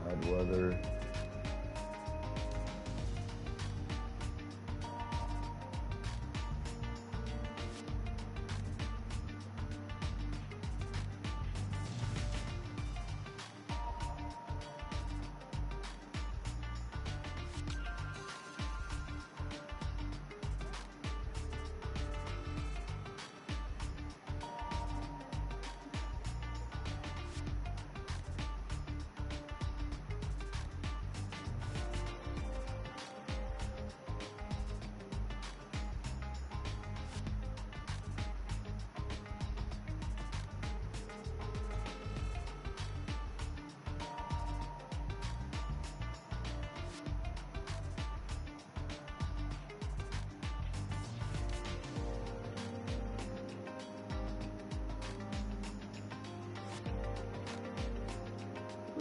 Bad weather.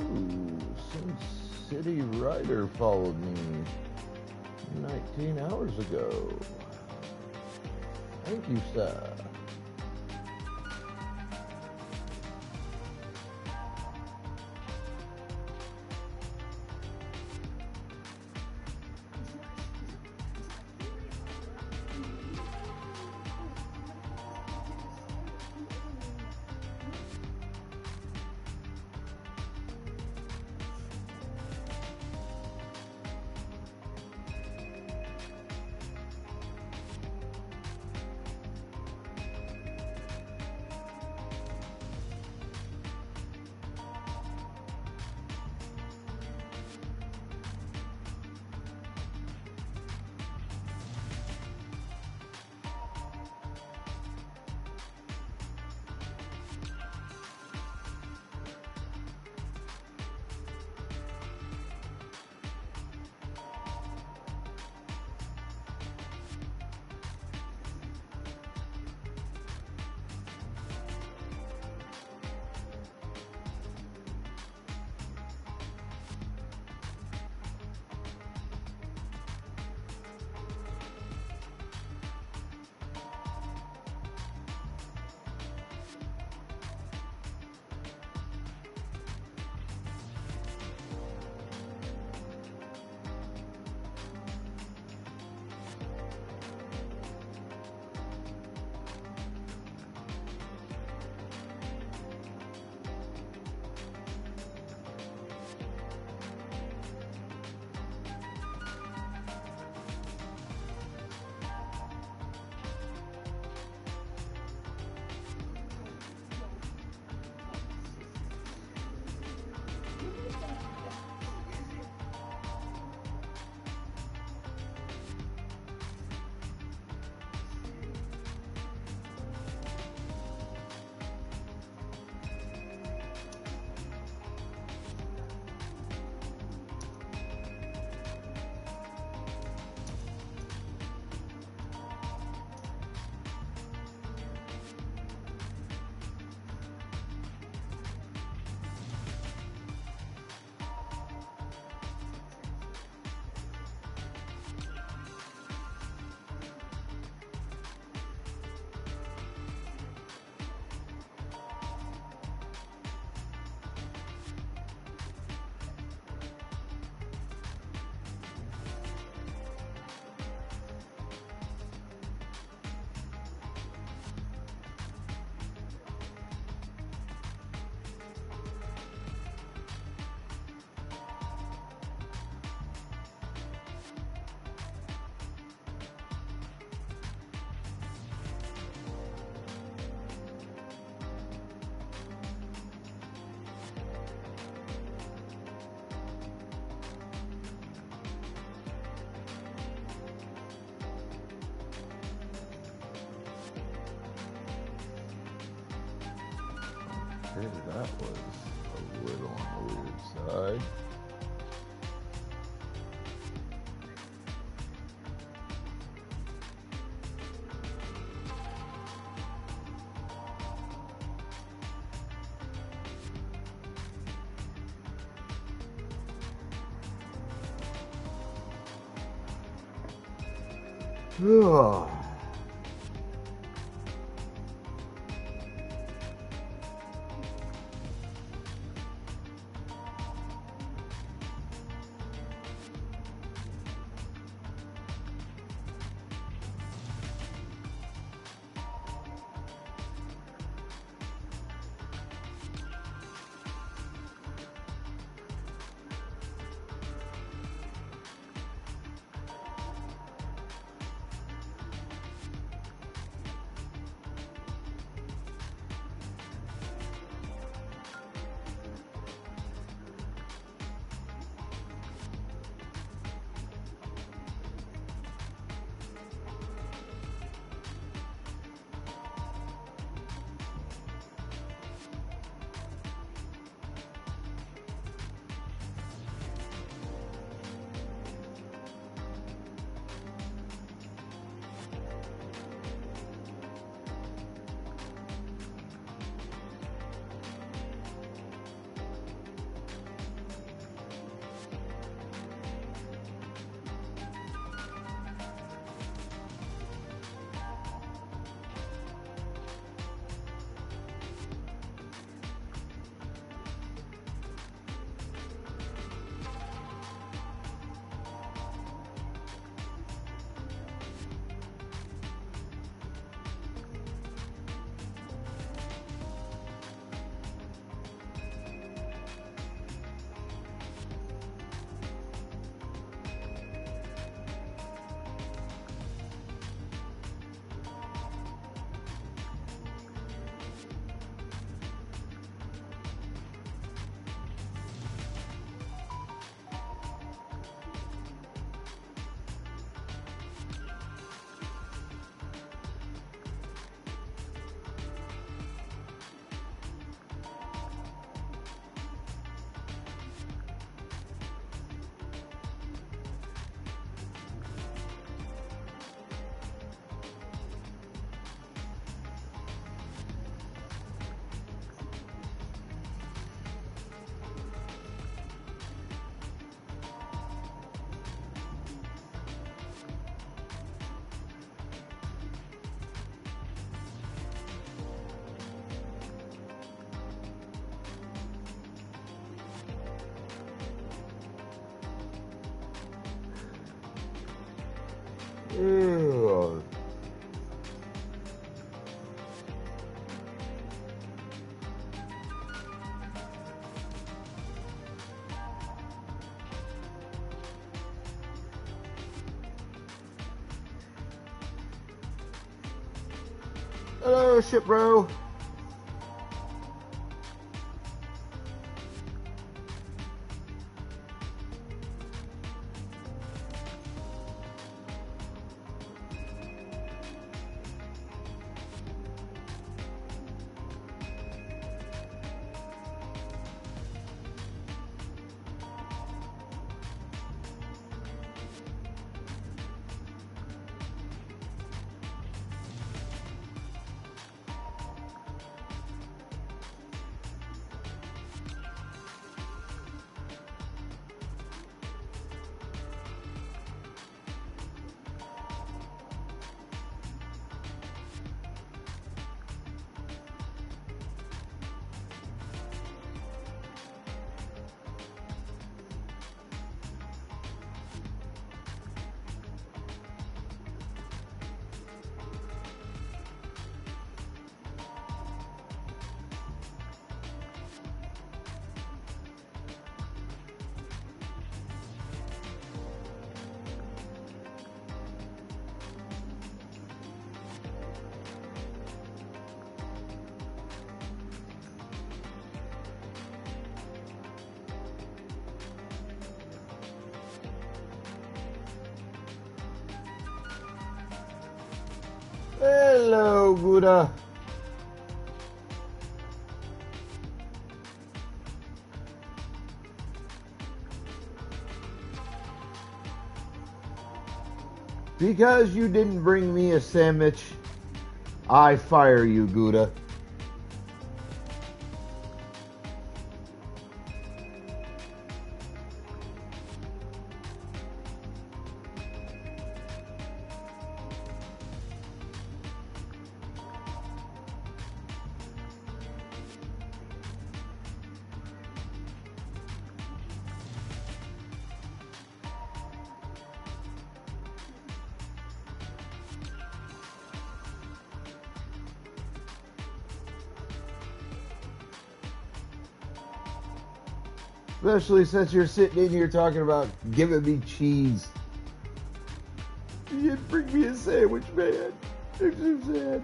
Ooh, some city rider followed me 19 hours ago. Thank you, sir. Okay, that was a little on the weird side. Ugh. Ugh. Hello, ship bro. Hello, Buddha. Because you didn't bring me a sandwich, I fire you, Gouda. Especially since you're sitting in here talking about giving me cheese. You didn't bring me a sandwich, man. I'm so sad.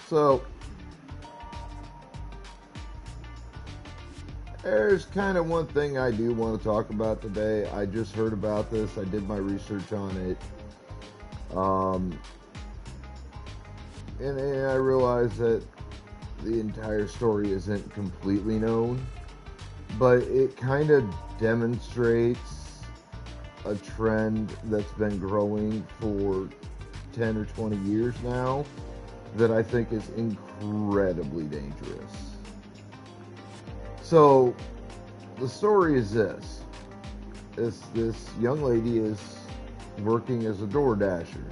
So, there's kind of one thing I do want to talk about today. I just heard about this. I did my research on it. And I realized that the entire story isn't completely known, but it kind of demonstrates a trend that's been growing for 10 or 20 years now that I think is incredibly dangerous. So, the story is this. This young lady is working as a door dasher.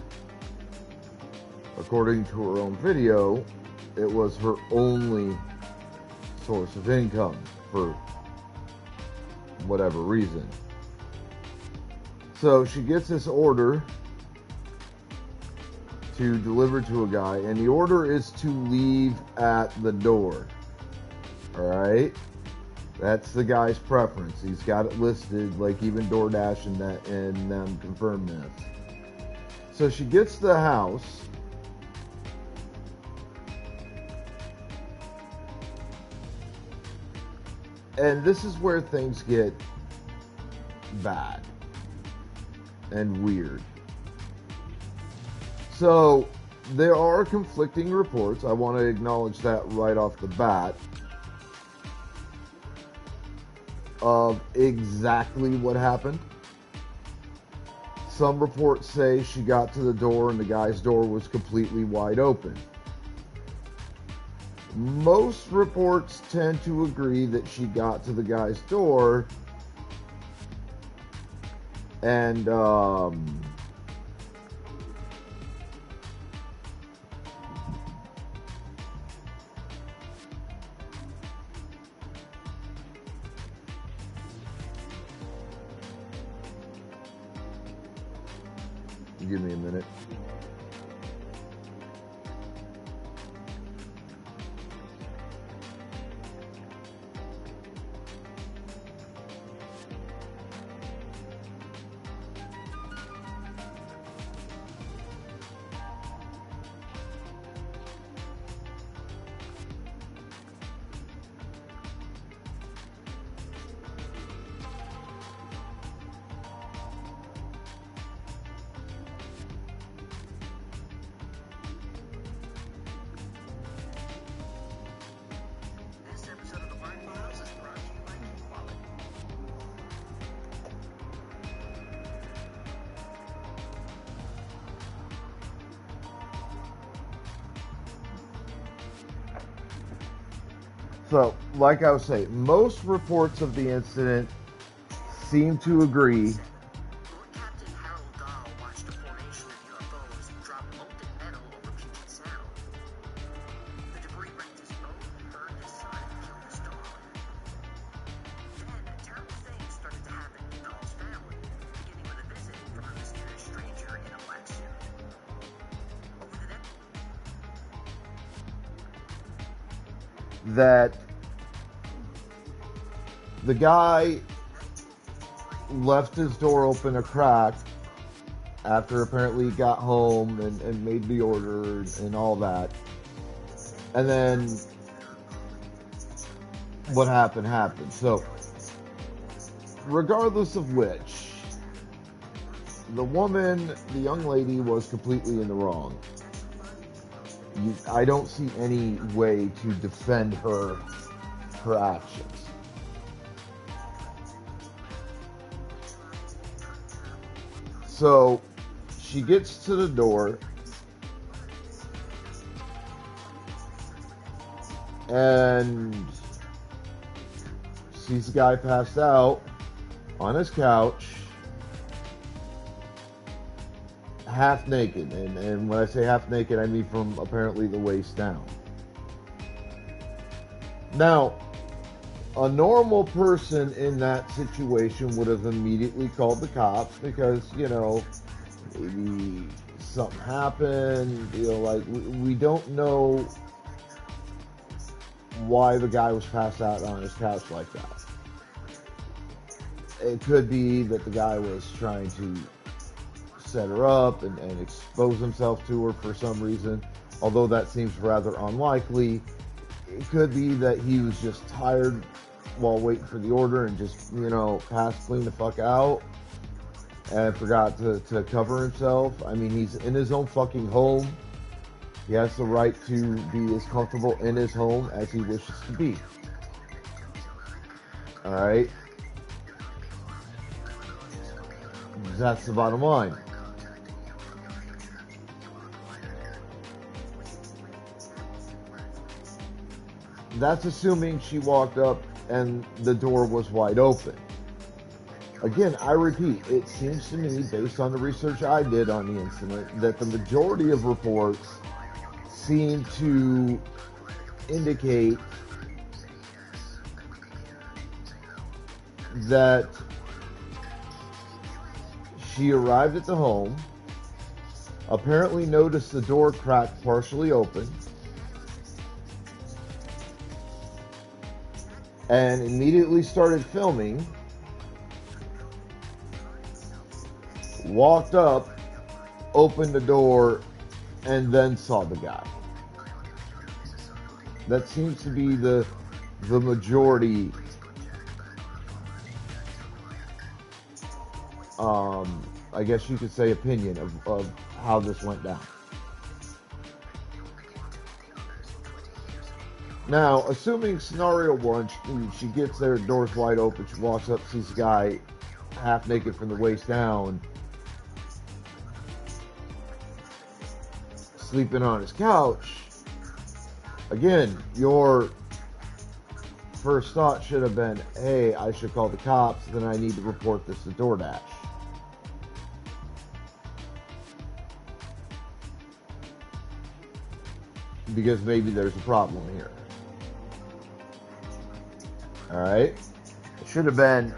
According to her own video, it was her only source of income for whatever reason. So she gets this order to deliver to a guy, and the order is to leave at the door. Alright? That's the guy's preference. He's got it listed, like even DoorDash and them confirm this. So she gets to the house. And this is where things get bad and weird. So, there are conflicting reports. I want to acknowledge that right off the bat of exactly what happened. Some reports say she got to the door and the guy's door was completely wide open. Most reports tend to agree that she got to the guy's door and give me a minute. So, like I was saying, most reports of the incident seem to agree Captain Harold Dahl watched a formation of UFOs drop molten metal over Puget Sound. The debris wrecked his boat, burned his son, and killed his dog. Then, terrible things started to happen to Dahl's family, beginning with a visit from a mysterious stranger in a black suit. Over the next that the guy left his door open a crack after apparently he got home and made the order and all that. And then what happened. So, regardless of which, the young lady was completely in the wrong. I don't see any way to defend her actions. So she gets to the door and sees the guy passed out on his couch, half naked. And when I say half naked, I mean from apparently the waist down. Now, a normal person in that situation would have immediately called the cops because, maybe something happened. Like, we don't know why the guy was passed out on his couch like that. It could be that the guy was trying to set her up and expose himself to her for some reason, although that seems rather unlikely. It could be that he was just tired while waiting for the order and just, passed clean the fuck out and forgot to cover himself. I mean, he's in his own fucking home. He has the right to be as comfortable in his home as he wishes to be. Alright? That's the bottom line. That's assuming she walked up and the door was wide open. Again, I repeat, it seems to me, based on the research I did on the incident, that the majority of reports seem to indicate that she arrived at the home, apparently noticed the door cracked partially open, and immediately started filming, walked up, opened the door, and then saw the guy. That seems to be the majority I guess you could say opinion of how this went down. Now, assuming scenario one, she gets there, door's wide open, she walks up, sees the guy half naked from the waist down, sleeping on his couch. Again, your first thought should have been, hey, I should call the cops, then I need to report this to DoorDash. Because maybe there's a problem here. Alright? It should have been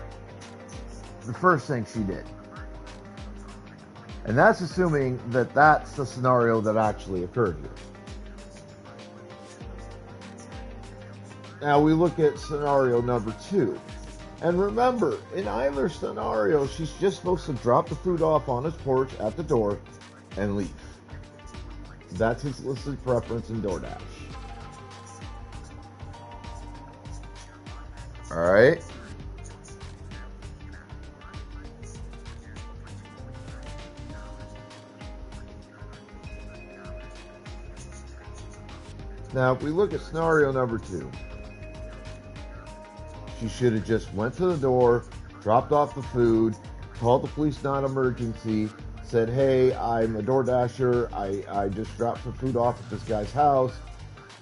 the first thing she did. And that's assuming that that's the scenario that actually occurred here. Now we look at scenario number 2. And remember, in either scenario, she's just supposed to drop the food off on his porch at the door and leave. That's his listed preference in DoorDash. Alright? Now, if we look at scenario number 2, she should have just went to the door, dropped off the food, called the police non-emergency, said, hey, I'm a DoorDasher, I just dropped some food off at this guy's house,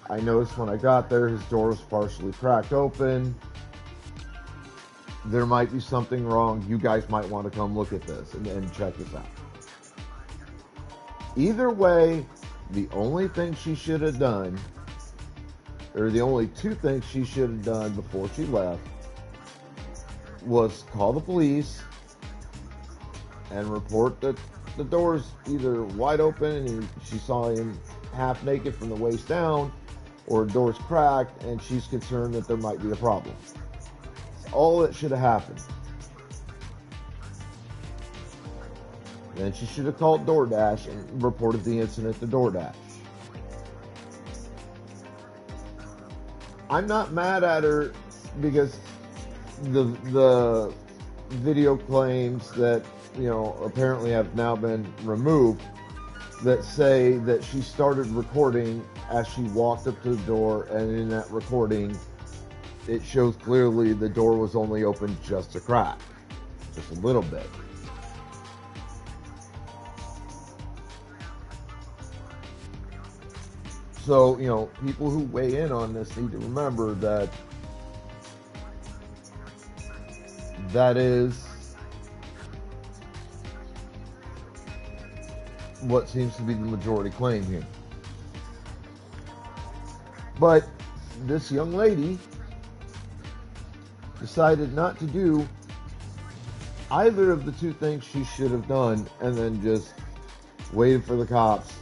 I noticed when I got there, his door was partially cracked open. There might be something wrong. You guys might want to come look at this and check this out. Either way, the only thing she should have done, or the only two things she should have done before she left, was call the police and report that the door's either wide open and she saw him half naked from the waist down, or the door's cracked and she's concerned that there might be a problem. That's all that should have happened. Then she should have called DoorDash and reported the incident to DoorDash. I'm not mad at her because the video claims that, you know, apparently have now been removed, that say that she started recording as she walked up to the door, and in that recording it shows clearly the door was only open just a crack, just a little bit. So, you know, people who weigh in on this need to remember that that is what seems to be the majority claim here. But this young lady decided not to do either of the two things she should have done, and then just waited for the cops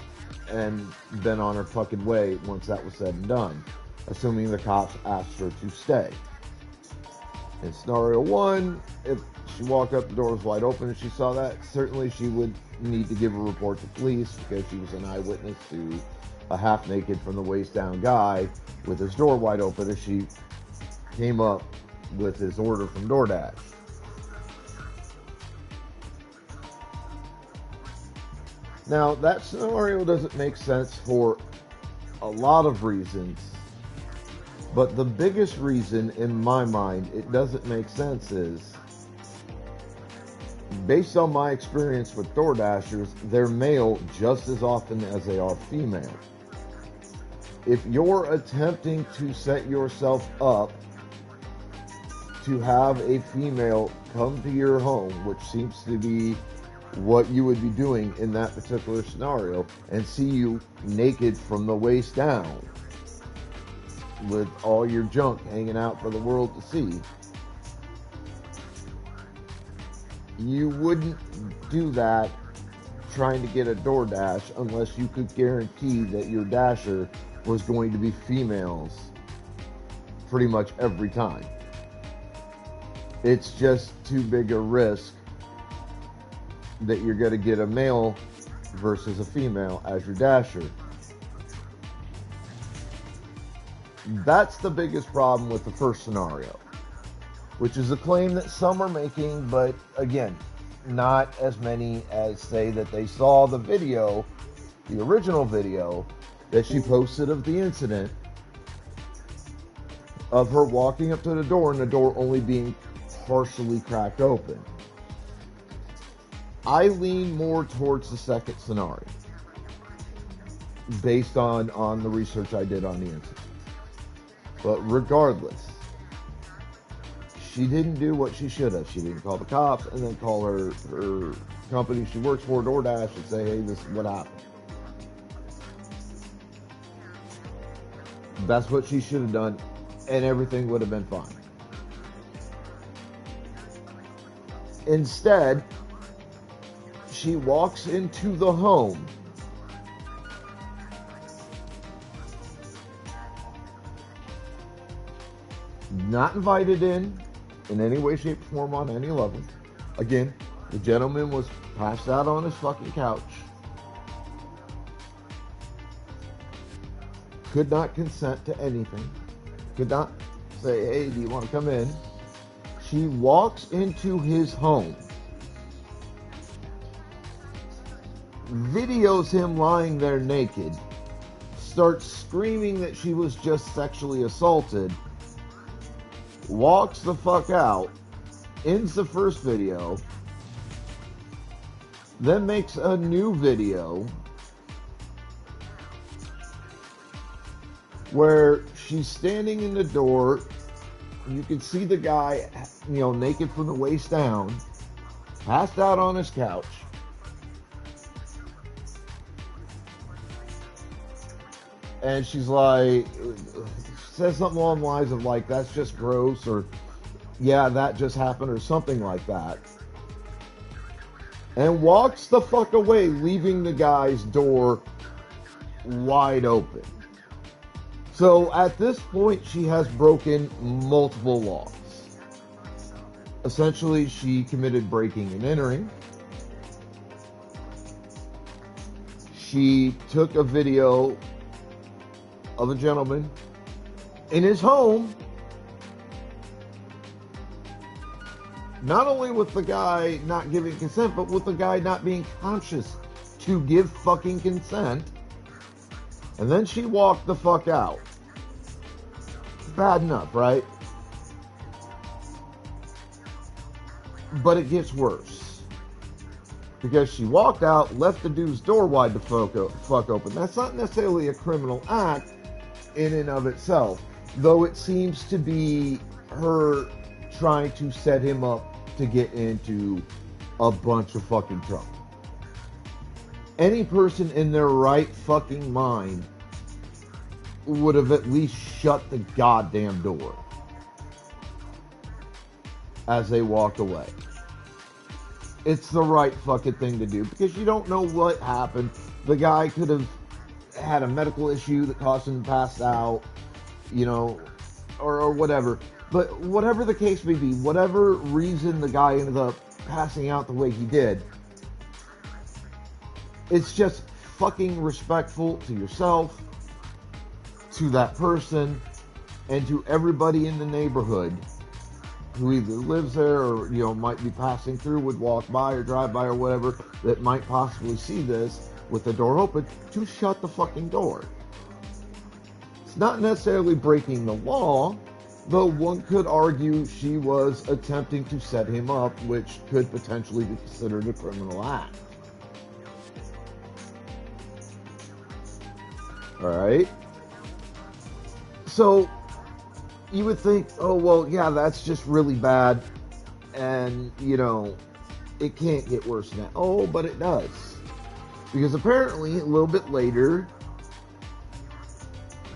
and been on her fucking way once that was said and done, assuming the cops asked her to stay. In scenario one, if she walked up, the door was wide open and she saw that, certainly she would need to give a report to police because she was an eyewitness to a half-naked from the waist down guy with his door wide open as she came up with his order from DoorDash. Now, that scenario doesn't make sense for a lot of reasons, but the biggest reason in my mind it doesn't make sense is, based on my experience with DoorDashers, they're male just as often as they are female. If you're attempting to set yourself up to have a female come to your home, which seems to be what you would be doing in that particular scenario, and see you naked from the waist down with all your junk hanging out for the world to see, you wouldn't do that trying to get a DoorDash unless you could guarantee that your dasher was going to be females pretty much every time. It's just too big a risk that you're going to get a male versus a female as your dasher. That's the biggest problem with the first scenario, which is a claim that some are making, but again, not as many as say that they saw the video, the original video that she posted of the incident of her walking up to the door and the door only being partially cracked open. I lean more towards the second scenario based on the research I did on the incident. But regardless, she didn't do what she should have. She didn't call the cops and then call her company she works for, DoorDash, and say, hey, this is what happened. That's what she should have done, and everything would have been fine. Instead, she walks into the home not invited in any way, shape, or form on any level. Again, the gentleman was passed out on his fucking couch. Could not consent to anything. Could not say, hey, do you want to come in? She walks into his home, videos him lying there naked, starts screaming that she was just sexually assaulted, walks the fuck out, ends the first video, then makes a new video where she's standing in the door. You can see the guy, naked from the waist down, passed out on his couch. And she's like, says something along the lines of like, that's just gross, or yeah, that just happened, or something like that. And walks the fuck away, leaving the guy's door wide open. So at this point, she has broken multiple laws. Essentially, she committed breaking and entering. She took a video of a gentleman in his home, not only with the guy not giving consent, but with the guy not being conscious to give fucking consent. And then she walked the fuck out. Bad enough, right? But it gets worse. Because she walked out, left the dude's door wide the fuck open. That's not necessarily a criminal act in and of itself, though it seems to be her trying to set him up to get into a bunch of fucking trouble. Any person in their right fucking mind would have at least shut the goddamn door as they walked away. It's the right fucking thing to do, because you don't know what happened. The guy could have had a medical issue that caused him to pass out, or whatever. But whatever the case may be, whatever reason the guy ended up passing out the way he did, it's just fucking respectful to yourself, to that person, and to everybody in the neighborhood who either lives there or, might be passing through, would walk by or drive by or whatever, that might possibly see this with the door open, to shut the fucking door. It's not necessarily breaking the law, though one could argue she was attempting to set him up, which could potentially be considered a criminal act. Alright? So, you would think, oh, well, yeah, that's just really bad, and, it can't get worse than that. Oh, but it does. Because apparently, a little bit later,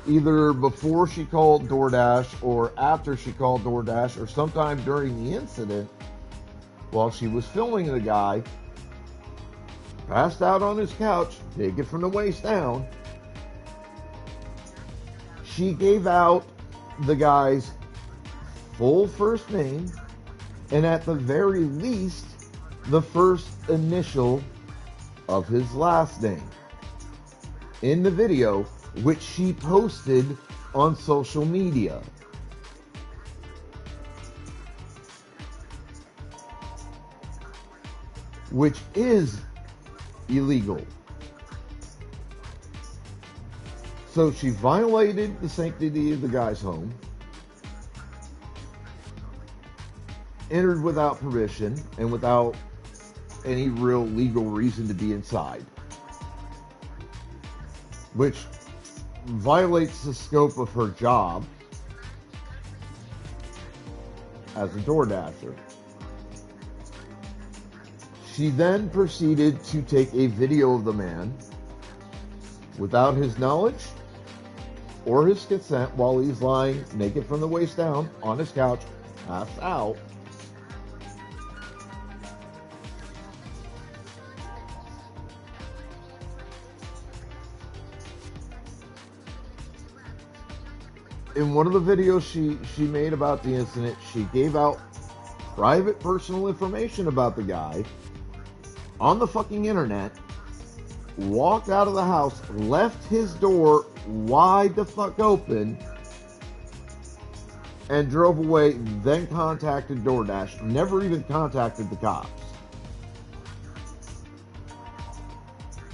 either before she called DoorDash or after she called DoorDash, or sometime during the incident, while she was filming the guy, passed out on his couch, naked from the waist down, she gave out the guy's full first name, and at the very least, the first initial of his last name in the video, which she posted on social media. Which is illegal. So she violated the sanctity of the guy's home, entered without permission and without any real legal reason to be inside, which violates the scope of her job as a DoorDasher. She then proceeded to take a video of the man without his knowledge or his consent while he's lying naked from the waist down on his couch, passed out. In one of the videos she made about the incident, she gave out private personal information about the guy on the fucking internet, walked out of the house, left his door wide the fuck open, and drove away, then contacted DoorDash, never even contacted the cops.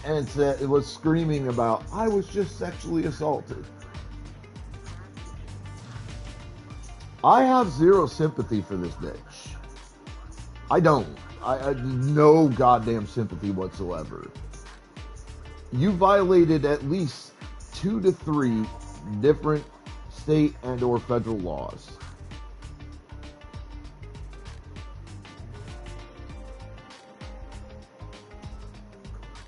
And it was screaming about, I was just sexually assaulted. I have zero sympathy for this bitch. I don't. I no goddamn sympathy whatsoever. You violated at least 2 to 3 different state and or federal laws.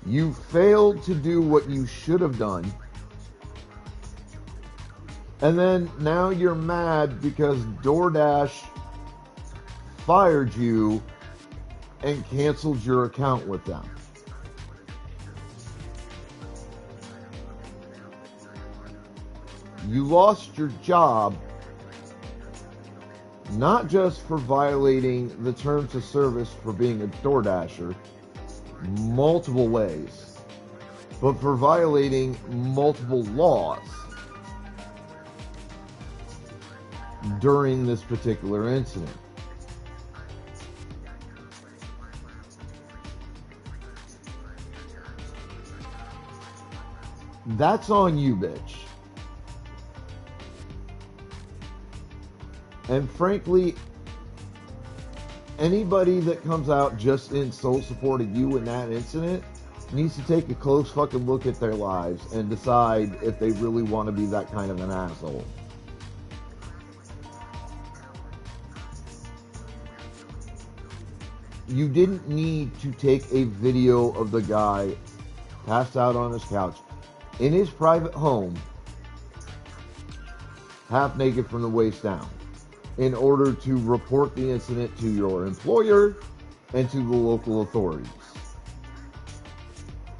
You failed to do what you should have done. And then now you're mad because DoorDash fired you and canceled your account with them. You lost your job not just for violating the terms of service for being a DoorDasher multiple ways, but for violating multiple laws during this particular incident. That's on you, bitch. And frankly, anybody that comes out just in sole support of you in that incident needs to take a close fucking look at their lives and decide if they really want to be that kind of an asshole. You didn't need to take a video of the guy passed out on his couch in his private home, half naked from the waist down, in order to report the incident to your employer and to the local authorities.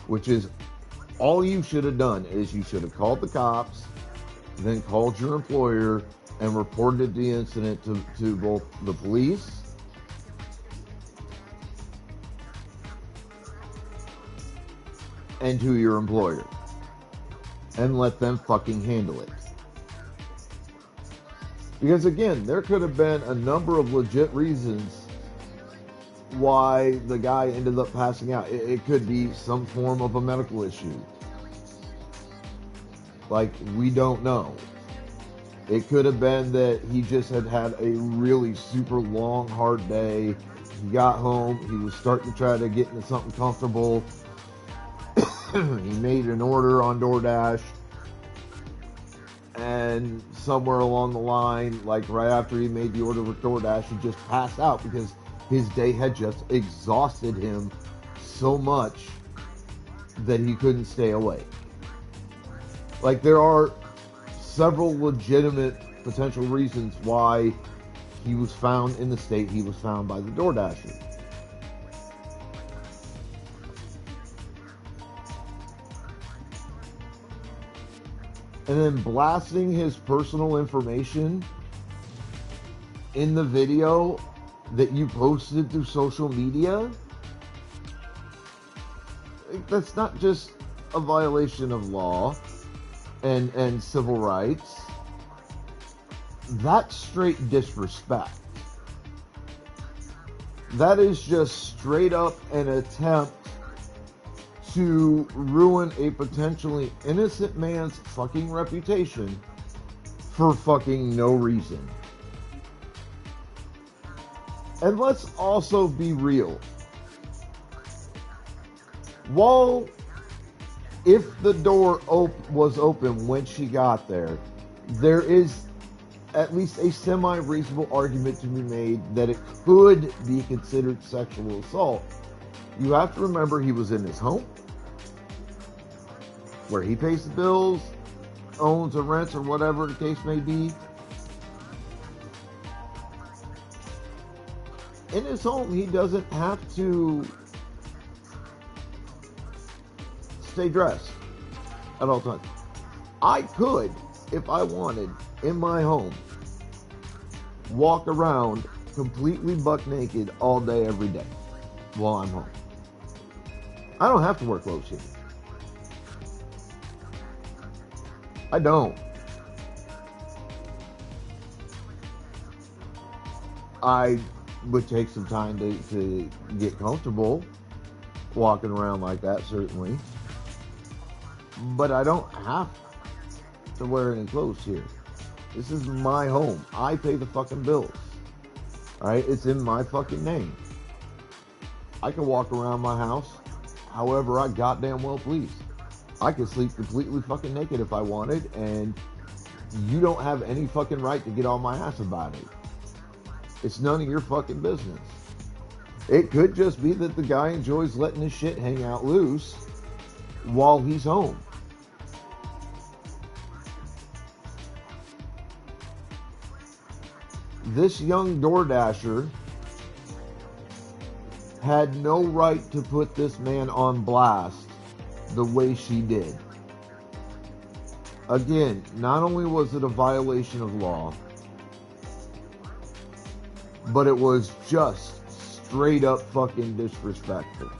Which is all you should have done. Is you should have called the cops, then called your employer and reported the incident to both the police and to your employer, and let them fucking handle it. Because again, there could have been a number of legit reasons why the guy ended up passing out. It could be some form of a medical issue. Like, we don't know. It could have been that he just had a really super long, hard day. He got home, he was starting to try to get into something comfortable. He made an order on DoorDash. And somewhere along the line, like right after he made the order with DoorDash, he just passed out because his day had just exhausted him so much that he couldn't stay awake. Like, there are several legitimate potential reasons why he was found in the state he was found by the DoorDasher. And then blasting his personal information in the video that you posted through social media, that's not just a violation of law and civil rights. That's straight disrespect. That is just straight up an attempt to ruin a potentially innocent man's fucking reputation for fucking no reason. And let's also be real. While if the door was open when she got there, there is at least a semi-reasonable argument to be made that it could be considered sexual assault. You have to remember he was in his home, where he pays the bills, owns or rents or whatever the case may be. In his home, he doesn't have to stay dressed at all times. I could, if I wanted, in my home, walk around completely buck naked all day, every day, while I'm home. I don't have to wear clothes here. I don't. I would take some time to get comfortable walking around like that, certainly. But I don't have to wear any clothes here. This is my home. I pay the fucking bills. Alright? It's in my fucking name. I can walk around my house however I goddamn well please. I could sleep completely fucking naked if I wanted, and you don't have any fucking right to get on my ass about it. It's none of your fucking business. It could just be that the guy enjoys letting his shit hang out loose while he's home. This young DoorDasher had no right to put this man on blast the way she did. Again, not only was it a violation of law, but it was just straight up fucking disrespectful.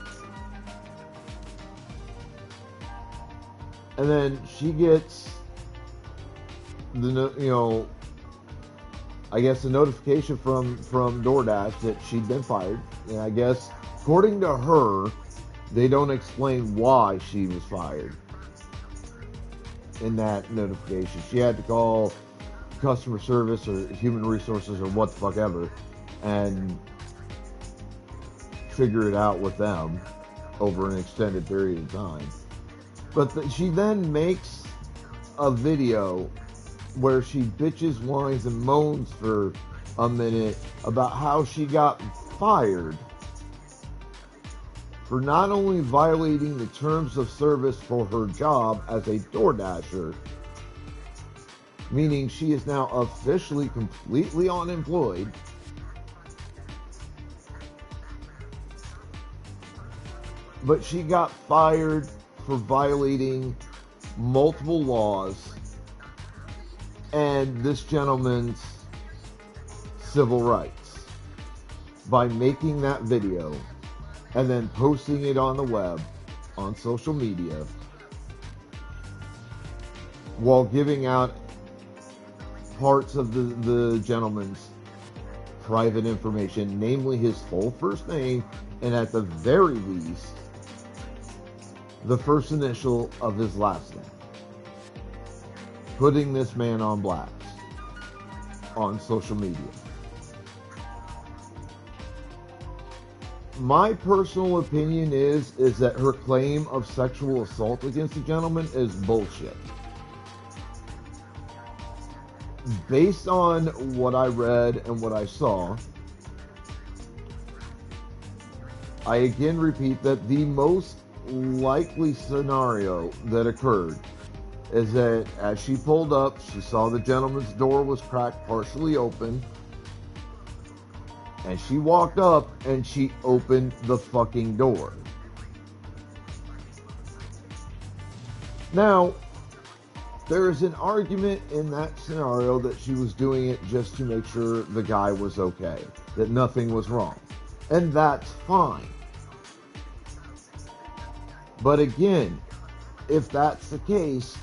And then she gets the, I guess the notification from DoorDash that she'd been fired. And I guess, according to her, they don't explain why she was fired in that notification. She had to call customer service or human resources or what the fuck ever and figure it out with them over an extended period of time. But she then makes a video where she bitches, whines, and moans for a minute about how she got fired for not only violating the terms of service for her job as a DoorDasher, meaning she is now officially completely unemployed, but she got fired for violating multiple laws and this gentleman's civil rights by making that video and then posting it on the web, on social media, while giving out parts of the gentleman's private information, namely his full first name, and at the very least, the first initial of his last name. Putting this man on blast on social media. My personal opinion is that her claim of sexual assault against the gentleman is bullshit. Based on what I read and what I saw, I again repeat that the most likely scenario that occurred is that as she pulled up, she saw the gentleman's door was cracked partially open, and she walked up and she opened the fucking door. Now, there is an argument in that scenario that she was doing it just to make sure the guy was okay, that nothing was wrong. And that's fine. But again, if that's the case,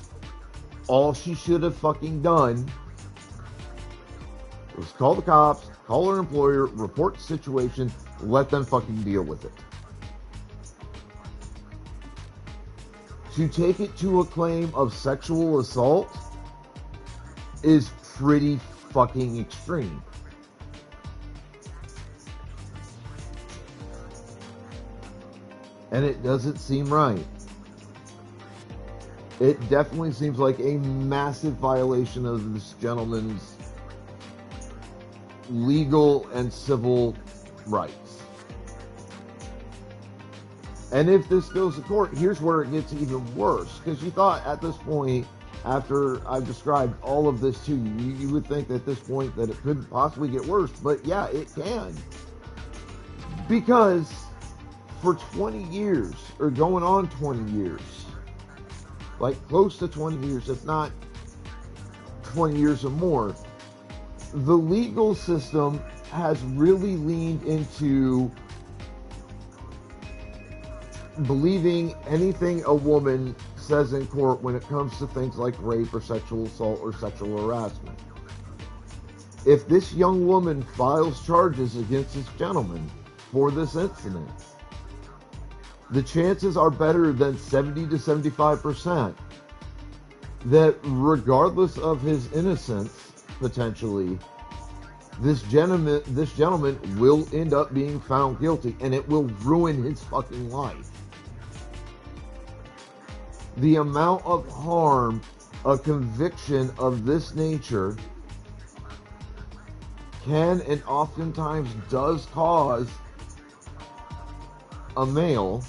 all she should have fucking done was call the cops, call her employer, report the situation, let them fucking deal with it. To take it to a claim of sexual assault is pretty fucking extreme. And it doesn't seem right. It definitely seems like a massive violation of this gentleman's legal and civil rights. And if this goes to court, here's where it gets even worse. Because you thought at this point, after I've described all of this to you, you would think at this point that it couldn't possibly get worse. But yeah, it can. Because for 20 years, or going on 20 years, like close to 20 years, if not 20 years or more, the legal system has really leaned into believing anything a woman says in court when it comes to things like rape or sexual assault or sexual harassment. If this young woman files charges against this gentleman for this incident, the chances are better than 70 to 75% that regardless of his innocence, potentially, this gentleman will end up being found guilty, and it will ruin his fucking life. The amount of harm a conviction of this nature can and oftentimes does cause a male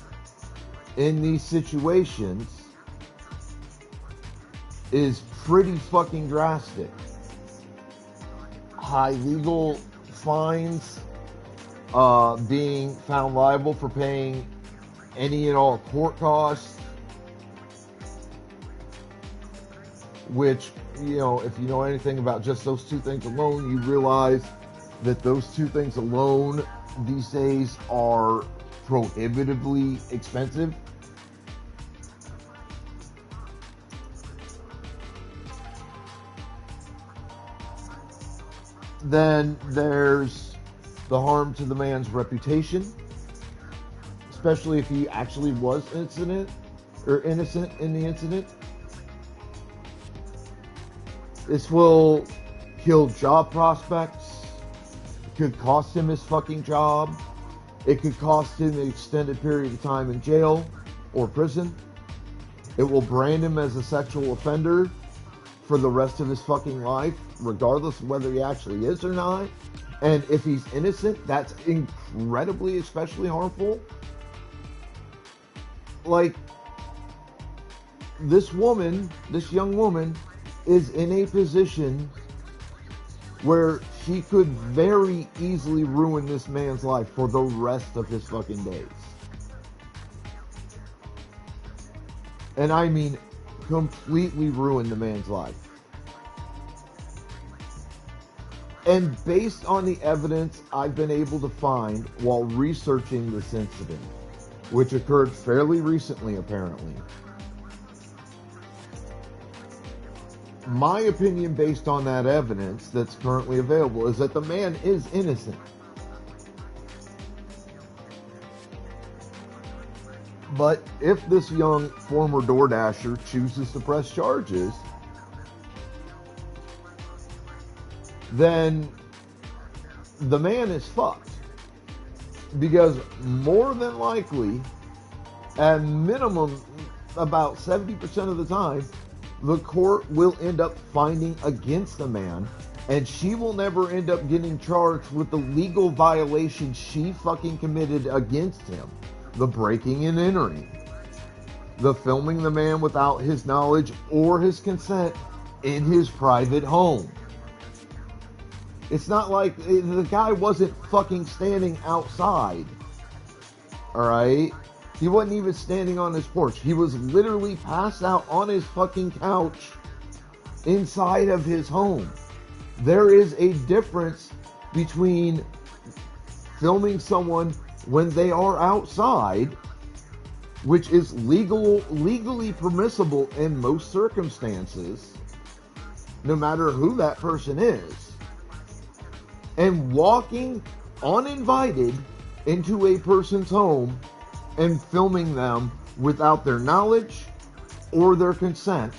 in these situations is pretty fucking drastic. High legal fines, being found liable for paying any and all court costs, which, you know, if you know anything about just those two things alone, you realize that those two things alone these days are prohibitively expensive. Then there's the harm to the man's reputation, especially if he actually was innocent in the incident. This will kill job prospects. It could cost him his fucking job. It could cost him an extended period of time in jail or prison. It will brand him as a sexual offender for the rest of his fucking life, regardless of whether he actually is or not. And if he's innocent, that's incredibly, especially harmful. Like, this woman, this young woman, is in a position where she could very easily ruin this man's life for the rest of his fucking days. And I mean, completely ruin the man's life. And based on the evidence I've been able to find while researching this incident, which occurred fairly recently apparently, my opinion based on that evidence that's currently available is that the man is innocent. But if this young former DoorDasher chooses to press charges, then the man is fucked. Because more than likely, at minimum, about 70% of the time, the court will end up finding against the man, and she will never end up getting charged with the legal violation she fucking committed against him. The breaking and entering. The filming the man without his knowledge or his consent in his private home. It's not like the guy wasn't fucking standing outside. Alright? He wasn't even standing on his porch. He was literally passed out on his fucking couch inside of his home. There is a difference between filming someone when they are outside, which is legally permissible in most circumstances, no matter who that person is, and walking uninvited into a person's home and filming them without their knowledge or their consent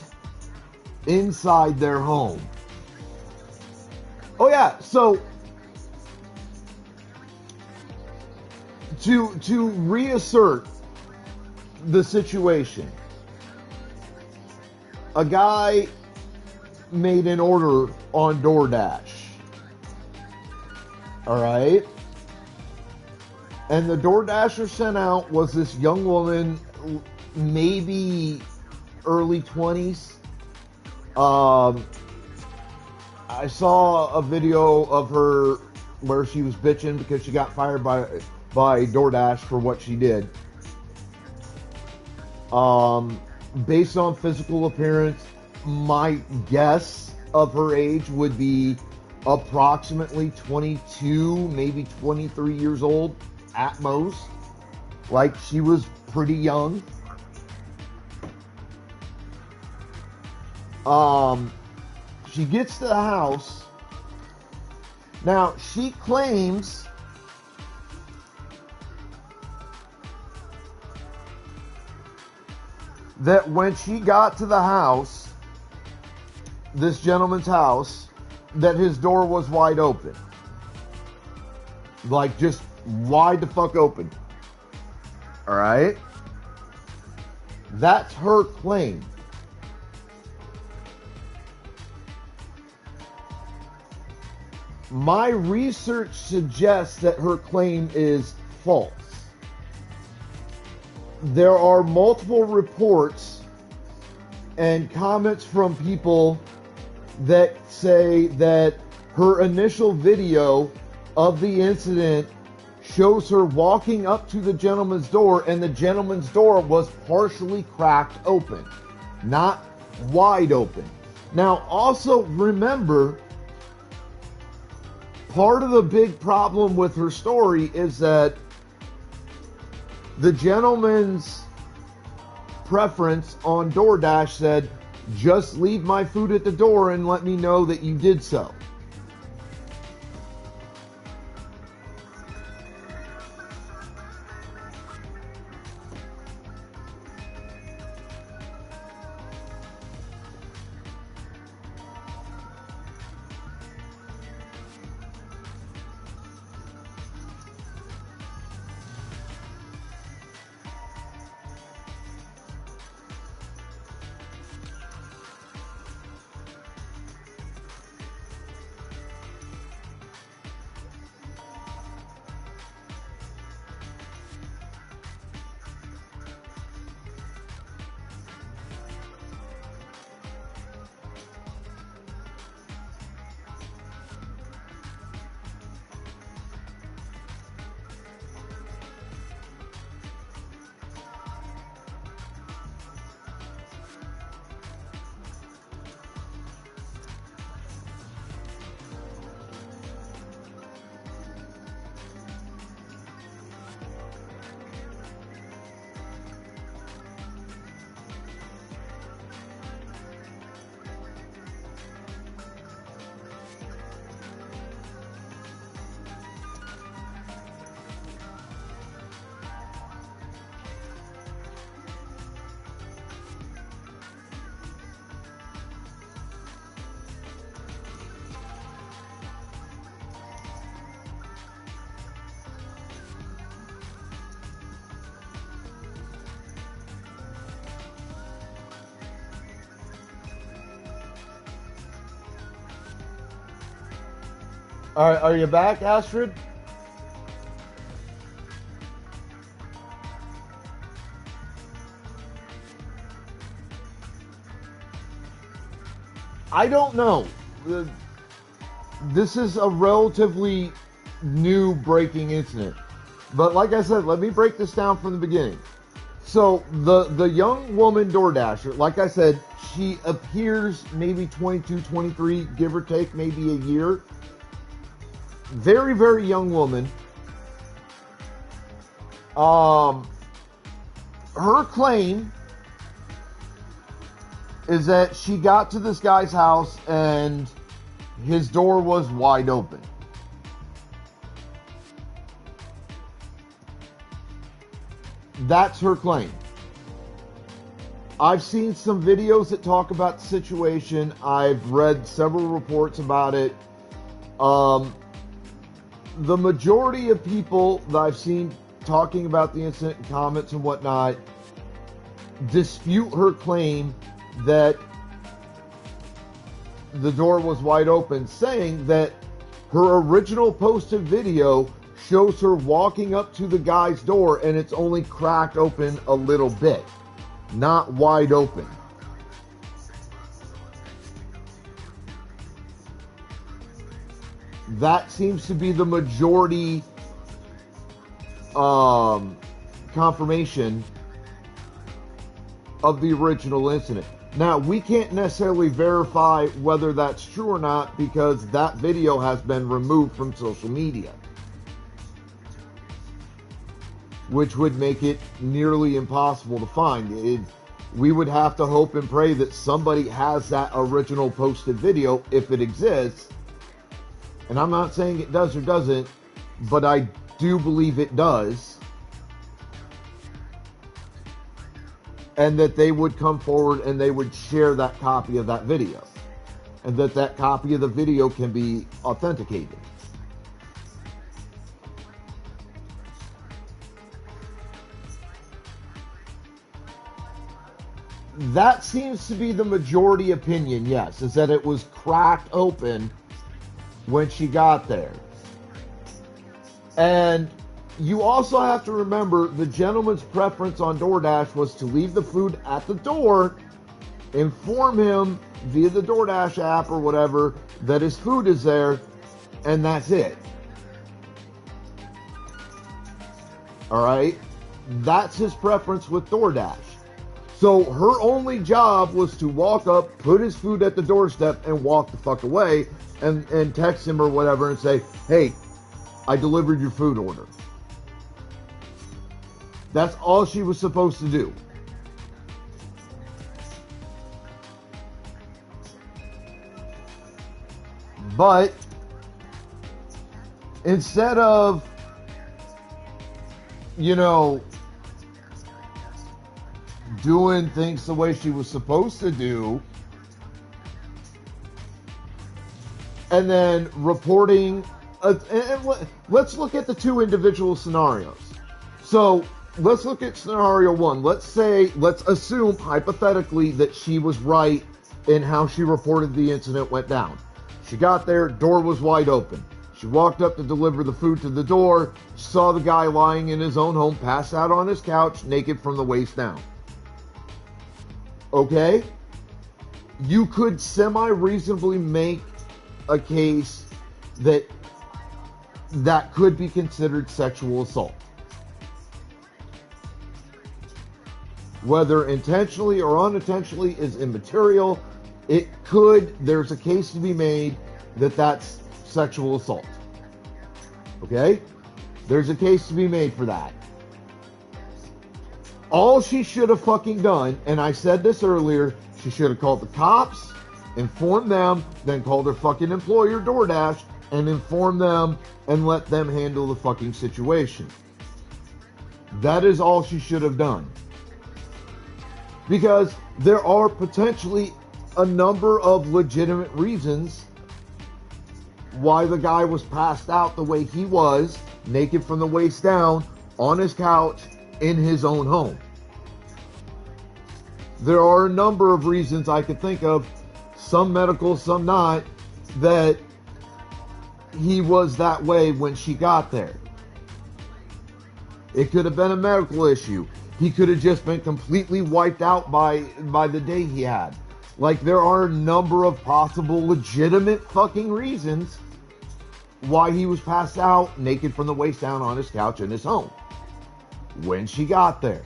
inside their home. Oh yeah, so to reassert the situation, a guy made an order on DoorDash. Alright? And the DoorDasher sent out was this young woman, maybe early 20s. I saw a video of her where she was bitching because she got fired by DoorDash for what she did. Based on physical appearance, my guess of her age would be approximately 22, maybe 23 years old at most. Like, she was pretty young. She gets to the house. Now, she claims that when she got to the house, this gentleman's house, that his door was wide open. Like, just wide the fuck open. Alright? That's her claim. My research suggests that her claim is false. There are multiple reports and comments from people that say that her initial video of the incident shows her walking up to the gentleman's door, and the gentleman's door was partially cracked open, not wide open. Now, also remember, part of the big problem with her story is that the gentleman's preference on DoorDash said, just leave my food at the door and let me know that you did so. All right, are you back, Astrid? I don't know. This is a relatively new breaking incident. But like I said, let me break this down from the beginning. So the young woman DoorDasher, like I said, she appears maybe 22, 23, give or take, maybe a year. Very, very young woman. Her claim is that she got to this guy's house and his door was wide open. That's her claim. I've seen some videos that talk about the situation. I've read several reports about it. The majority of people that I've seen talking about the incident and comments and whatnot dispute her claim that the door was wide open, saying that her original posted video shows her walking up to the guy's door and it's only cracked open a little bit, not wide open. That seems to be the majority confirmation of the original incident. Now, we can't necessarily verify whether that's true or not because that video has been removed from social media, which would make it nearly impossible to find. We would have to hope and pray that somebody has that original posted video if it exists. And I'm not saying it does or doesn't, but I do believe it does. And that they would come forward and they would share that copy of that video. And that copy of the video can be authenticated. That seems to be the majority opinion, yes, is that it was cracked open when she got there. And you also have to remember the gentleman's preference on DoorDash was to leave the food at the door, inform him via the DoorDash app or whatever that his food is there, and that's it. All right? That's his preference with DoorDash. So her only job was to walk up, put his food at the doorstep, and walk the fuck away, and text him or whatever and say, hey, I delivered your food order. That's all she was supposed to do. But instead of, doing things the way she was supposed to do, and then reporting, let's look at the two individual scenarios. So let's look at scenario one. Let's assume hypothetically that she was right in how she reported the incident went down. She got there, door was wide open. She walked up to deliver the food to the door, saw the guy lying in his own home, passed out on his couch, naked from the waist down. Okay? You could semi-reasonably make a case that could be considered sexual assault. Whether intentionally or unintentionally is immaterial. There's a case to be made that that's sexual assault. Okay? There's a case to be made for that. All she should have fucking done, and I said this earlier, she should have called the cops, informed them, then called her fucking employer, DoorDash, and informed them and let them handle the fucking situation. That is all she should have done. Because there are potentially a number of legitimate reasons why the guy was passed out the way he was, naked from the waist down, on his couch, in his own home. There are a number of reasons I could think of, some medical, some not, that he was that way when she got there. It could have been a medical issue. He could have just been completely wiped out by the day he had. Like, there are a number of possible legitimate fucking reasons why he was passed out naked from the waist down on his couch in his home when she got there.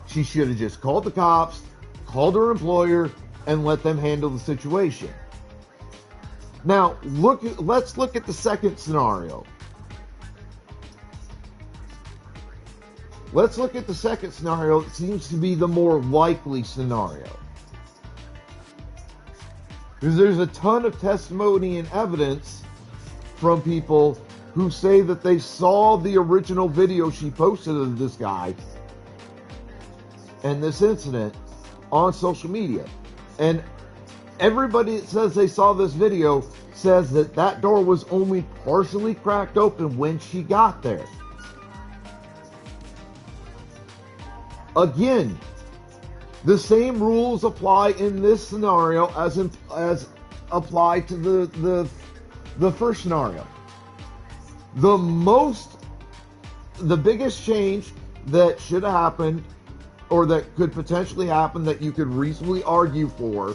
She should have just called the cops, called her employer, and let them handle the situation. Now, let's look at the second scenario. Let's look at the second scenario. It seems to be the more likely scenario. Because there's a ton of testimony and evidence from people who say that they saw the original video she posted of this guy and this incident on social media. And everybody that says they saw this video says that door was only partially cracked open when she got there. Again, the same rules apply in this scenario as apply to the first scenario. The biggest change that should have happened, or that could potentially happen, that you could reasonably argue for,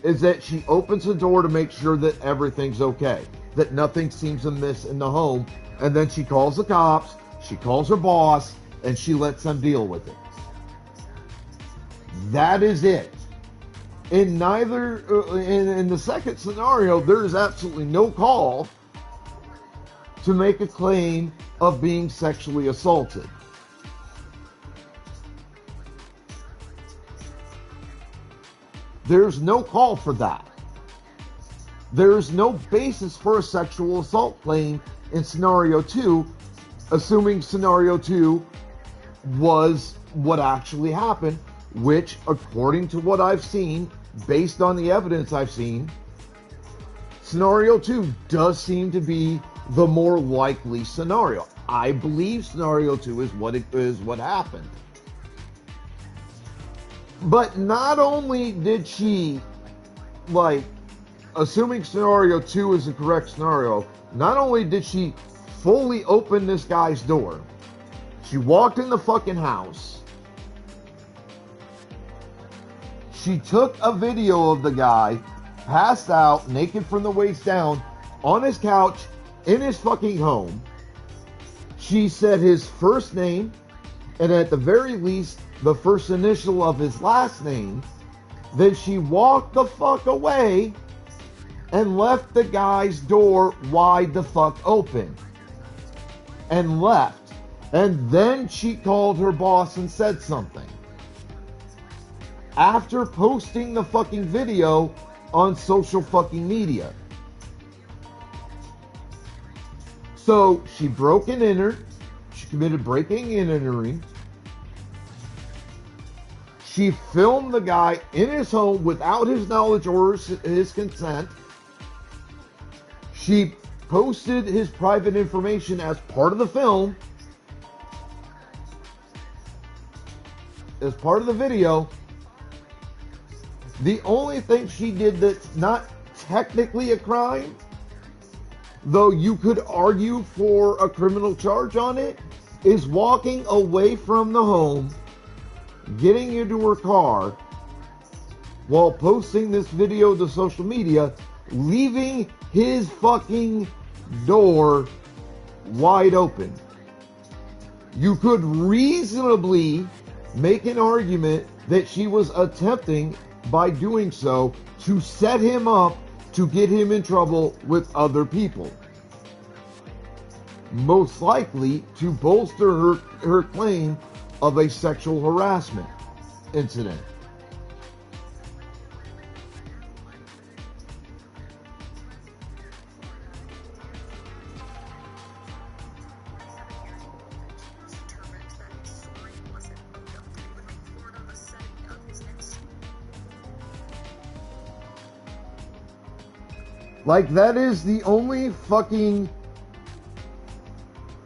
is that she opens the door to make sure that everything's okay, that nothing seems amiss in the home, and then she calls the cops, she calls her boss, and she lets them deal with it. That is it. In the second scenario, there is absolutely no call to make a claim of being sexually assaulted. There's no call for that. There's no basis for a sexual assault claim in scenario 2, assuming scenario 2 was what actually happened, which, according to what I've seen, based on the evidence I've seen, scenario 2 does seem to be the more likely scenario. I believe scenario 2 is what happened. But not only did she, assuming scenario 2 is the correct scenario, not only did she fully open this guy's door, she walked in the fucking house. She took a video of the guy passed out, naked from the waist down, on his couch in his fucking home. She said his first name, and at the very least, the first initial of his last name. Then she walked the fuck away and left the guy's door wide the fuck open. And left. And then she called her boss and said something. After posting the fucking video on social fucking media. So she broke and entered. She committed breaking and entering. She filmed the guy in his home without his knowledge or his consent. She posted his private information as part of the film. As part of the video. The only thing she did that's not technically a crime, though you could argue for a criminal charge on it, is walking away from the home, getting into her car, while posting this video to social media, leaving his fucking door wide open. You could reasonably make an argument that she was attempting, by doing so, to set him up to get him in trouble with other people. Most likely to bolster her claim of a sexual harassment incident. Like, that is the only fucking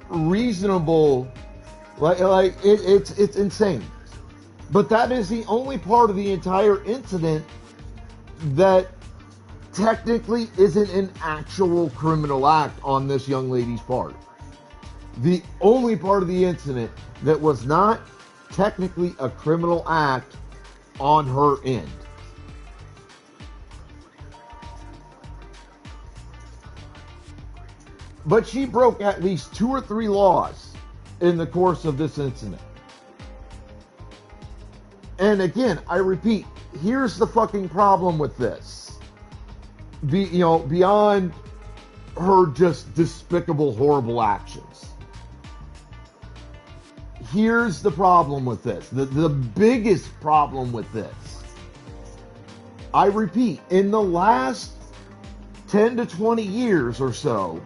reasonable, it's insane. But that is the only part of the entire incident that technically isn't an actual criminal act on this young lady's part. The only part of the incident that was not technically a criminal act on her end. But she broke at least 2 or 3 laws in the course of this incident. And again, I repeat, here's the fucking problem with this. Beyond her just despicable, horrible actions. Here's the problem with this. The biggest problem with this. I repeat, in the last 10 to 20 years or so,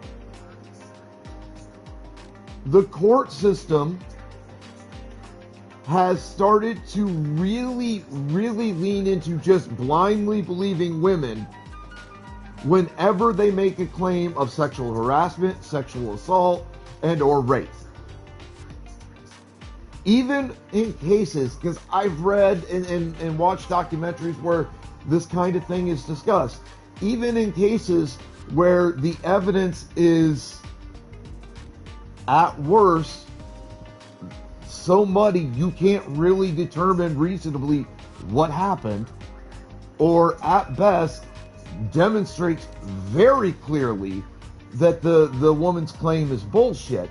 the court system has started to really, really lean into just blindly believing women whenever they make a claim of sexual harassment, sexual assault, and or rape. Even in cases, because I've read and watched documentaries where this kind of thing is discussed, even in cases where the evidence is at worst so muddy you can't really determine reasonably what happened, or at best demonstrates very clearly that the woman's claim is bullshit.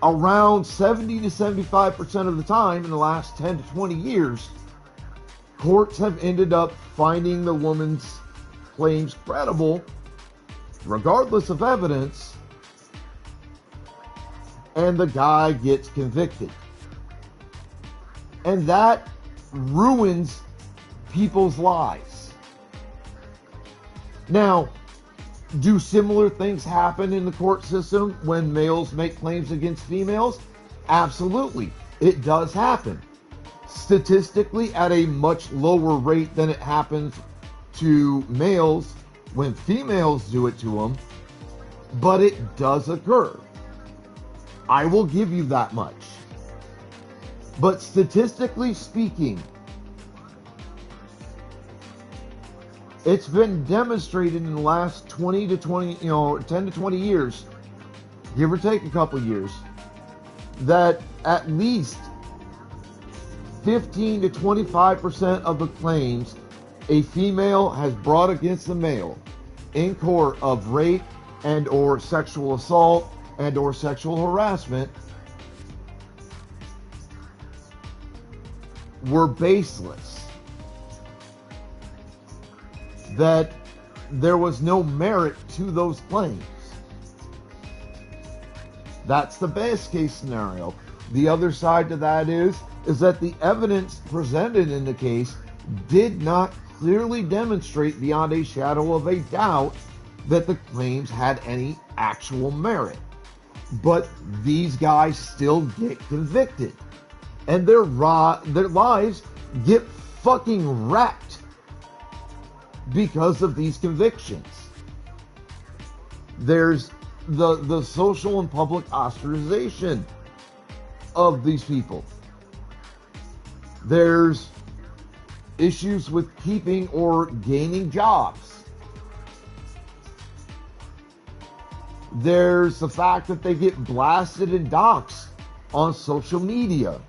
Around 70 to 75% of the time in the last 10 to 20 years, courts have ended up finding the woman's claims credible, regardless of evidence, and the guy gets convicted. And that ruins people's lives. Now, do similar things happen in the court system when males make claims against females? Absolutely. It does happen. Statistically, at a much lower rate than it happens to males when females do it to them, but it does occur. I will give you that much. But statistically speaking, It's been demonstrated in the last 20 to 20, 10 to 20 years, give or take a couple years, that at least 15 to 25% of the claims a female has brought against a male in court of rape and or sexual assault and or sexual harassment were baseless. That there was no merit to those claims. That's the best case scenario. The other side to that is that the evidence presented in the case did not clearly demonstrate beyond a shadow of a doubt that the claims had any actual merit. But these guys still get convicted. And their lives get fucking wrecked because of these convictions. There's the social and public ostracization of these people. There's issues with keeping or gaining jobs. There's the fact that they get blasted and doxxed on social media.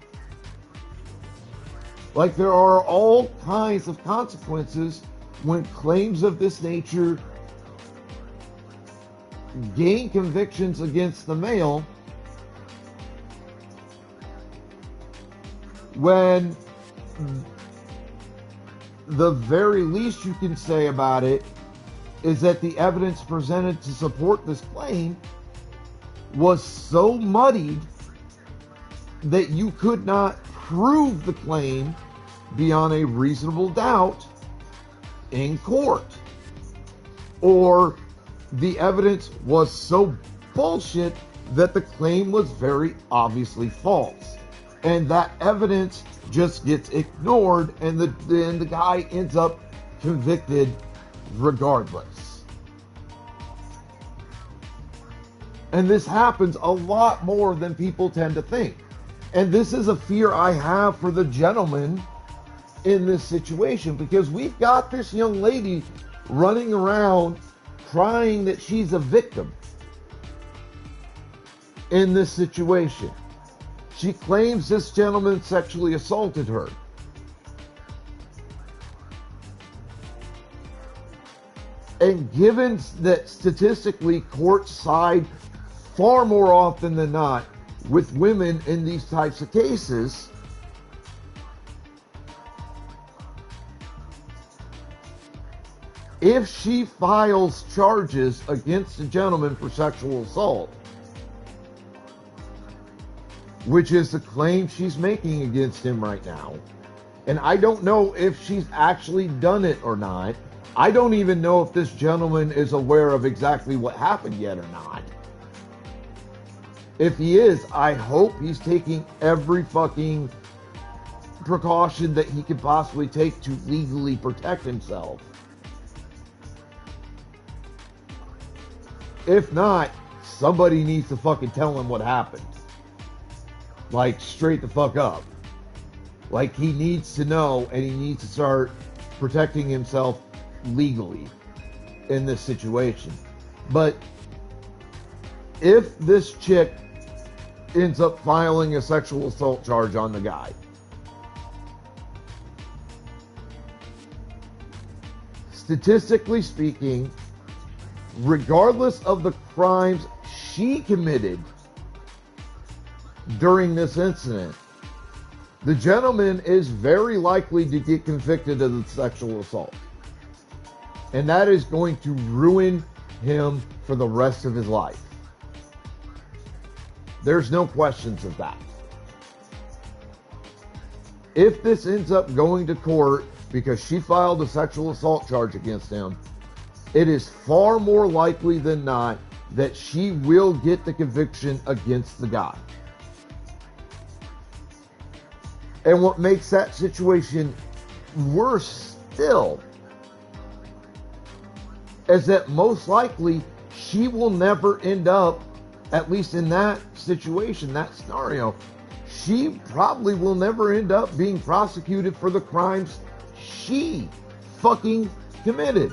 Like, there are all kinds of consequences when claims of this nature gain convictions against the male, when the very least you can say about it is that the evidence presented to support this claim was so muddied that you could not prove the claim beyond a reasonable doubt in court. Or the evidence was so bullshit that the claim was very obviously false. And that evidence just gets ignored, and the guy ends up convicted regardless. And this happens a lot more than people tend to think. And this is a fear I have for the gentleman in this situation, because we've got this young lady running around crying that she's a victim in this situation. She claims this gentleman sexually assaulted her. And given that statistically courts side far more often than not with women in these types of cases, if she files charges against a gentleman for sexual assault, which is the claim she's making against him right now, and I don't know if she's actually done it or not. I don't even know if this gentleman is aware of exactly what happened yet or not. If he is, I hope he's taking every fucking precaution that he could possibly take to legally protect himself. If not, somebody needs to fucking tell him what happened. Like, straight the fuck up. Like, he needs to know, and he needs to start protecting himself legally in this situation. But if this chick ends up filing a sexual assault charge on the guy, statistically speaking, regardless of the crimes she committed during this incident, the gentleman is very likely to get convicted of the sexual assault. And that is going to ruin him for the rest of his life. There's no questions of that. If this ends up going to court because she filed a sexual assault charge against him, it is far more likely than not that she will get the conviction against the guy. And what makes that situation worse still is that most likely she will never end up, at least in that situation, that scenario, she probably will never end up being prosecuted for the crimes she fucking committed.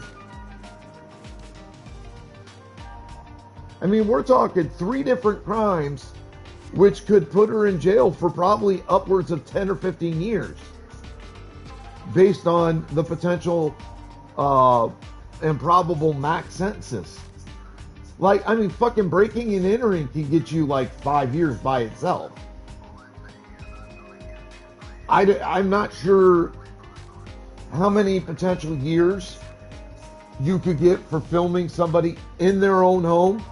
I mean, we're talking 3 different crimes which could put her in jail for probably upwards of 10 or 15 years based on the potential and probable max sentences. Like, I mean, fucking breaking and entering can get you like 5 years by itself. I'm not sure how many potential years you could get for filming somebody in their own home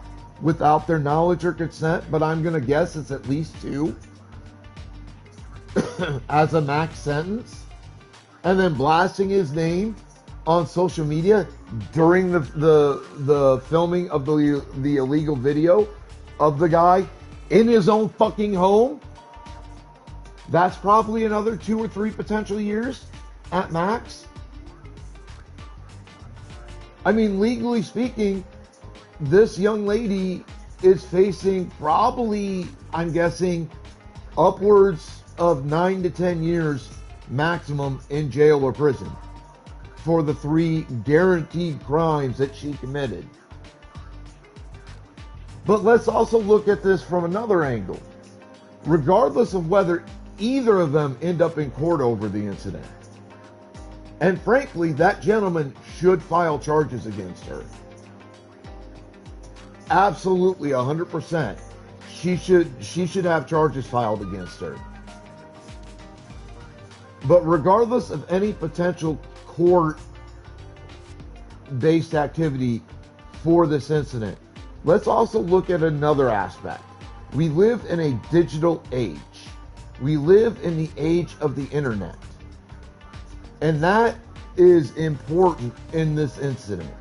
without their knowledge or consent, but I'm going to guess it's at least 2 as a max sentence. And then blasting his name on social media during the filming of the illegal video of the guy in his own fucking home. That's probably another 2 or 3 potential years at max. I mean, legally speaking, this young lady is facing probably, I'm guessing, upwards of 9 to 10 years maximum in jail or prison for the 3 guaranteed crimes that she committed. But let's also look at this from another angle. Regardless of whether either of them end up in court over the incident, and frankly, that gentleman should file charges against her. Absolutely, 100%. She should have charges filed against her. But regardless of any potential court-based activity for this incident, let's also look at another aspect. We live in a digital age. We live in the age of the internet. And that is important in this incident.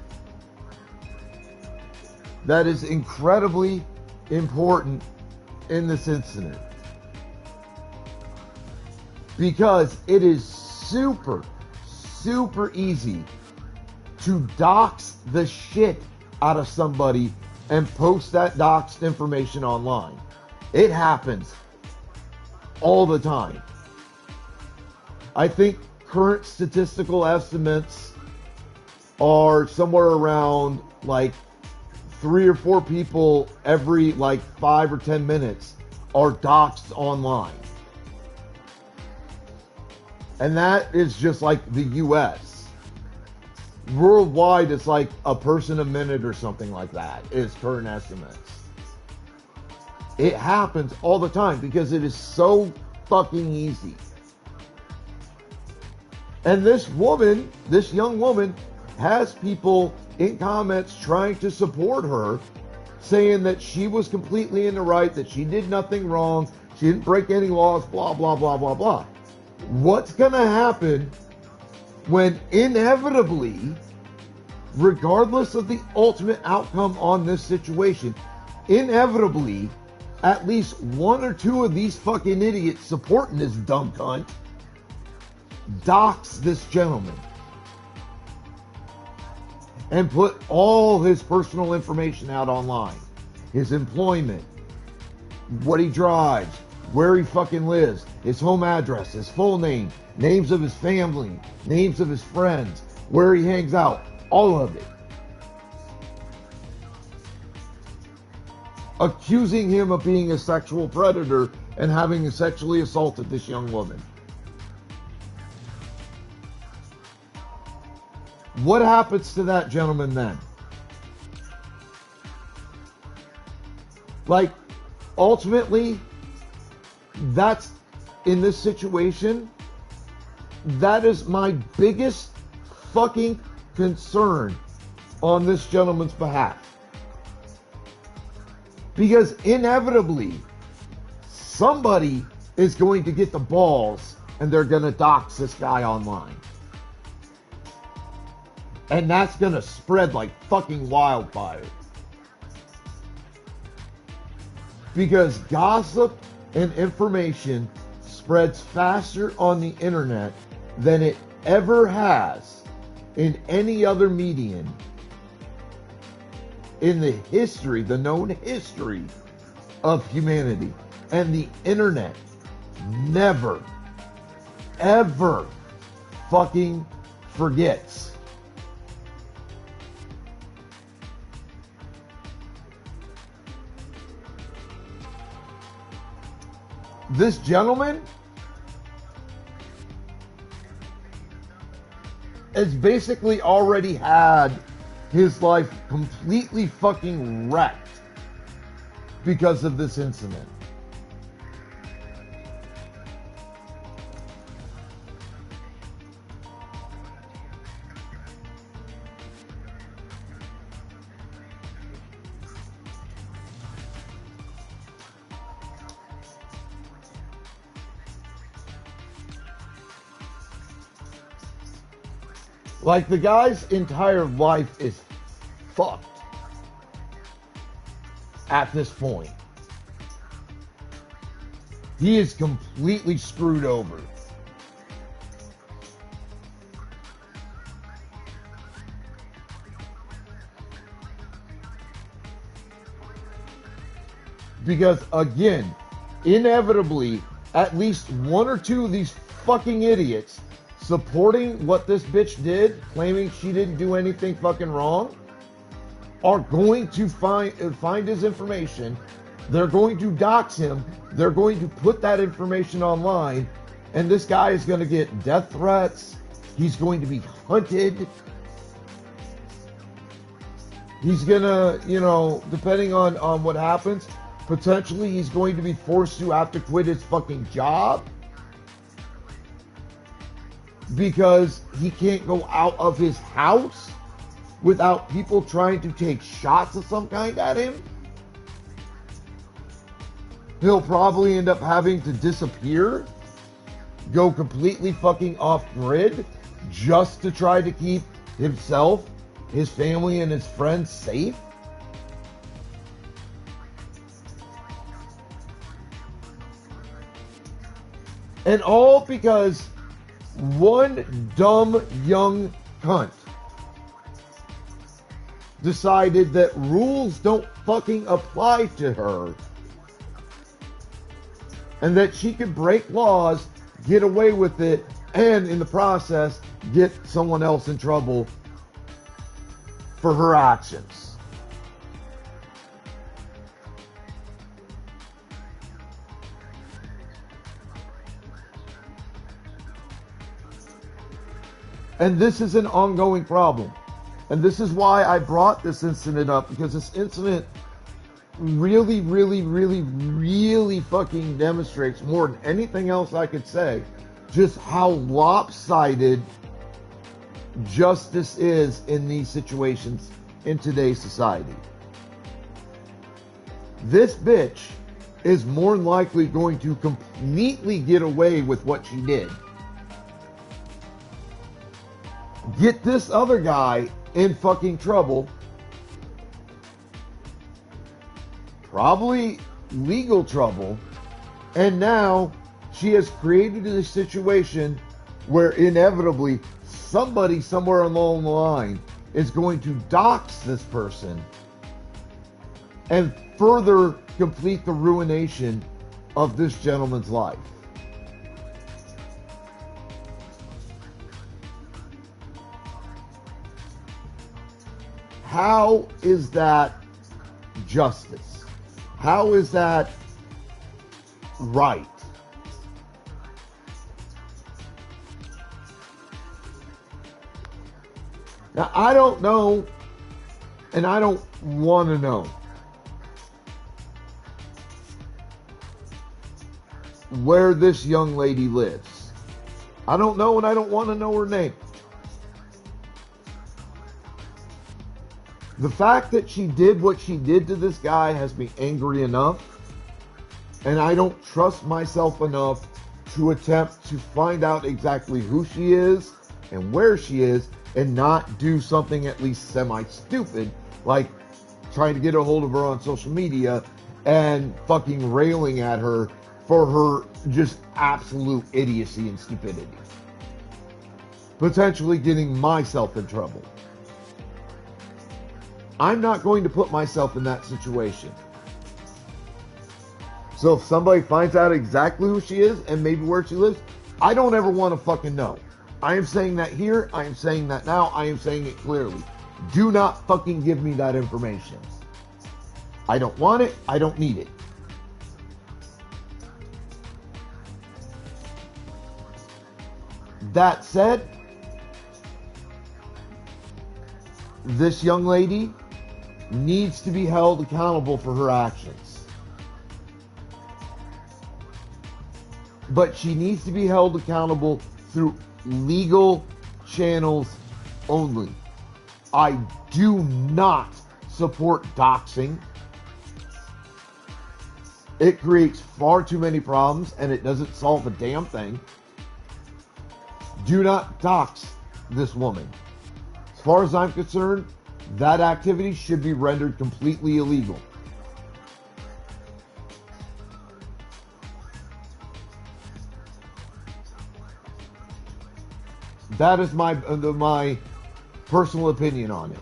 That is incredibly important in this incident. Because it is super, super easy to dox the shit out of somebody and post that doxed information online. It happens all the time. I think current statistical estimates are somewhere around like 3 or 4 people every like 5 or 10 minutes are doxed online. And that is just like the US. Worldwide, it's like a person a minute or something like that is current estimates. It happens all the time because it is so fucking easy. And this woman, this young woman, has people in comments trying to support her, saying that she was completely in the right, that she did nothing wrong, she didn't break any laws, blah, blah, blah, blah, blah. What's going to happen when inevitably, regardless of the ultimate outcome on this situation, inevitably, at least 1 or 2 of these fucking idiots supporting this dumb cunt dox this gentleman and put all his personal information out online. His employment, what he drives, where he fucking lives, his home address, his full name, names of his family, names of his friends, where he hangs out, all of it. Accusing him of being a sexual predator and having sexually assaulted this young woman. What happens to that gentleman then? Like, ultimately, that's, in this situation, that is my biggest fucking concern on this gentleman's behalf. Because inevitably, somebody is going to get the balls and they're going to dox this guy online. And that's going to spread like fucking wildfire. Because gossip and information spreads faster on the internet than it ever has in any other medium in the history, the known history of humanity. And the internet never, ever fucking forgets. This gentleman has basically already had his life completely fucking wrecked because of this incident. Like, the guy's entire life is fucked at this point. He is completely screwed over. Because, again, inevitably, at least one or two of these fucking idiots supporting what this bitch did, claiming she didn't do anything fucking wrong, are going to find his information. They're going to dox him. They're going to put that information online, and this guy is going to get death threats. He's going to be hunted. He's going to, you know, depending on what happens, potentially he's going to be forced to have to quit his fucking job because he can't go out of his house without people trying to take shots of some kind at him. He'll probably end up having to disappear, go completely fucking off grid, just to try to keep himself, his family, and his friends safe. And all because one dumb young cunt decided that rules don't fucking apply to her, and that she could break laws, get away with it, and in the process get someone else in trouble for her actions. And this is an ongoing problem. And this is why I brought this incident up, because this incident really, really, really, really fucking demonstrates, more than anything else I could say, just how lopsided justice is in these situations in today's society. This bitch is more than likely going to completely get away with what she did. Get this other guy in fucking trouble, probably legal trouble, and now she has created a situation where inevitably somebody somewhere along the line is going to dox this person and further complete the ruination of this gentleman's life. How is that justice? How is that right? Now, I don't know, and I don't want to know where this young lady lives. I don't know, and I don't want to know her name. The fact that she did what she did to this guy has me angry enough, and I don't trust myself enough to attempt to find out exactly who she is and where she is, and not do something at least semi-stupid, like trying to get a hold of her on social media and fucking railing at her for her just absolute idiocy and stupidity. Potentially getting myself in trouble. I'm not going to put myself in that situation. So if somebody finds out exactly who she is and maybe where she lives, I don't ever want to fucking know. I am saying that here. I am saying that now. I am saying it clearly. Do not fucking give me that information. I don't want it. I don't need it. That said, this young lady needs to be held accountable for her actions. But she needs to be held accountable through legal channels only. I do not support doxing. It creates far too many problems and it doesn't solve a damn thing. Do not dox this woman. As far as I'm concerned, that activity should be rendered completely illegal. That is my personal opinion on it.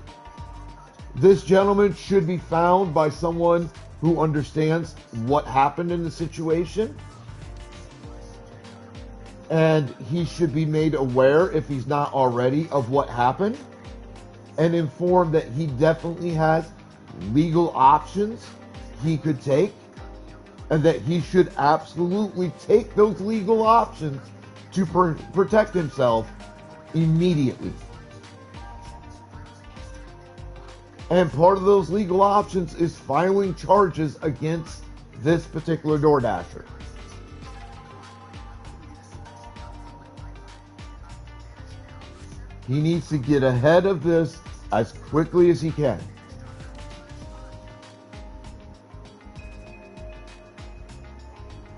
This gentleman should be found by someone who understands what happened in the situation. And he should be made aware, if he's not already, of what happened. And informed that he definitely has legal options he could take. And that he should absolutely take those legal options to protect himself immediately. And part of those legal options is filing charges against this particular DoorDasher. He needs to get ahead of this as quickly as he can.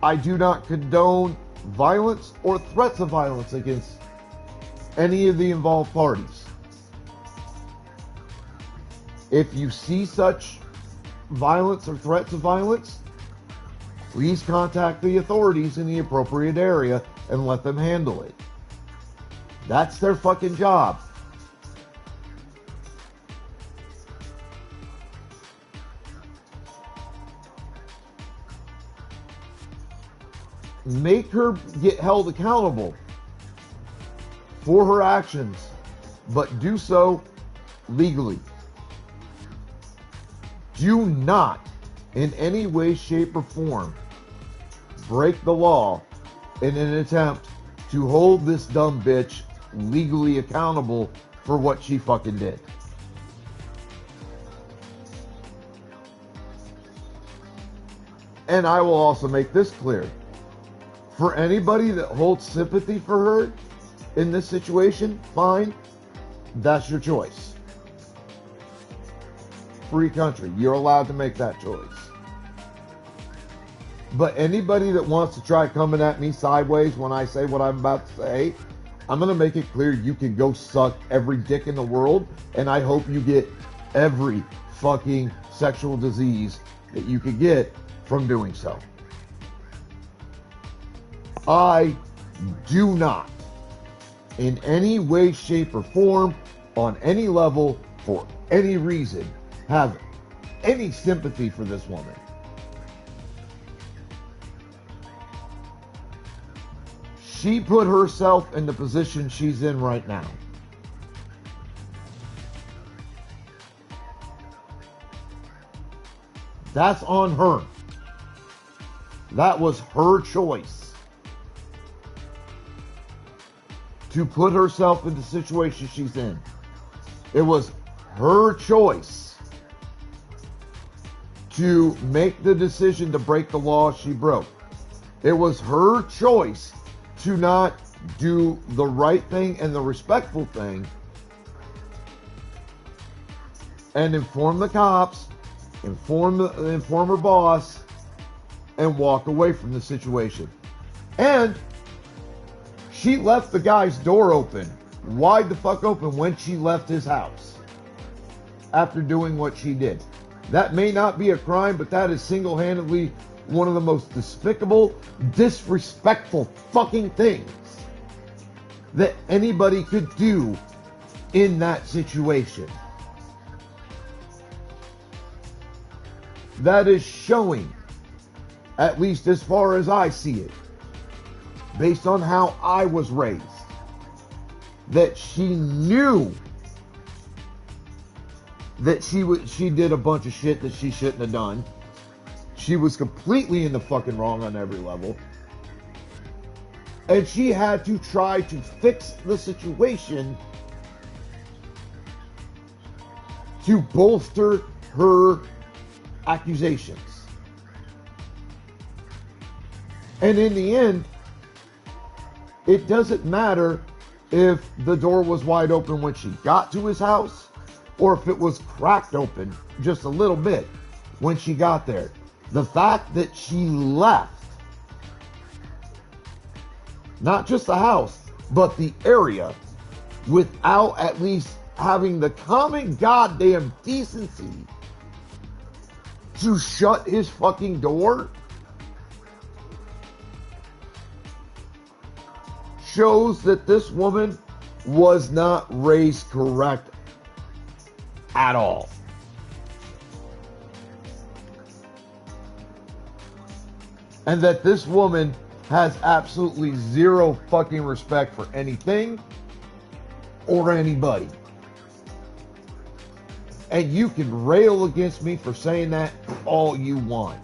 I do not condone violence or threats of violence against any of the involved parties. If you see such violence or threats of violence, please contact the authorities in the appropriate area and let them handle it. That's their fucking job. Make her get held accountable for her actions, but do so legally. Do not, in any way, shape, or form, break the law in an attempt to hold this dumb bitch legally accountable for what she fucking did. And I will also make this clear. For anybody that holds sympathy for her in this situation, fine. That's your choice. Free country. You're allowed to make that choice. But anybody that wants to try coming at me sideways when I say what I'm about to say, I'm going to make it clear you can go suck every dick in the world, and I hope you get every fucking sexual disease that you could get from doing so. I do not, in any way, shape, or form, on any level, for any reason, have any sympathy for this woman. She put herself in the position she's in right now. That's on her. That was her choice to put herself in the situation she's in. It was her choice to make the decision to break the law she broke. It was her choice to not do the right thing and the respectful thing and inform the cops, inform her boss, and walk away from the situation. And she left the guy's door open, wide the fuck open, when she left his house after doing what she did. That may not be a crime, but that is single-handedly one of the most despicable, disrespectful fucking things that anybody could do in that situation. That is showing, at least as far as I see it, based on how I was raised, that she knew that she did a bunch of shit that she shouldn't have done. She was completely in the fucking wrong on every level. And she had to try to fix the situation to bolster her accusations. And in the end, it doesn't matter if the door was wide open when she got to his house or if it was cracked open just a little bit when she got there. The fact that she left, not just the house, but the area, without at least having the common goddamn decency to shut his fucking door, shows that this woman was not raised correct at all. And that this woman has absolutely zero fucking respect for anything or anybody. And you can rail against me for saying that all you want.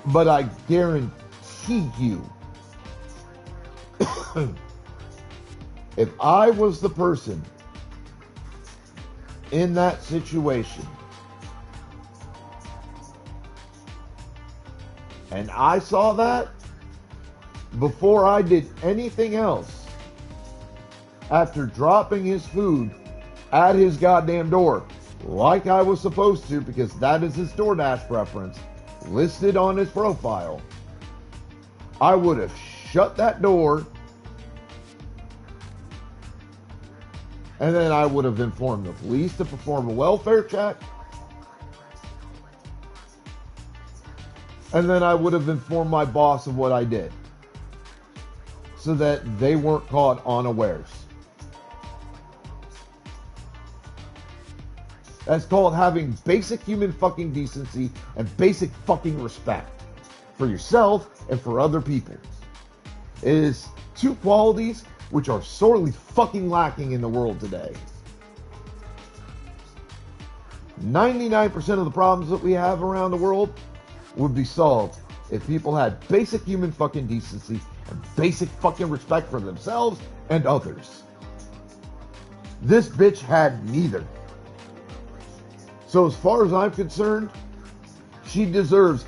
But I guarantee you, if I was the person in that situation and I saw that, before I did anything else, after dropping his food at his goddamn door, like I was supposed to, because that is his DoorDash preference, listed on his profile, I would have shut that door, and then I would have informed the police to perform a welfare check, and then I would have informed my boss of what I did, so that they weren't caught unawares. That's called having basic human fucking decency and basic fucking respect for yourself and for other people. It is two qualities which are sorely fucking lacking in the world today. 99% of the problems that we have around the world would be solved if people had basic human fucking decency and basic fucking respect for themselves and others. This bitch had neither. So as far as I'm concerned, she deserves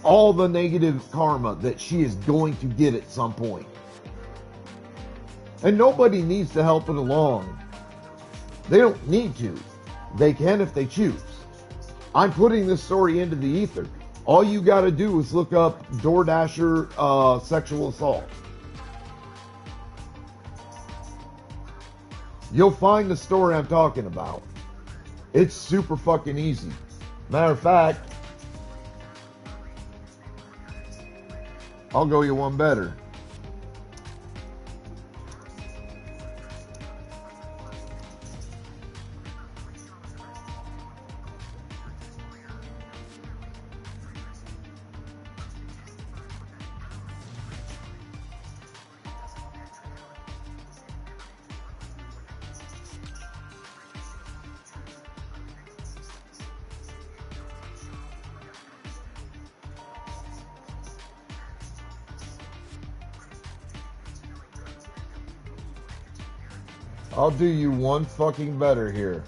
all the negative karma that she is going to get at some point. And nobody needs to help it along. They don't need to. They can if they choose. I'm putting this story into the ether. All you got to do is look up DoorDasher sexual assault. You'll find the story I'm talking about. It's super fucking easy. Matter of fact, I'll go you one better. I'll do you one fucking better here.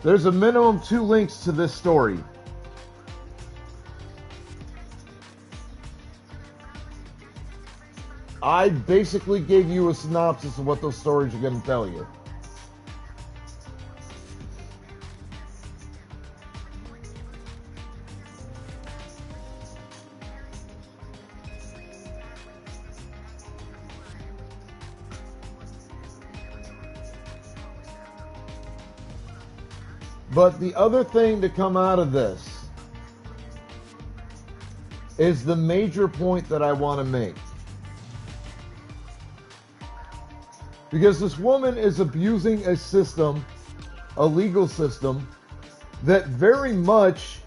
There's a minimum 2 links to this story. I basically gave you a synopsis of what those stories are going to tell you. But the other thing to come out of this is the major point that I want to make. Because this woman is abusing a system, a legal system, that very much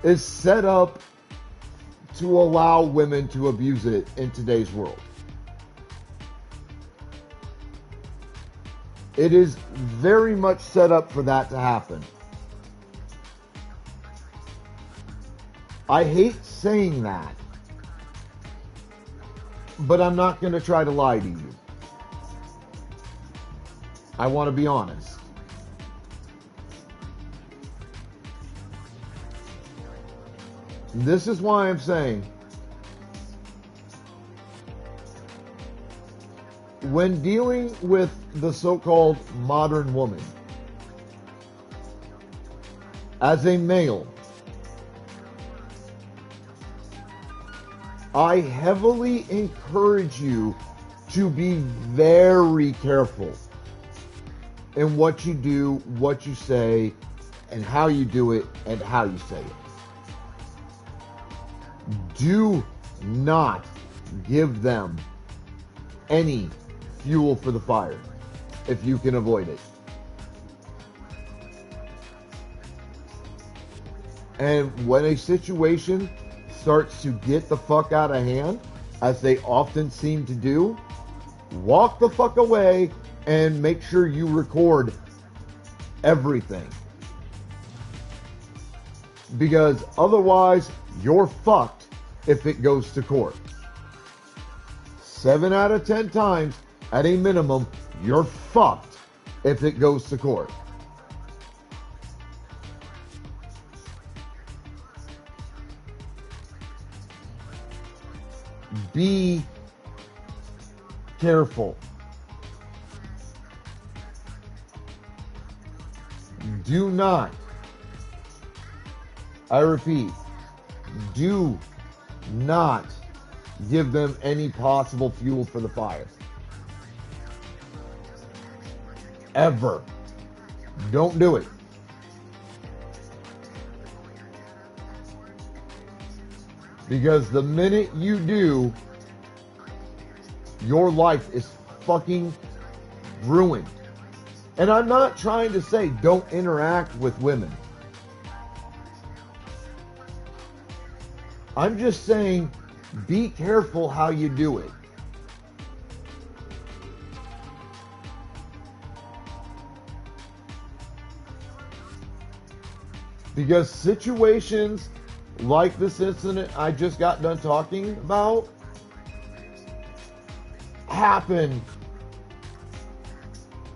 is set up to allow women to abuse it in today's world. It is very much set up for that to happen. I hate saying that, but I'm not going to try to lie to you. I want to be honest. This is why I'm saying, when dealing with the so-called modern woman, as a male, I heavily encourage you to be very careful in what you do, what you say, and how you do it, and how you say it. Do not give them any fuel for the fire if you can avoid it. And when a situation starts to get the fuck out of hand, as they often seem to do, walk the fuck away and make sure you record everything. Because otherwise, you're fucked if it goes to court. 7 out of 10 times, at a minimum, you're fucked if it goes to court. Be careful. Do not, I repeat, do not give them any possible fuel for the fire. Ever. Don't do it. Because the minute you do, your life is fucking ruined. And I'm not trying to say don't interact with women. I'm just saying be careful how you do it. Because situations like this incident I just got done talking about happen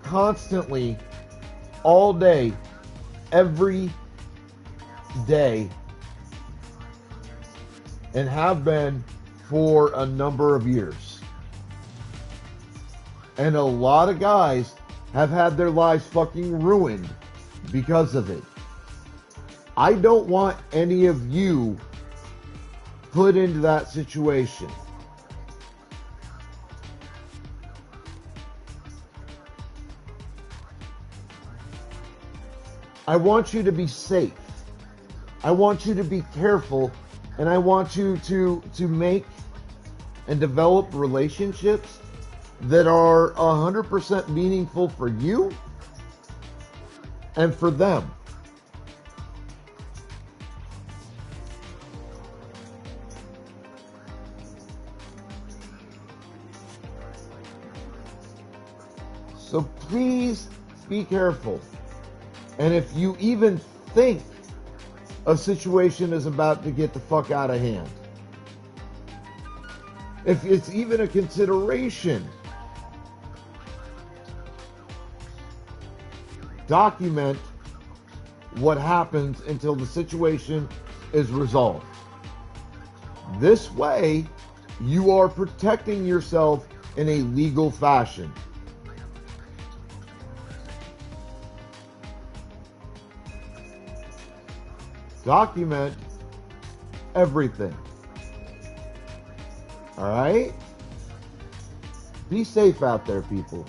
constantly, all day, every day, and have been for a number of years. And a lot of guys have had their lives fucking ruined because of it. I don't want any of you put into that situation. I want you to be safe. I want you to be careful, and I want you to make and develop relationships that are 100% meaningful for you and for them. So please be careful. And if you even think a situation is about to get the fuck out of hand, if it's even a consideration, document what happens until the situation is resolved. This way, you are protecting yourself in a legal fashion. Document everything. All right? Be safe out there, people.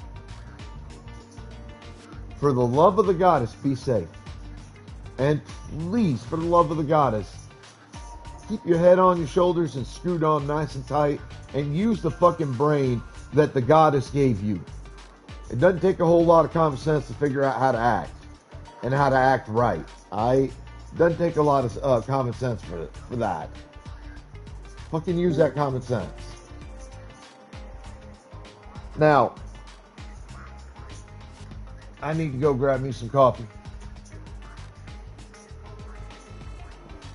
For the love of the goddess, be safe. And please, for the love of the goddess, keep your head on your shoulders and screwed on nice and tight, and use the fucking brain that the goddess gave you. It doesn't take a whole lot of common sense to figure out how to act and how to act right. It doesn't take a lot of common sense for that. Fucking use that common sense. Now, I need to go grab me some coffee.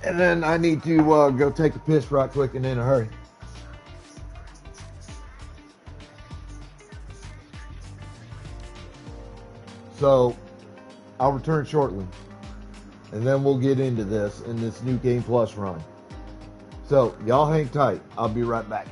And then I need to go take a piss right quick and in a hurry. So, I'll return shortly. And then we'll get into this in this new Game Plus run. So, y'all hang tight. I'll be right back.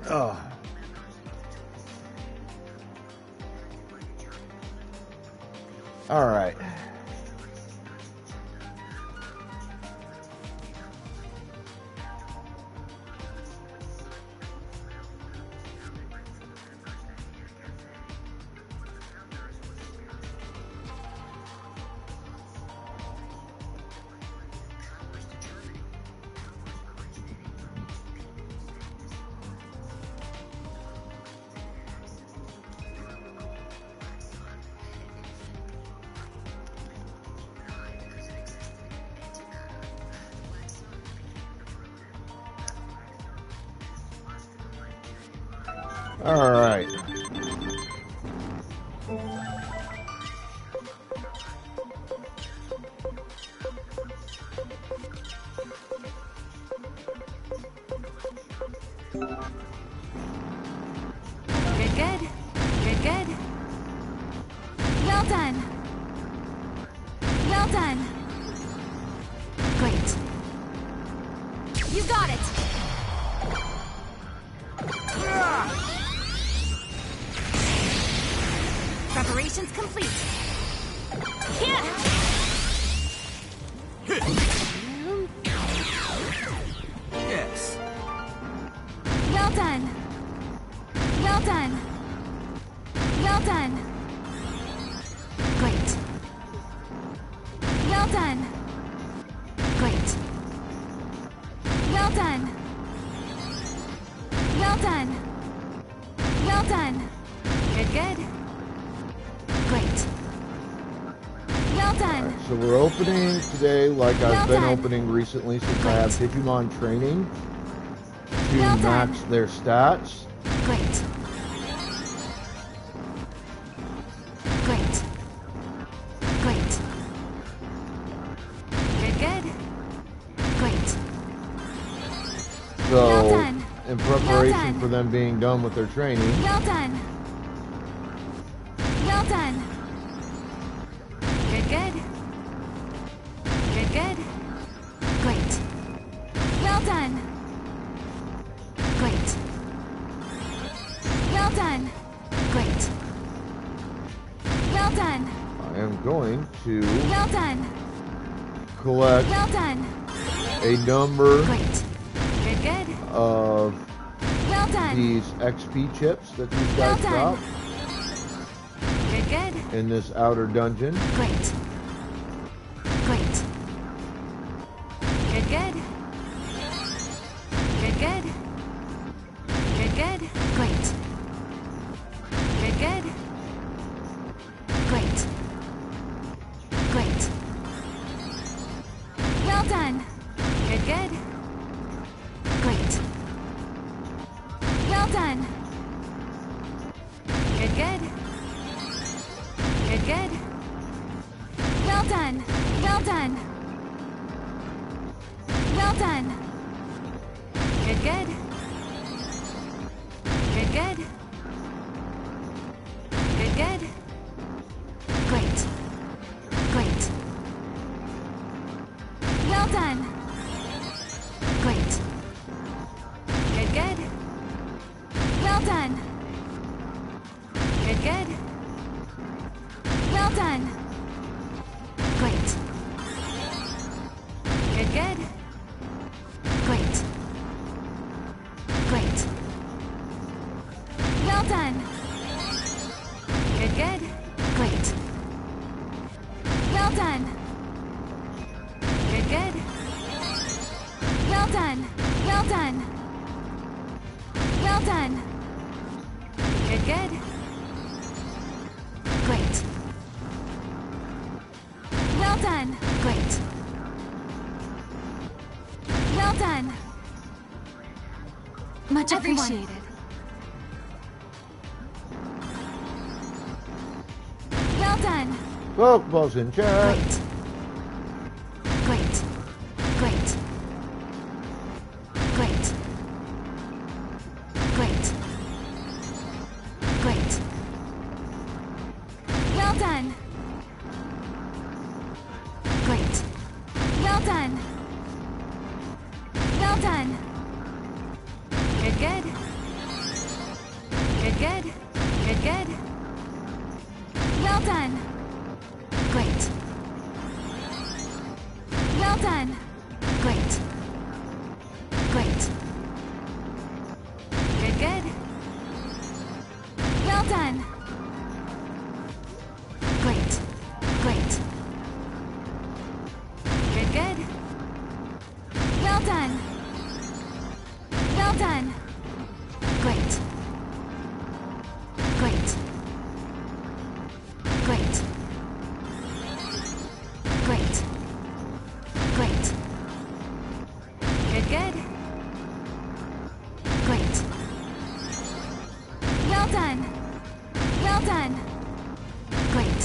Oh. All right. All right. Good, good. Good, good. Well done. Well done. Great. You got it. Preparations complete. Yes. Well done. Well done. Well done. Great. Well done. Great. Well done. Well done. Well done. Good, good. Great. Well done. So we're opening today like Well I've been done. opening recently since I have Digimon training to Well done. match their stats. Great. Great. Great. Good, good. Great. So Well done. in Well preparation done. for them being done with their training, Well done. Well done. Good, good. Good, good. Great. Well done. Great. Well done. Great. Well done. I am going to Well done. collect Well done. a number Great. Good, good. of Well done. these XP chips that these Well guys done. drop Good, good. in this outer dungeon. Great. Great. Good, good. Good, good. Good, good. Great. Good, good. Great. Great. Well done. Good, good. Great. Well done. Good, good. Good, good. Well done. Well done. Well done. Good, good. Good, good. Good, good. Great. Great. Well done. Great. Good, good. Well done. Good, good. Well done. Great. Good, good. Great. Great. Well done. Good, good. Great. Well done. Good, good. Well done. Well done. Well done. Good, good. Great. Well done. Great. Well done. Much appreciated. Well done. Pokeballs in chat. Great. Great. Great. Great. Great. Well done. Great. Well Good, good. Good, good. Good, good. Well done. Great. Well done. Great. Great. Good, good. Well done. Great. Great. Good, good. Well done. Well done. Great. Great. Great. Great. Great. Good, good. Great. Well done. Well done. Great.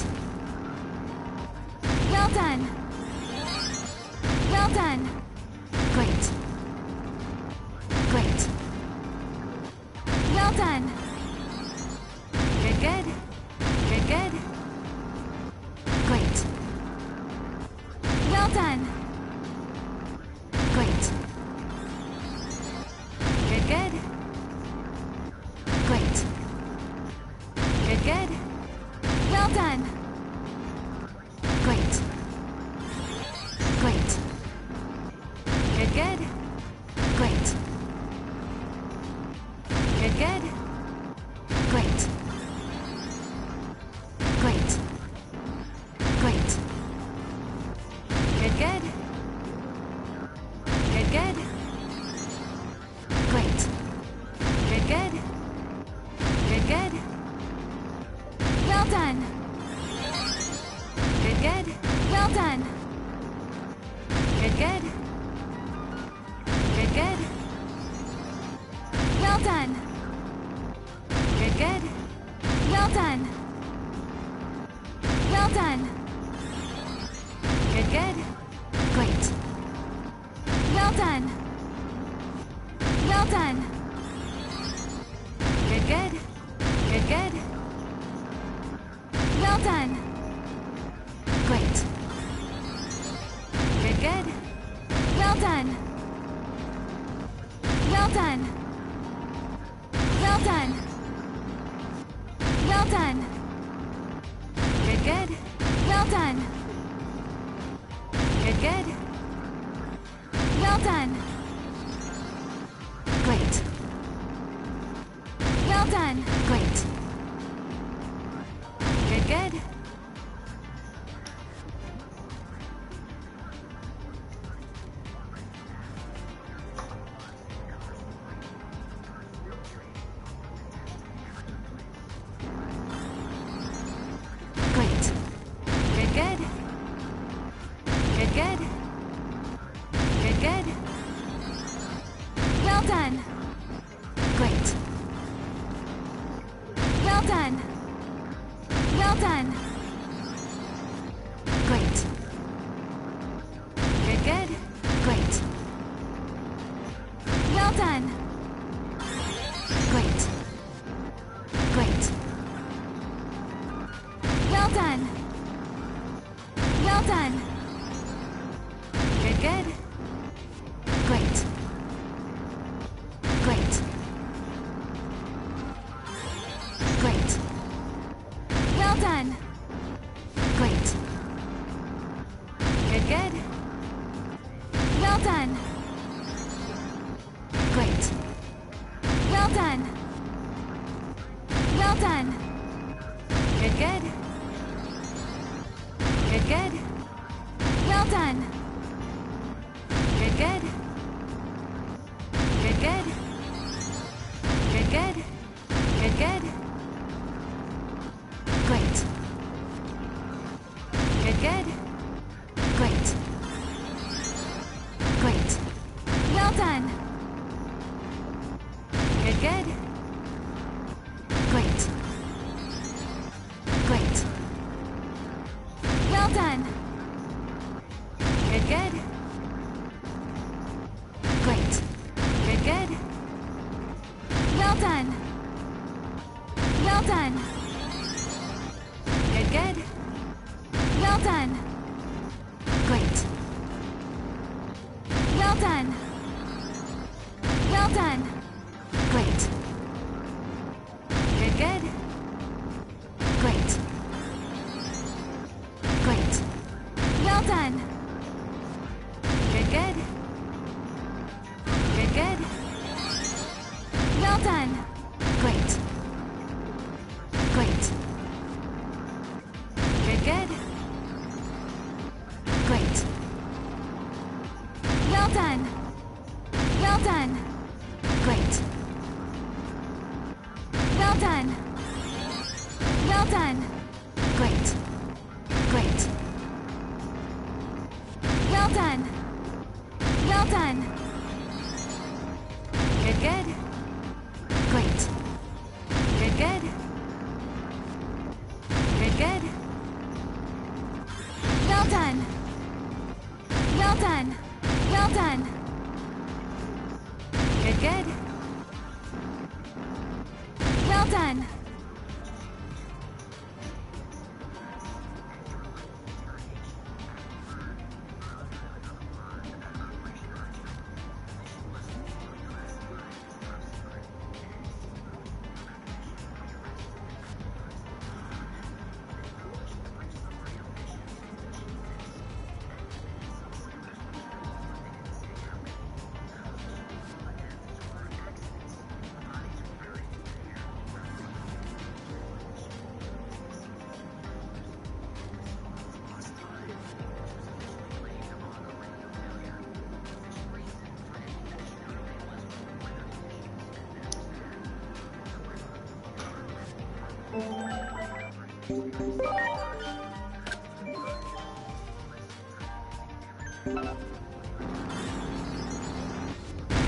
Well done. Well done. Great. Great. Well done. Good, good. Good, good. Great. Well done. Great. Good, good. Great. Good, good. Well done. Great. Great. Good, good. Great. Good, good. Great. Great. Great. Good, good. Good, good. Great. Good, good. Good, good. Well done. Good, good. Well done. Good, good. Good, good. Well done. Good, good. Well done. Well done. Good, good. Great. Well done. Well done. Good, good. Good, good. Well done. Great. Good, good. Well done. Well done. Well done. Well done. Good, good. Well done. Good, good. Well done. Great. Well done. Great. Good, good. Great. Good, good. Good, good. Good, good. Well done. Great. Well done. Well done. Great. Good, good. Great. Well done. Great. Great. Well done. Well done. Good, good. Great. Great. Great. Well done. Great. Good, good. Well done. Great. Well done. Well done. Good, good. Good, good. Well done. Good, good. Good, good. Good, good. Good, good. Great. Good, good. Great. Great. Well done. Good, good. Great. Great. Well done. Good, good. Great. Good, good. Well done. Well done. Good, good. Well done. Great. Well done. Well done. Well done. Great. Great. Good, good. Great. Well done. Well done. Great. Well done. Well done. Great. Great. Well done. Well done. Good, good. Great. Good, good. Good, good. Well done. Well done. Well done. Good, good. Well done.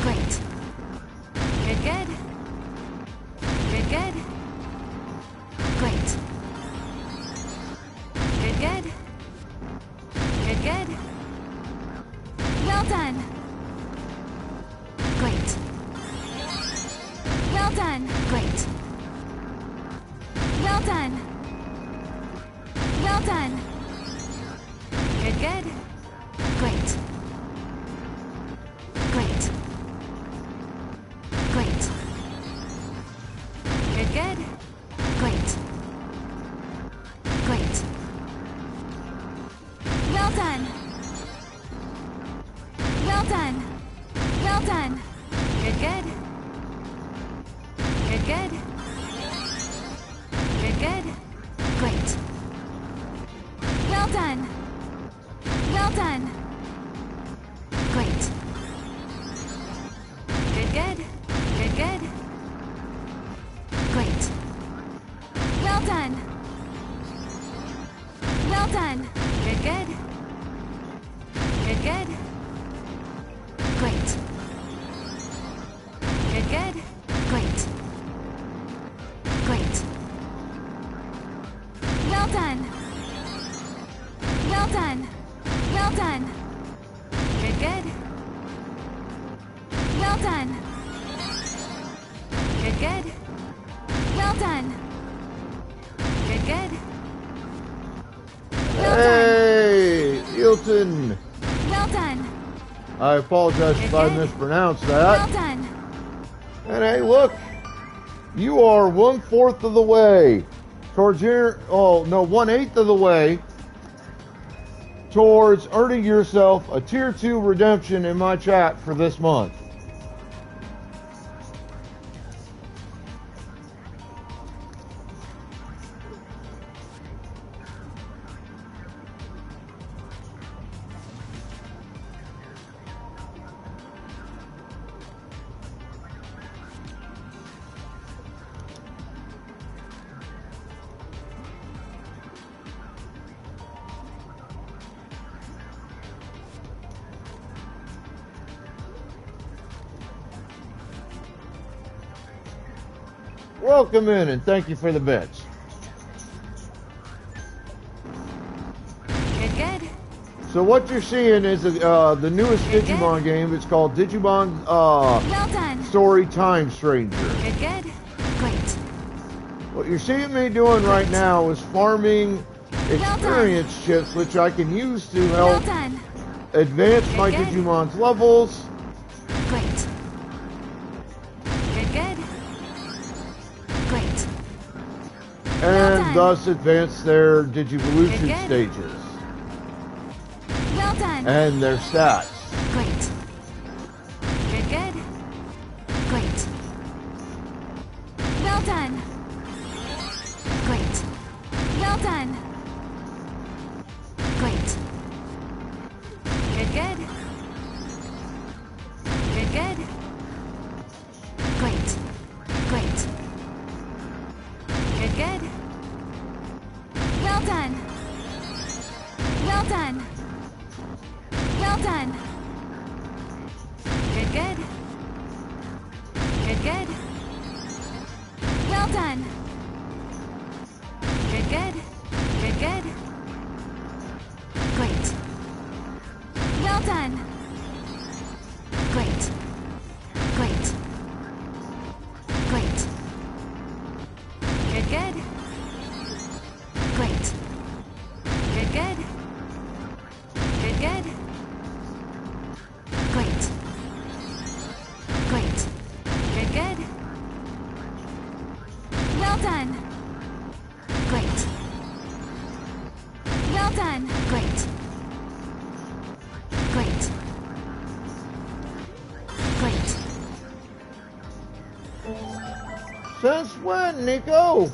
Great. Good, good. Good, good. Great. Good, good. Good, good. Well done. Great. Well done. Great. Well done. Well done. Good, good. Great. Great. Great. Good, good. Great. Great. Well done. Well done. Well done. Good, good. Good, good. Good, good. Great. Well done. Well done. Great. Good, good. Good, good. Great. Well done. Well done. Good, good. Good, good. Great. Good, good. Great. Great. Well done. Well done. Well done. Good, good. Well done. Good, good. Well done. Good, good. Well done. Hey, Hilton. Well done. I apologize if I mispronounced Well that. done. And hey, look, you are 1/4 of the way towards your, 1/8 of the way towards earning yourself a Tier 2 redemption in my chat for this month. Welcome in and thank you for the bits. Good, good. So what you're seeing is the newest Digimon game. It's called Digimon Well done. Story Time Stranger. Good, good. Great. What you're seeing me doing right now is farming experience chips, which I can use to Well help done. advance my Good. Digimon's levels Great. Good, good. Great. and done. thus advance their Digivolution Good. stages Well done. and their stats. Great. Good, good. Great. Well done. Great. Well done. Great. Good, good. Good, good. Great. Great. Good, good. Well done. Well done. Well done. Good, good. Good, good. Well done. Good, good. Good, good. Great. Well done. Great. Great. Great. Good, good. Great. Good, good. Good, good. Great. Great. Good, good. Well done. Great. Well done. Great. Great. Great. Since when, Nico?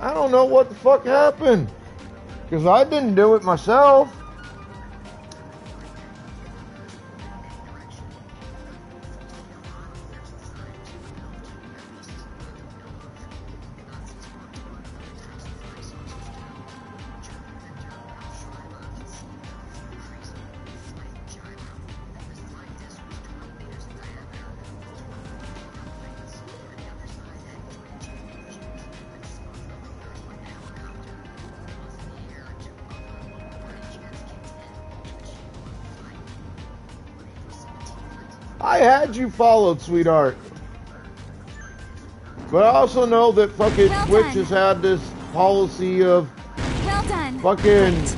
I don't know what the fuck happened. Because I didn't do it myself. I had you followed, sweetheart. But I also know that fucking Well Twitch done. has had this policy of Well done. fucking Great.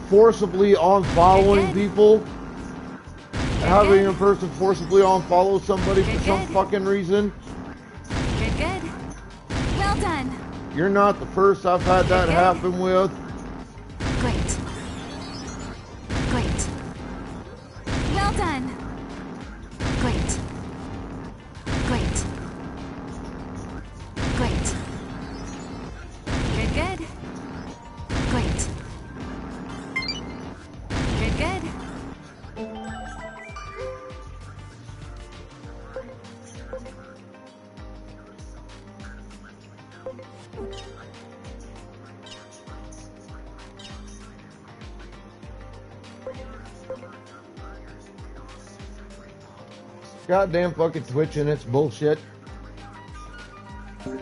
forcibly unfollowing Good. people. Having good. a person forcibly unfollow somebody for Good, some good. fucking reason. Good, good. Well done. You're not the first I've had that Good. happen with. Great. Great. Well done. Great. Great. Great. Good, good. Great. Good, good. Goddamn fucking Twitch and its bullshit. Well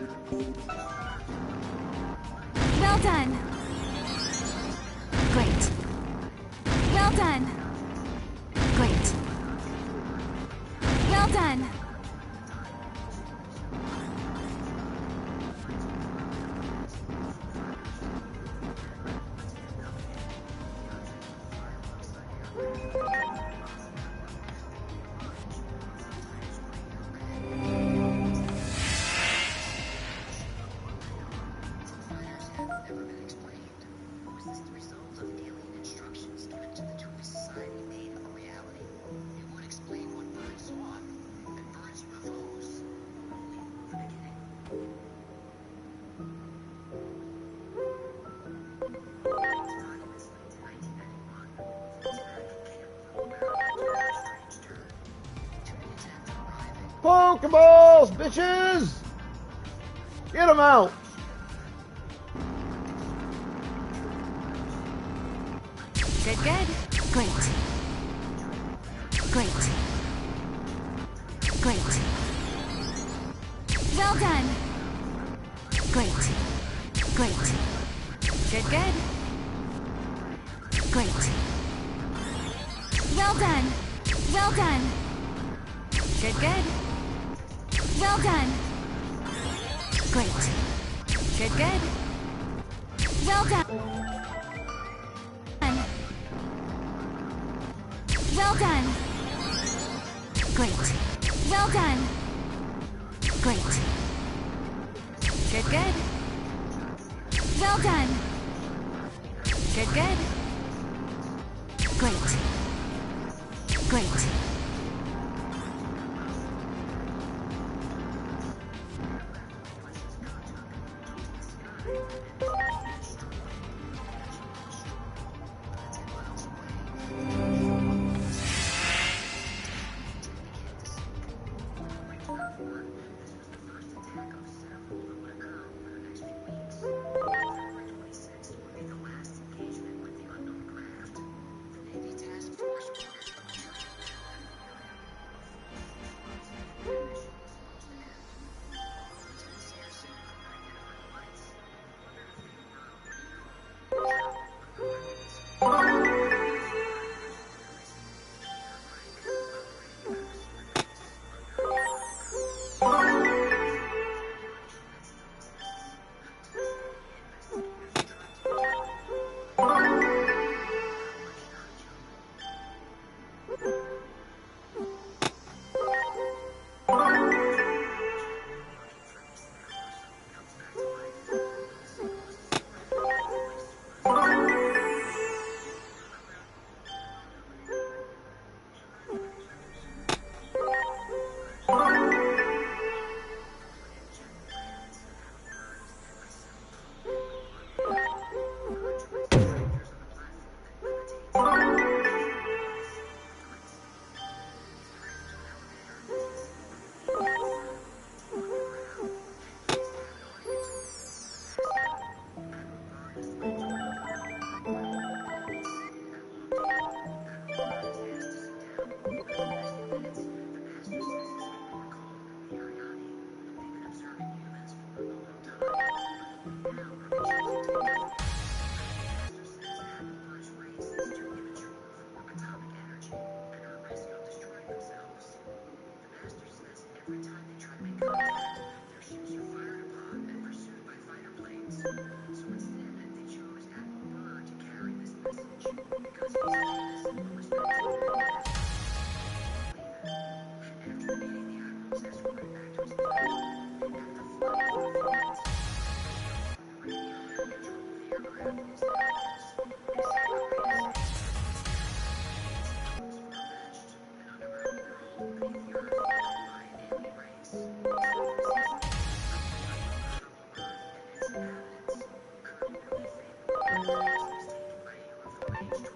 done. Great. Well done. Great. Well done. Never been explained. Was this the result of alien instructions given to the Twist Society made a reality? It would explain what birds saw and birds UFOs. Only the beginning. Time is linked to 1991. Cincinnati Camp Little America took a strange turn. 2 minutes after arriving, Pokeballs, bitches! Get them out! Good, good. Great. Great. Great. Well done. Great. Great. Good, good. Great. Well done. Well done. Good, good. Well done. Great. Good, good. Well done. Well done. Great. Well done. Great. Good, good. Well done. Good, good. Great.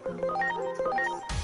Alright, let's do this.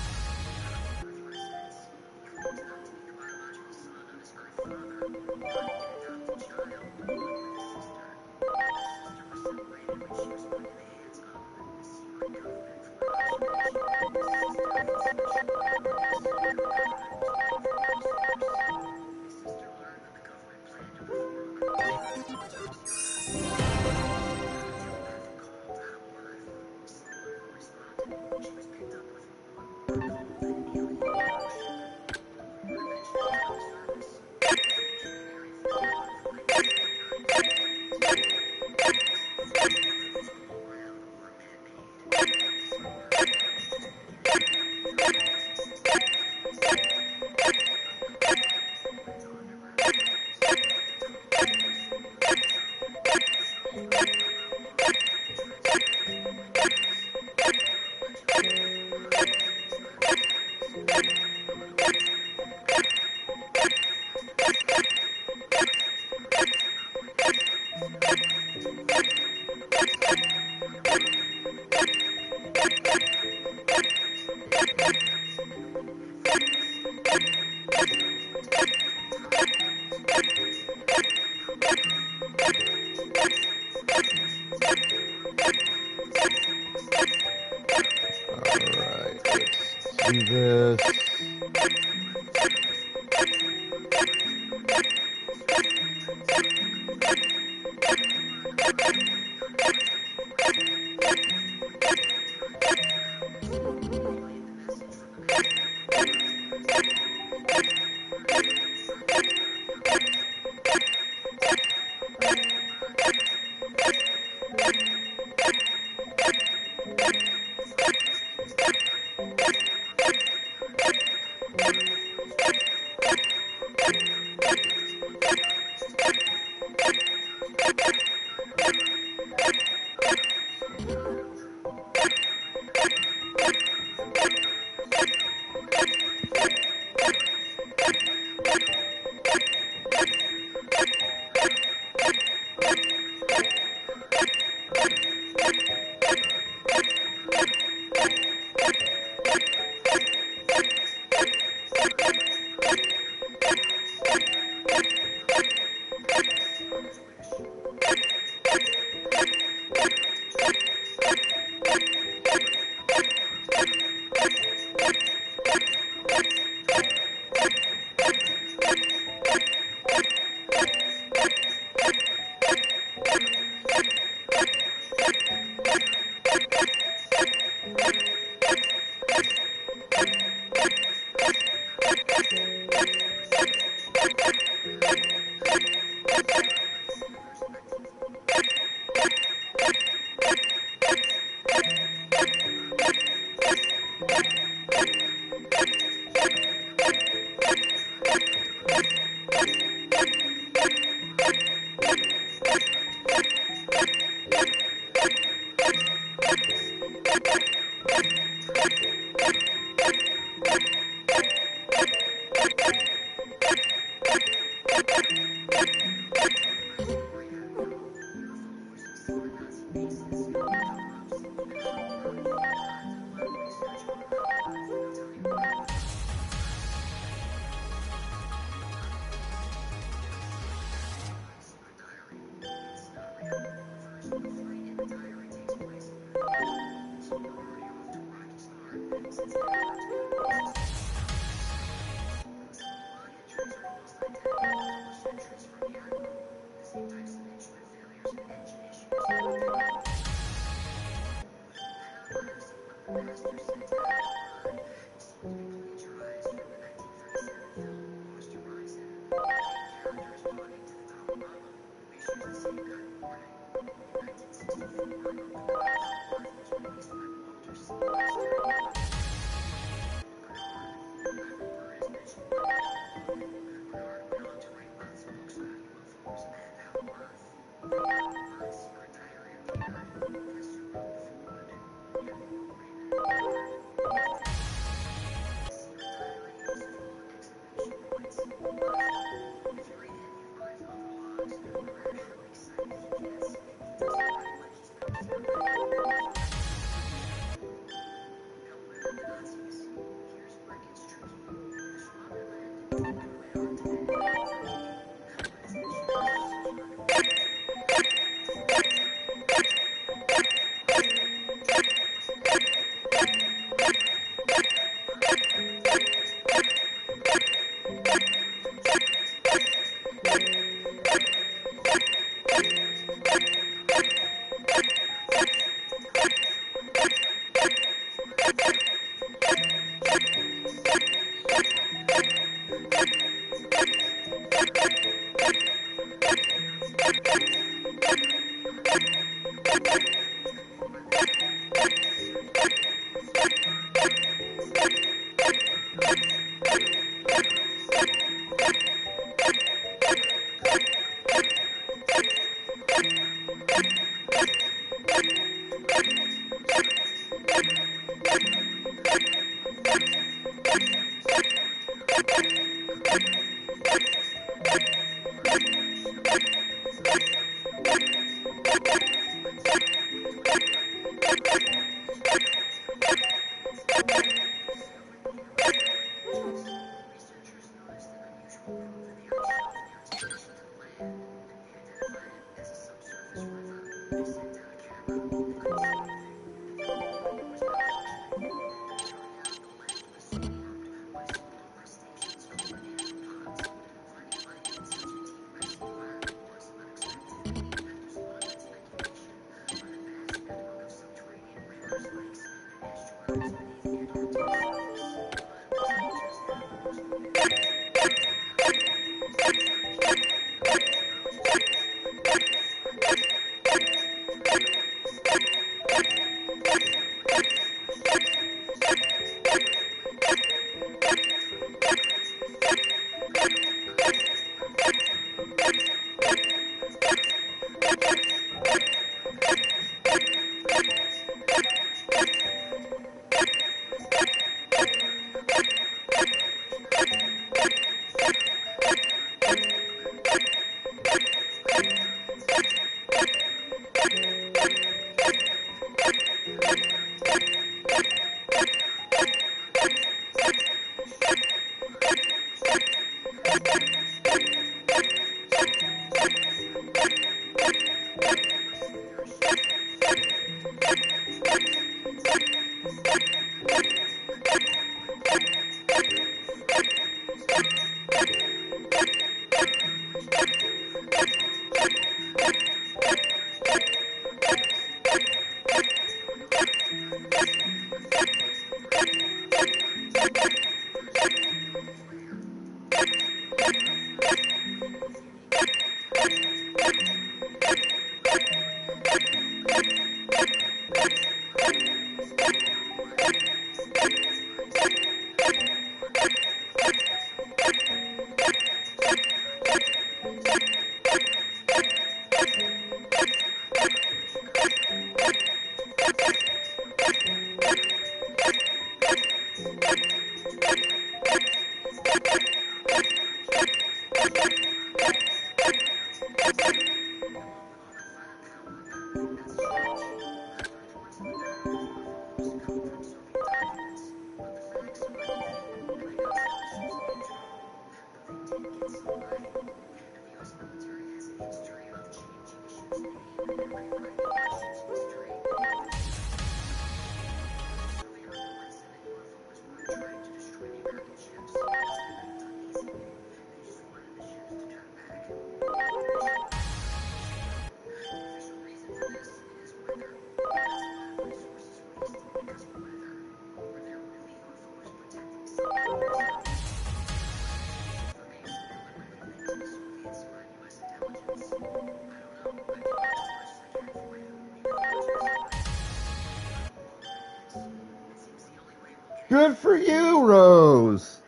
Good for you, Rose.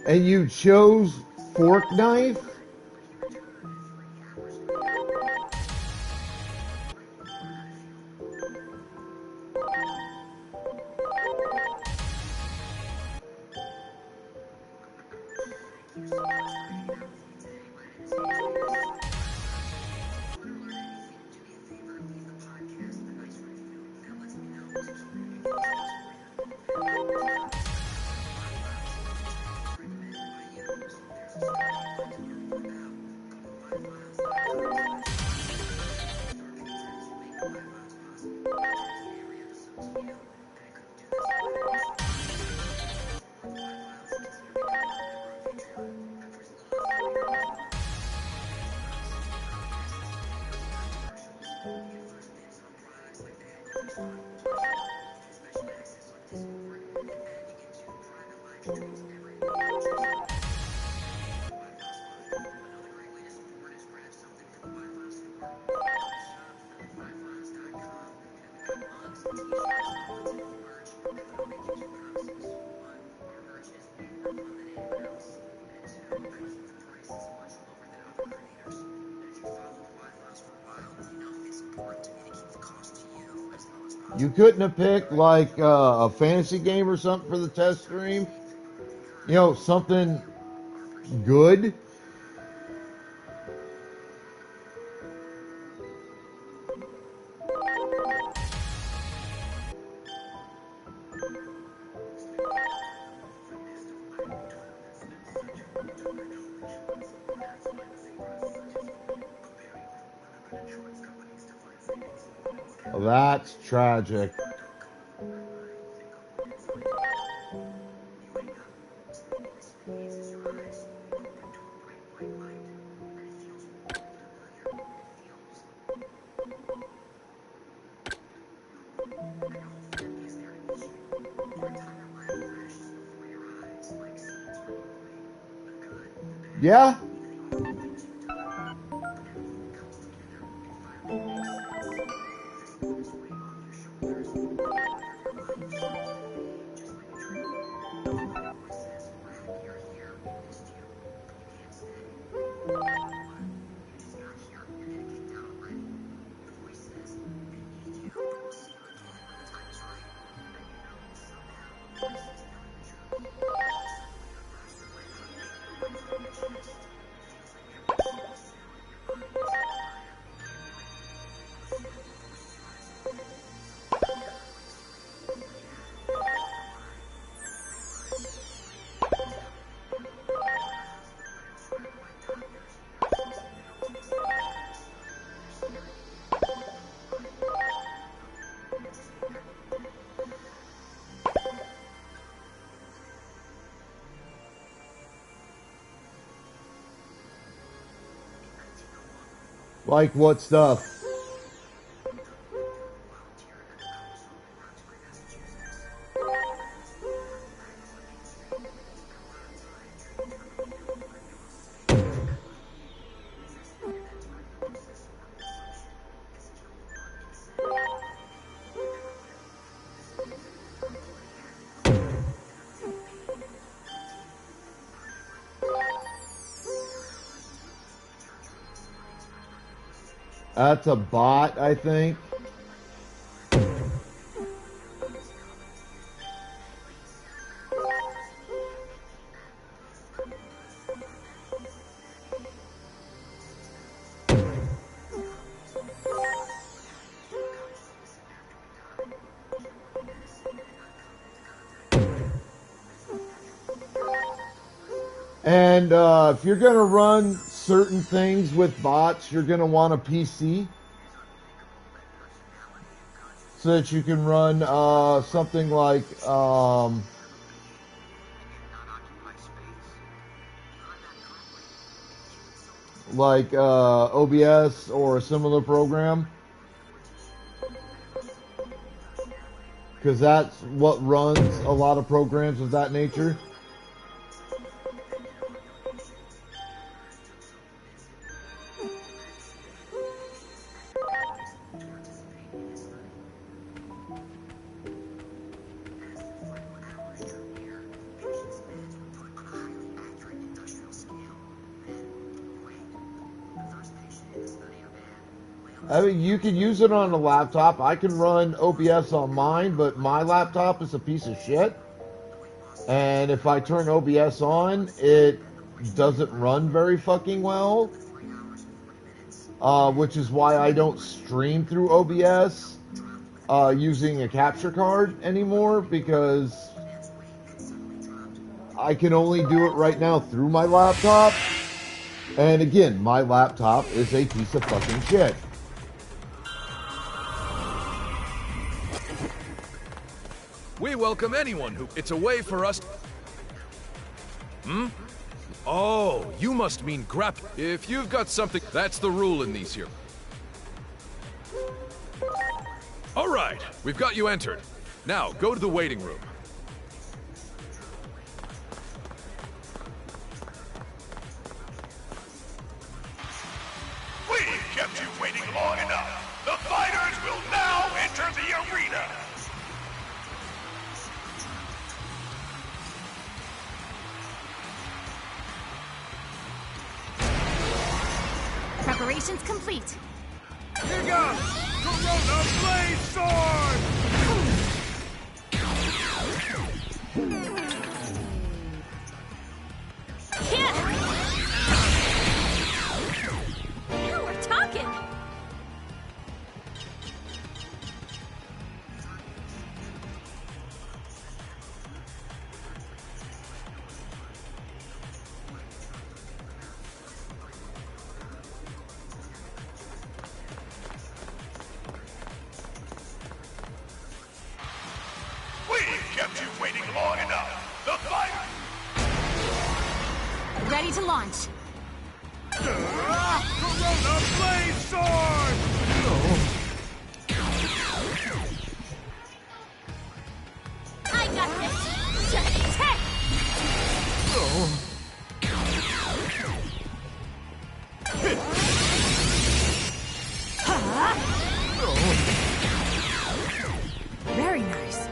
And you chose fork knife? You couldn't have picked like a fantasy game or something for the test stream? You know, something good? Well, that's tragic. Yeah? Like what stuff? That's a bot, I think. And if you're going to run certain things with bots, you're going to want a PC so that you can run something like OBS or a similar program, because that's what runs a lot of programs of that nature. I mean, you can use it on a laptop. I can run OBS on mine, but my laptop is a piece of shit. And if I turn OBS on, it doesn't run very fucking well, which is why I don't stream through OBS using a capture card anymore, because I can only do it right now through my laptop. And again, my laptop is a piece of fucking shit. We welcome anyone who... It's a way for us... Oh, you must mean grap... If you've got something... That's the rule in these here. All right, we've got you entered. Now, go to the waiting room. We've kept you waiting long enough. The fighters will now enter the arena. Preparations complete. Here goes Corona Blade Sword! Now we're talking. We've kept you waiting long enough. The fighters... Ready to launch. Corona Blade Sword! I got this. Just check. Very nice.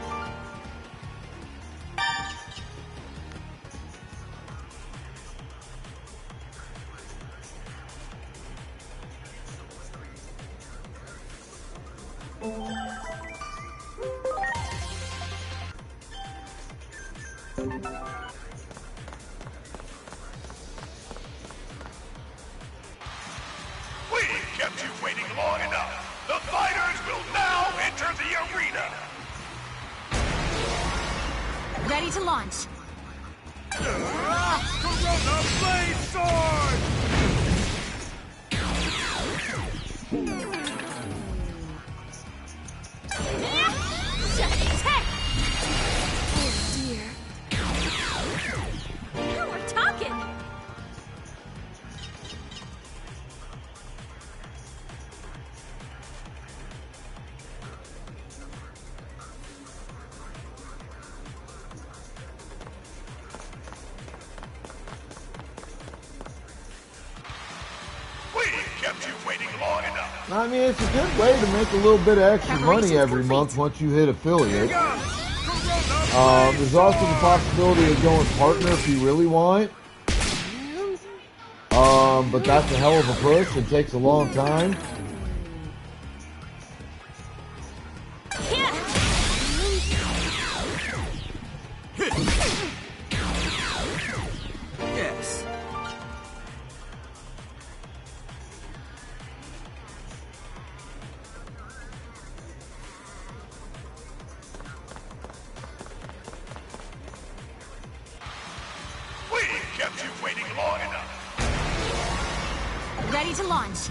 We've kept you waiting long enough. The fighters will now enter the arena. Ready to launch. Corona Blade Sword! Just check. Oh dear. Now we're talking. We've kept you waiting long enough. I mean, it's a good way to make a little bit of extra money every Preparations month complete. once you hit affiliate. Corona There's also the possibility of going partner if you really want. But that's a hell of a push. It takes a long time. Yes. We've kept you waiting long enough. Ready to launch.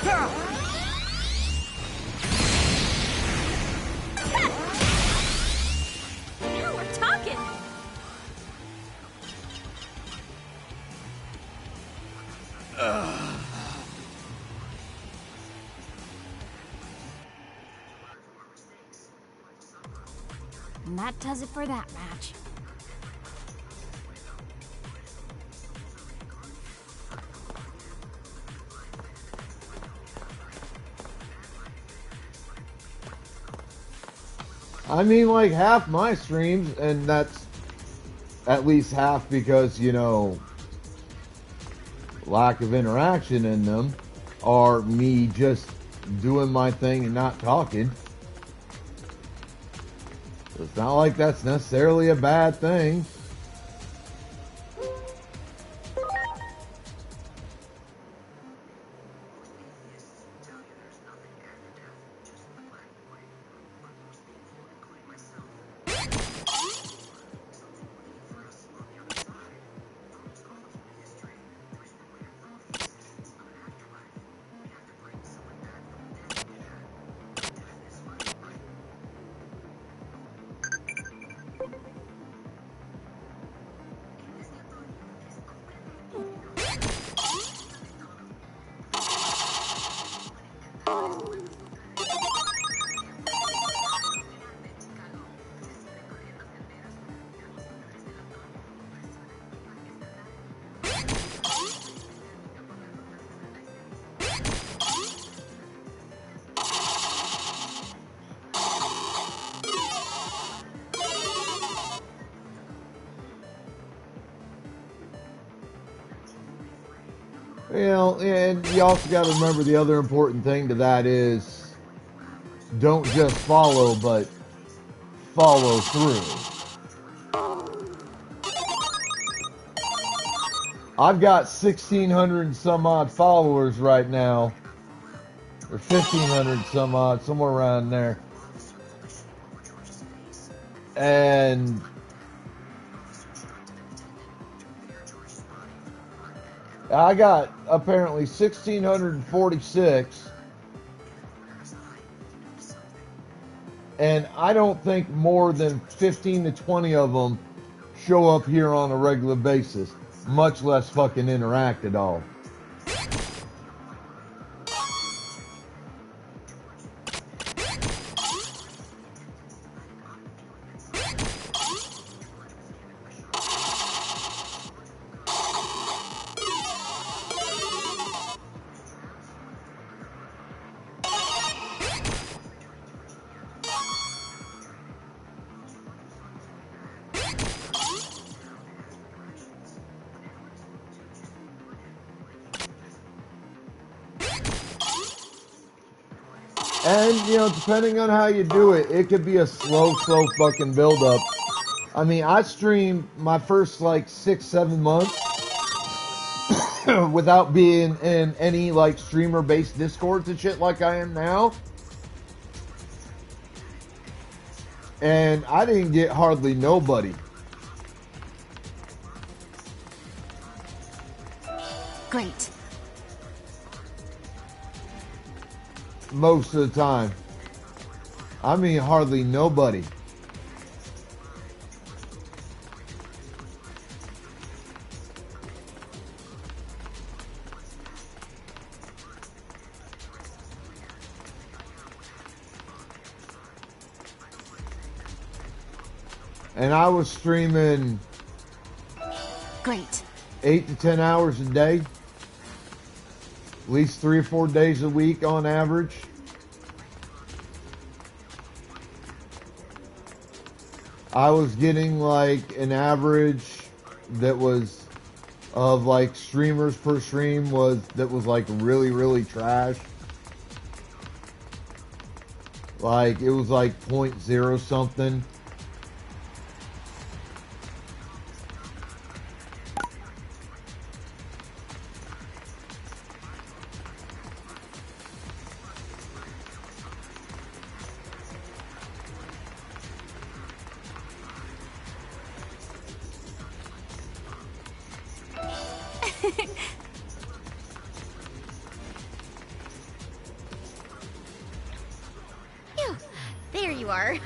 Now we're talking. And that does it for that match. I mean, like half my streams, and that's at least half because, you know, lack of interaction in them, are me just doing my thing and not talking. It's not like that's necessarily a bad thing. You know, and you also got to remember the other important thing to that is don't just follow, but follow through. I've got 1,600 and some odd followers right now, or 1,500 some odd, somewhere around there. And I got apparently 1,646, and I don't think more than 15 to 20 of them show up here on a regular basis, much less fucking interact at all. And, you know, depending on how you do it, it could be a slow fucking build up. I mean, I streamed my first like 6-7 months without being in any like streamer based discords and shit like I am now. And I didn't get hardly nobody. Great. Most of the time. I mean, hardly nobody. And I was streaming Great. 8 to 10 hours a day. At least 3 or 4 days a week on average. I was getting like an average that was of like streamers per stream that was like really trash. Like it was like 0.0 something. Phew. There you are.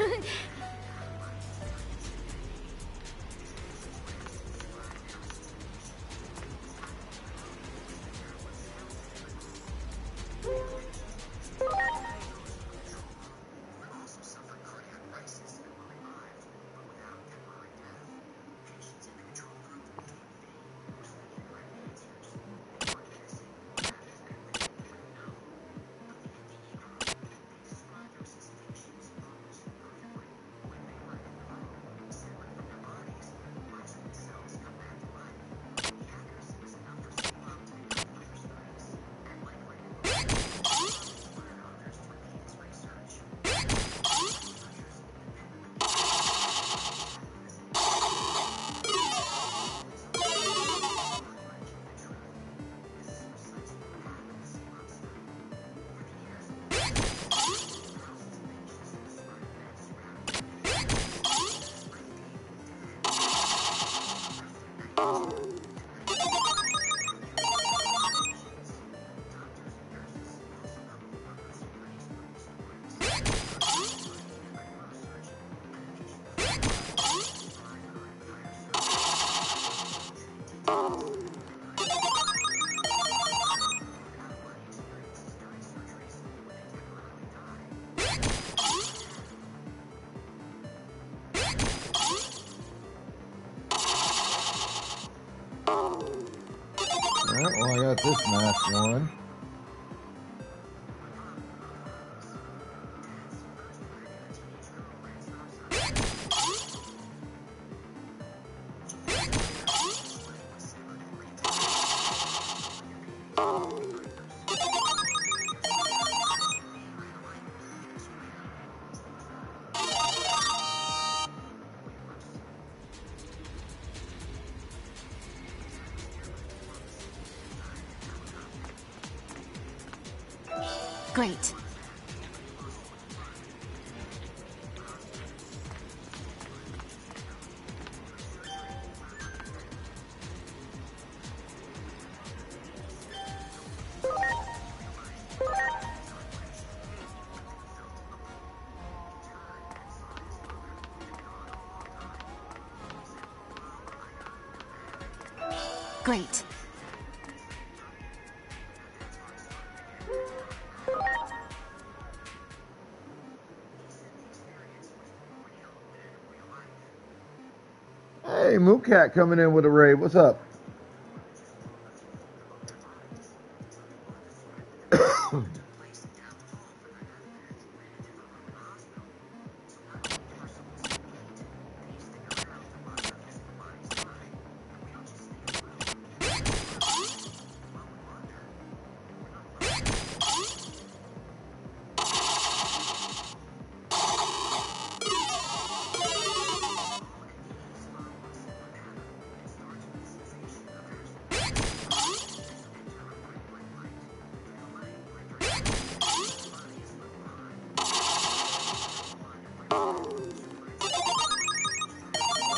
Alright, well I got this match won. Great. Great. Hey, Moocat coming in with a raid. What's up?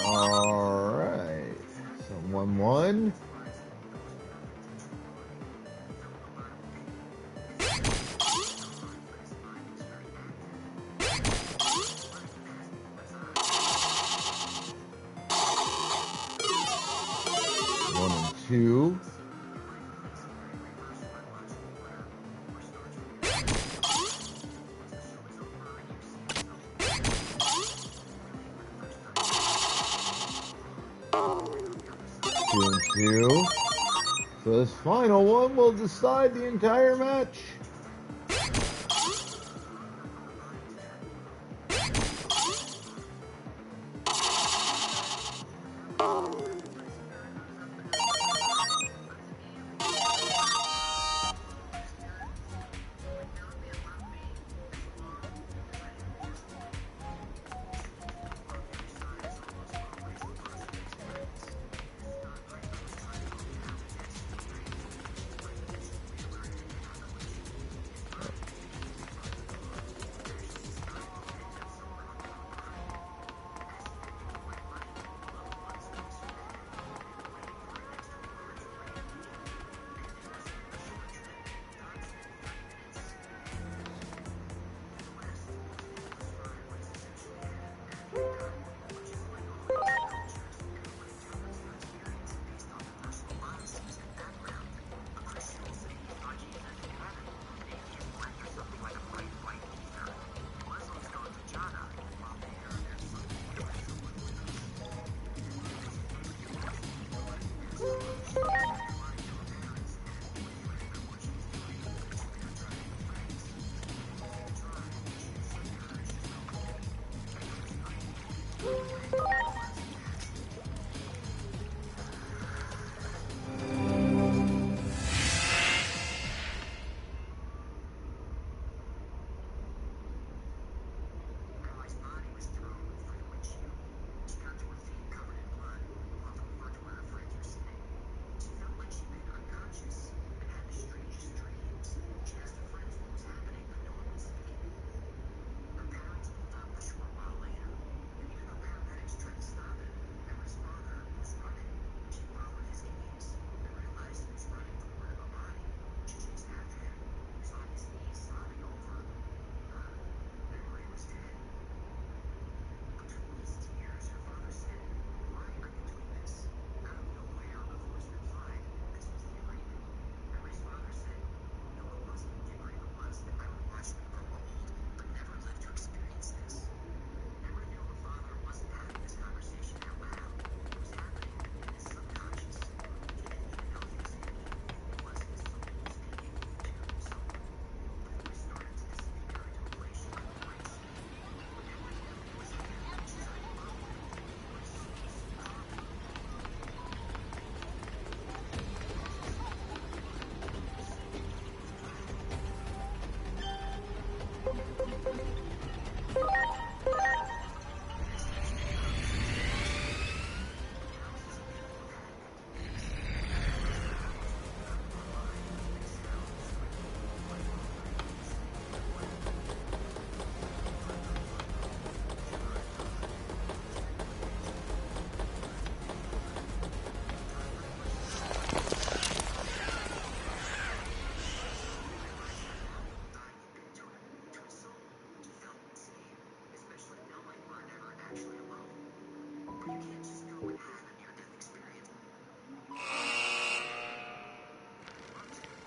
All right. So 1-1. One and two. Two and two. So this final one will decide the entire match.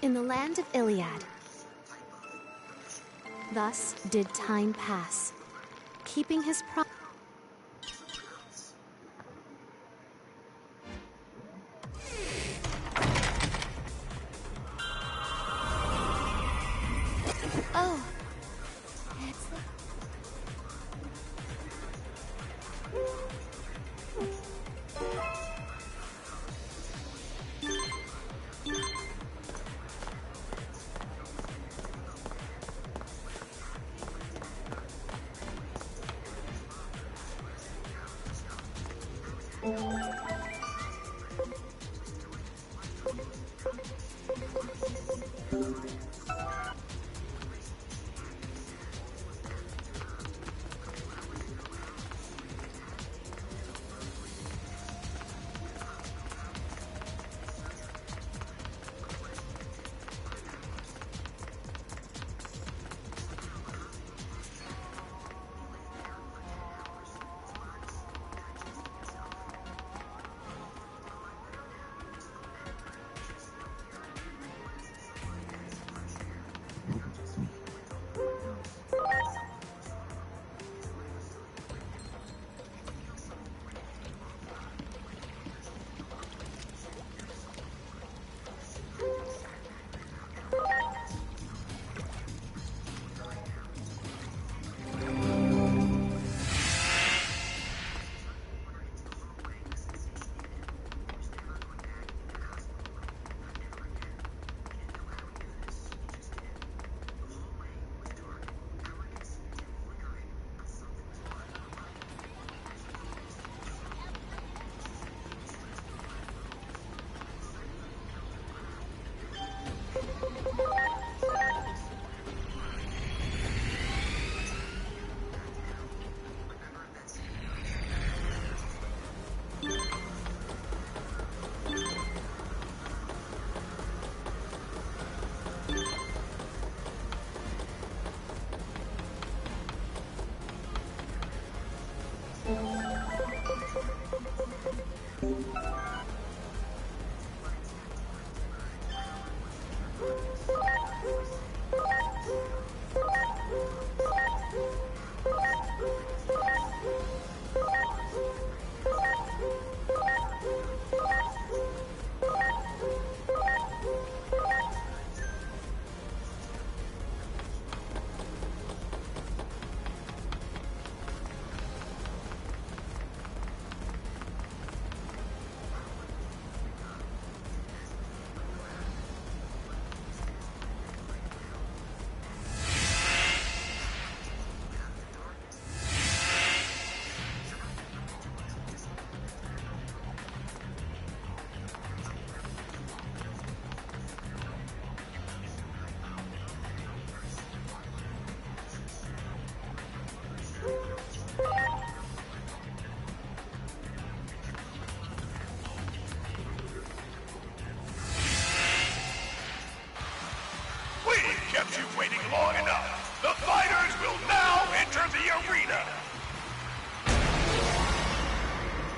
In the land of Iliad. Thus did time pass, keeping his promise. Oh. kept you waiting long enough. The fighters will now enter the arena.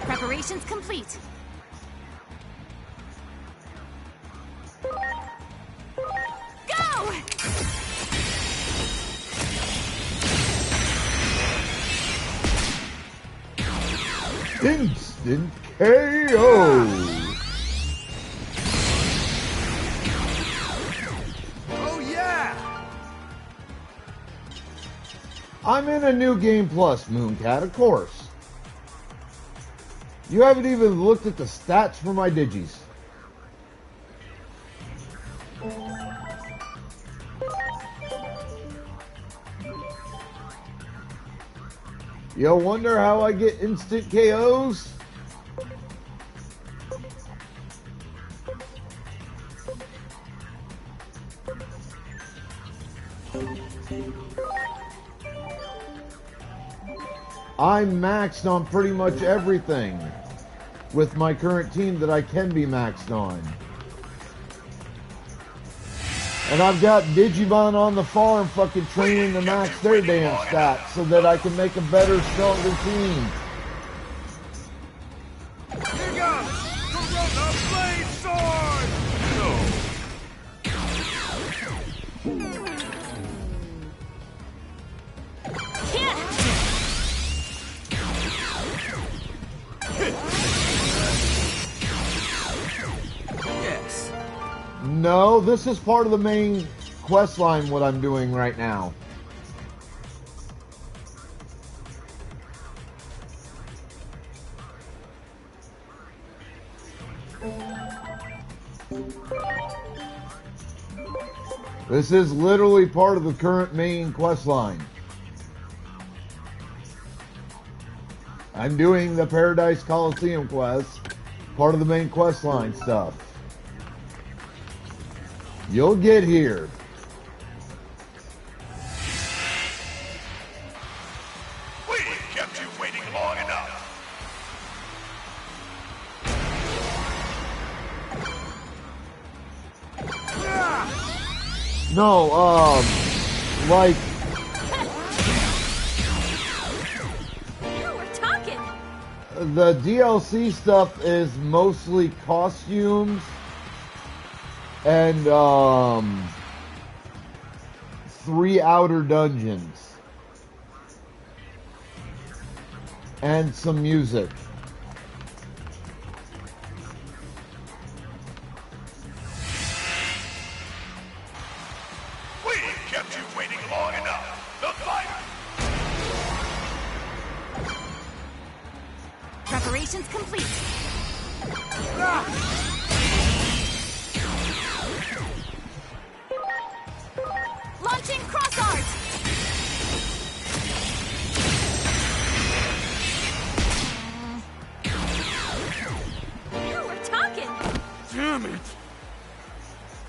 Preparations complete. Go! Instant KO! Oh yeah! I'm in a new game plus, Mooncat, of course. You haven't even looked at the stats for my Digis. You wonder how I get instant KOs? I'm maxed on pretty much everything with my current team that I can be maxed on. And I've got Digimon on the farm fucking training to max their damn stats so that I can make a better, stronger team. Here goes! Corona Blade Sword! No. No, this is part of the main quest line, what I'm doing right now. This is literally part of the current main quest line. I'm doing the Paradise Coliseum quest, part of the main quest line stuff. You'll get here. We kept you waiting long enough. No, like, Oh, we're talking. the DLC stuff is mostly costumes and, 3 outer dungeons. And some music. We kept you waiting long enough. The fighter. Preparations complete. Launching cross arts. Oh, we're talking. Damn it!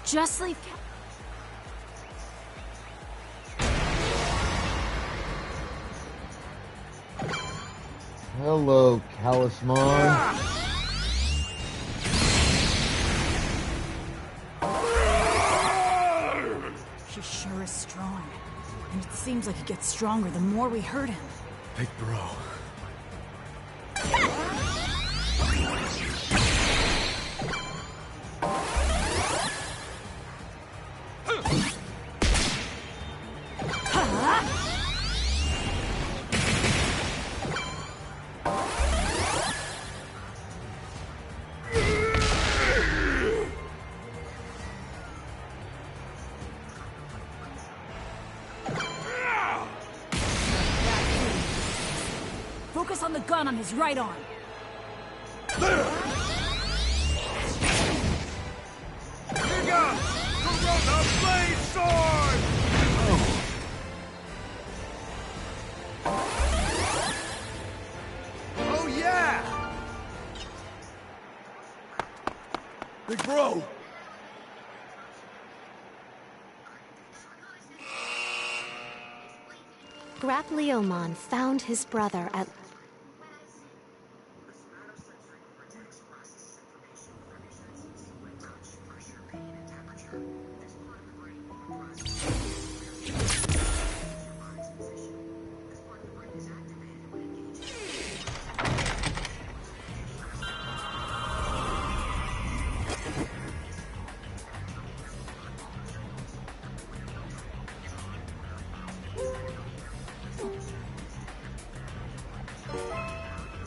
Just leave. Hello, Talisman. He sure is strong. And it seems like he gets stronger the more we hurt him. Big bro. Focus on the gun on his right arm. Here goes! Corona Blade Sword! Oh yeah! Big bro! Leomon found his brother at...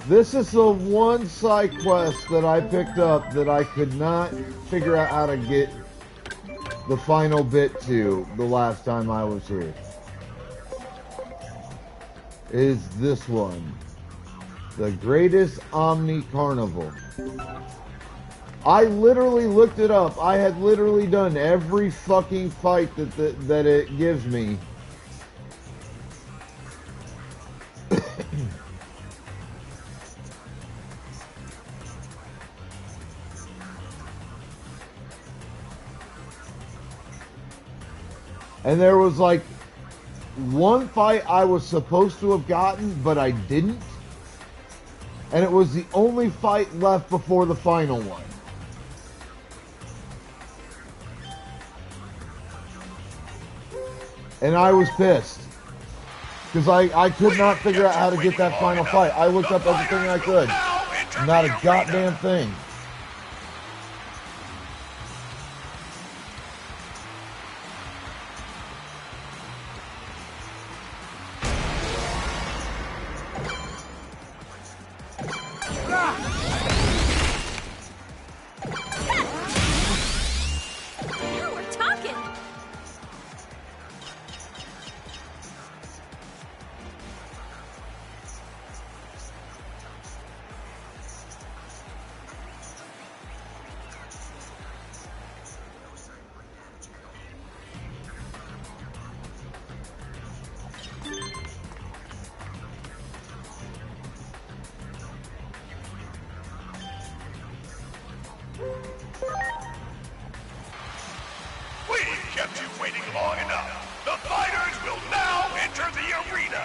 This is the one side quest that I picked up that I could not figure out how to get the final bit to the last time I was here. Is this one. The Greatest Omni Carnival. I literally looked it up. I had literally done every fucking fight that it gives me. And there was like one fight I was supposed to have gotten, but I didn't. And it was the only fight left before the final one. And I was pissed. Because I could not figure out how to get that final fight. I looked up everything I could. Not a goddamn thing. kept you waiting long enough. The fighters will now enter the arena.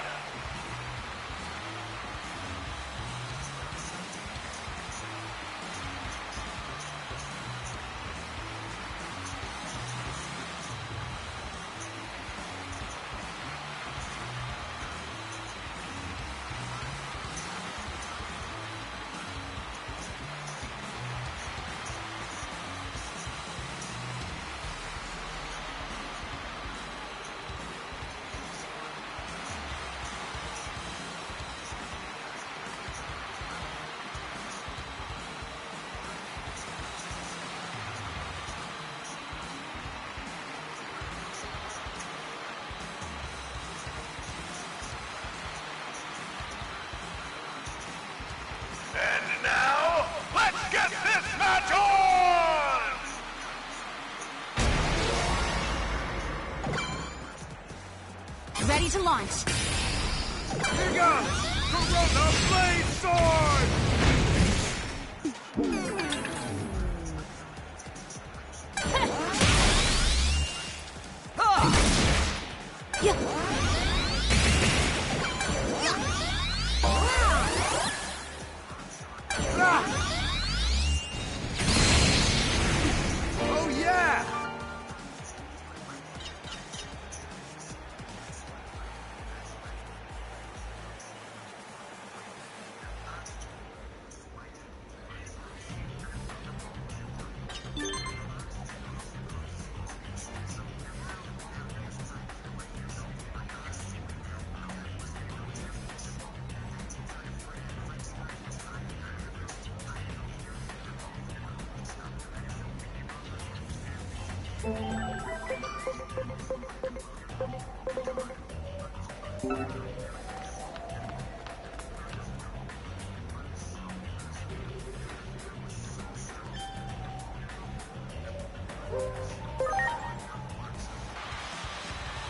And now, let's get this match on! Ready to launch. Here goes! Corona Blade Sword! Oh yeah!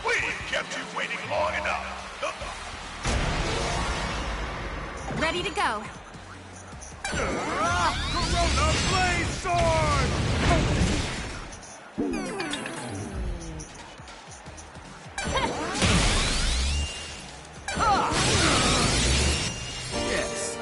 We've kept you waiting long enough. Ready to go. Corona Blade Sword! Yes.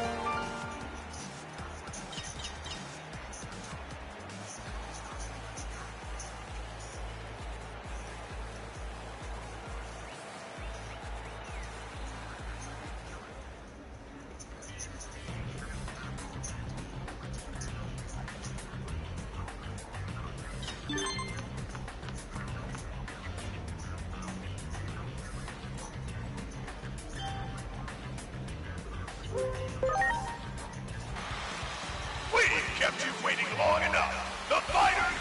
We've kept you waiting long enough. The fighters!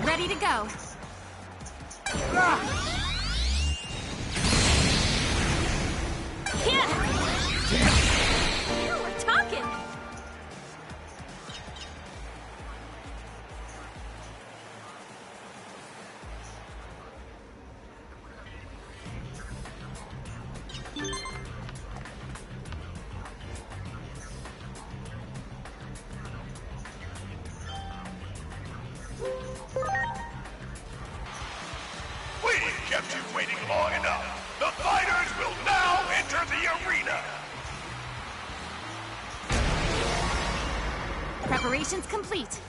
Ready to go. Yeah, we're talking. We've kept you waiting long enough. The fighters will now enter the arena. Preparations complete.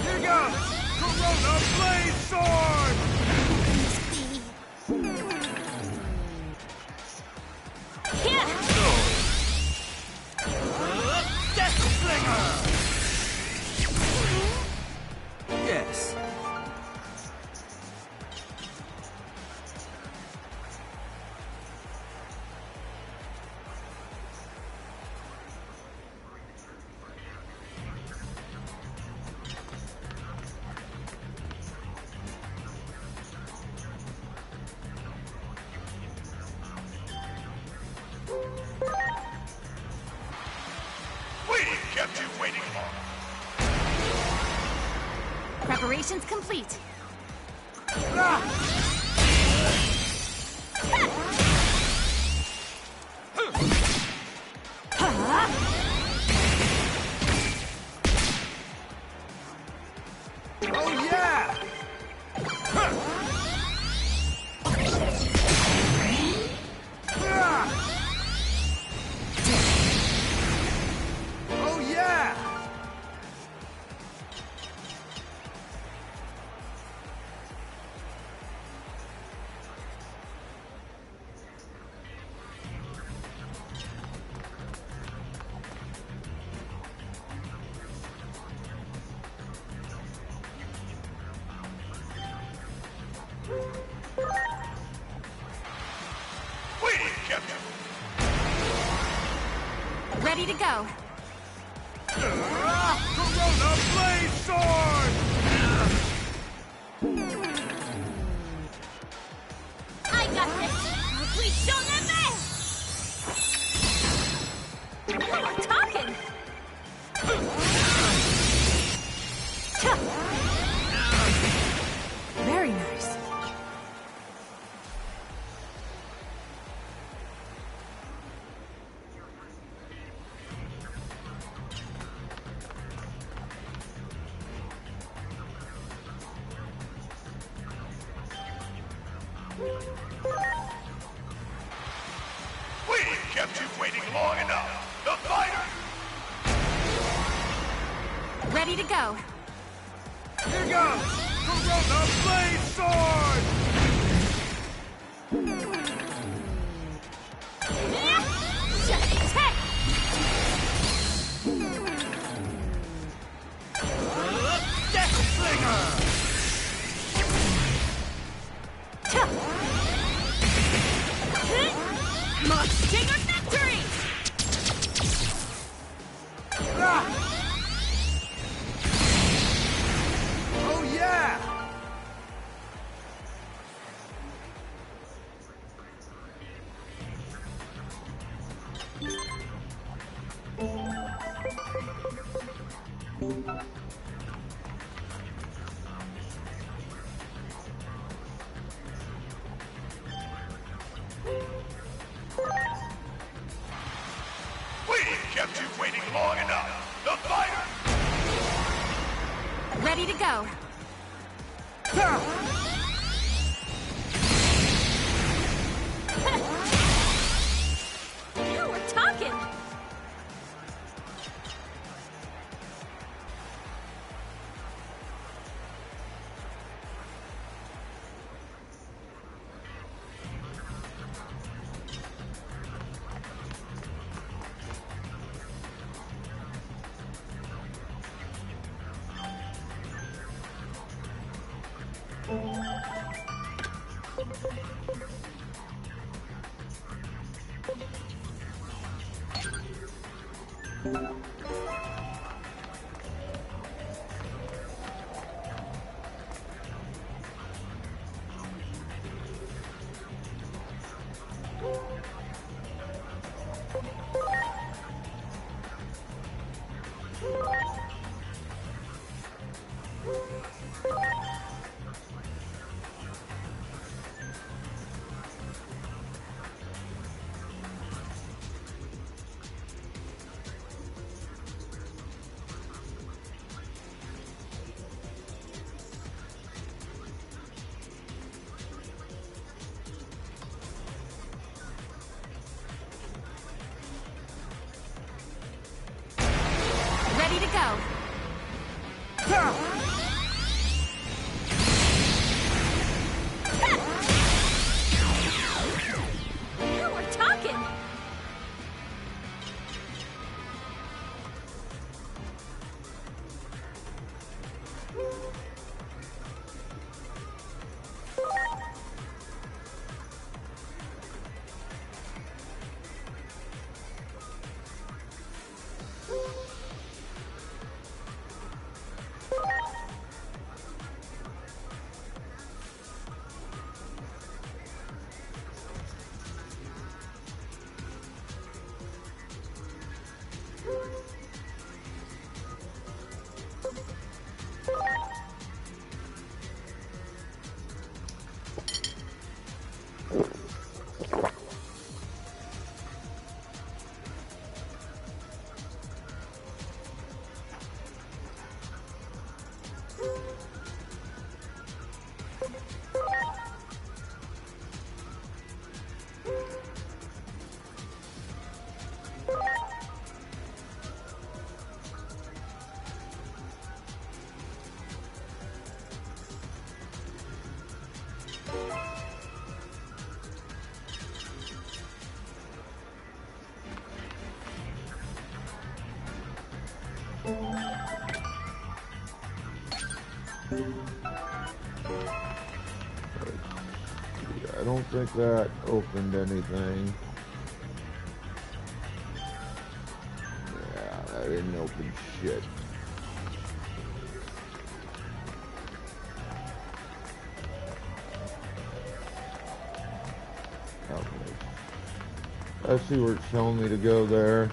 Here goes! Corona Blade Sword! Yeah. Death Slinger! Yes. We've kept you waiting long. Preparations complete. Oh yeah! Waiting, Captain. Ready to go. Corona Blade Sword! I got this. Please don't let me. You are talking. Very nice. We kept you waiting long enough. The fighter. Ready to go. Here goes! Corona Blade Sword! Death Slinger! Stinger victory! Oh yeah! We kept you waiting long enough. The fighter. Ready to go. You were talking. Ready to go. You were talking. I don't think that opened anything. Yeah, that didn't open shit. Okay. I see where it's telling me to go there.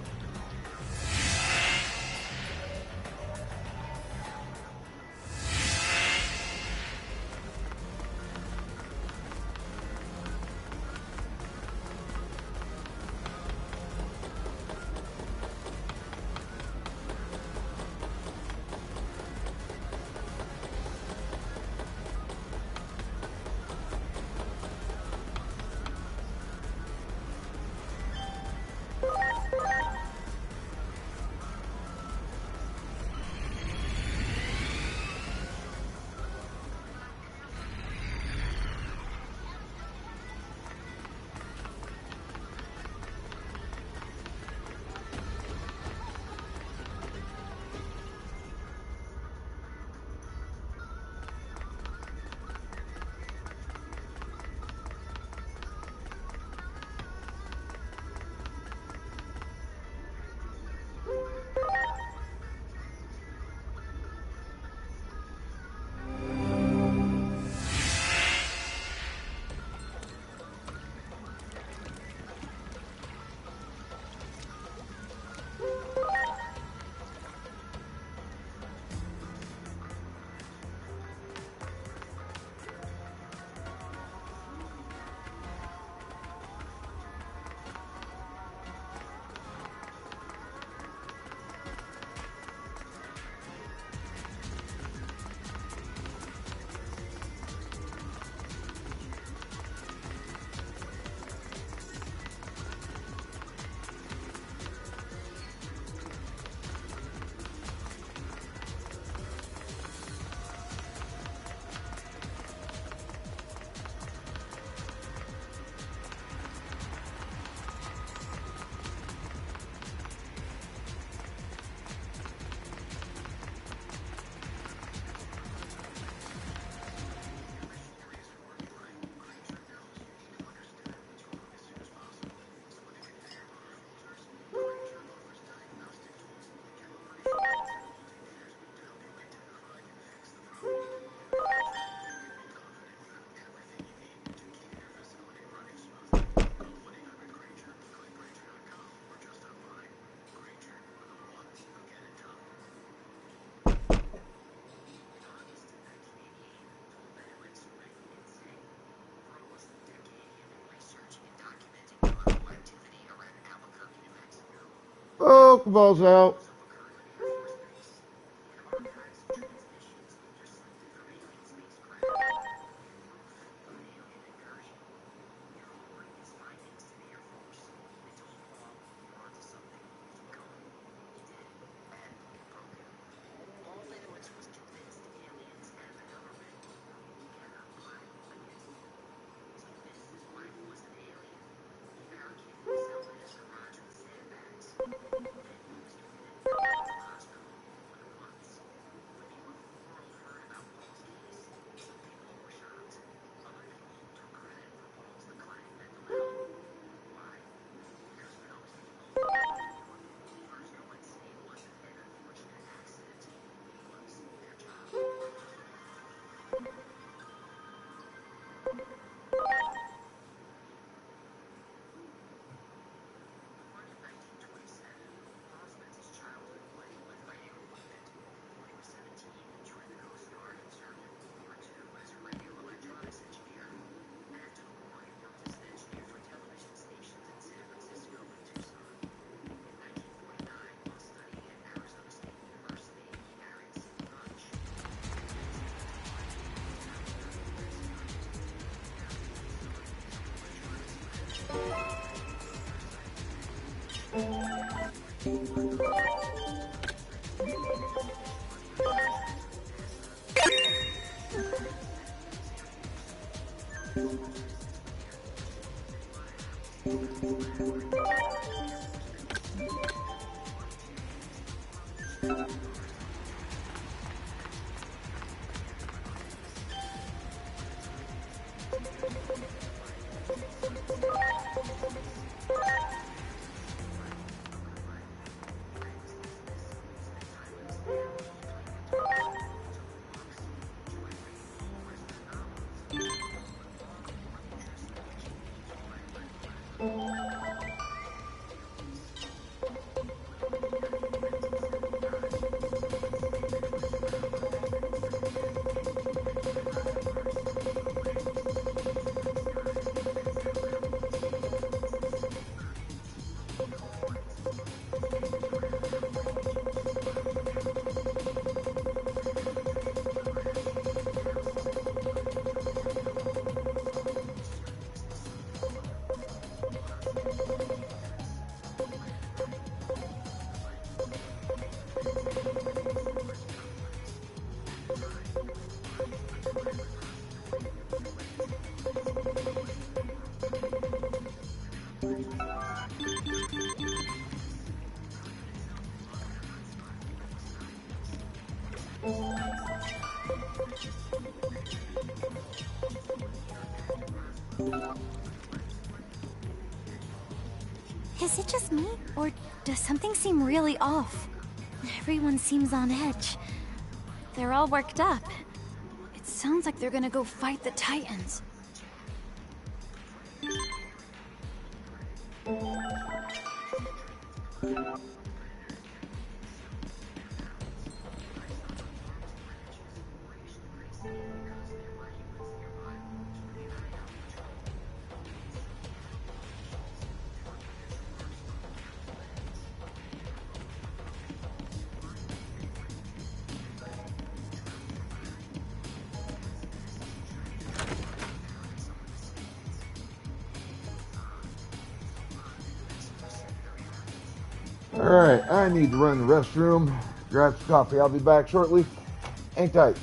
Pokeballs out. Is it just me, or does something seem really off? Everyone seems on edge. They're all worked up. It sounds like they're gonna go fight the Titans. Alright, I need to run the restroom, grab some coffee. I'll be back shortly. Hang tight.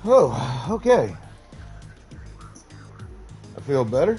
Oh, okay. I feel better.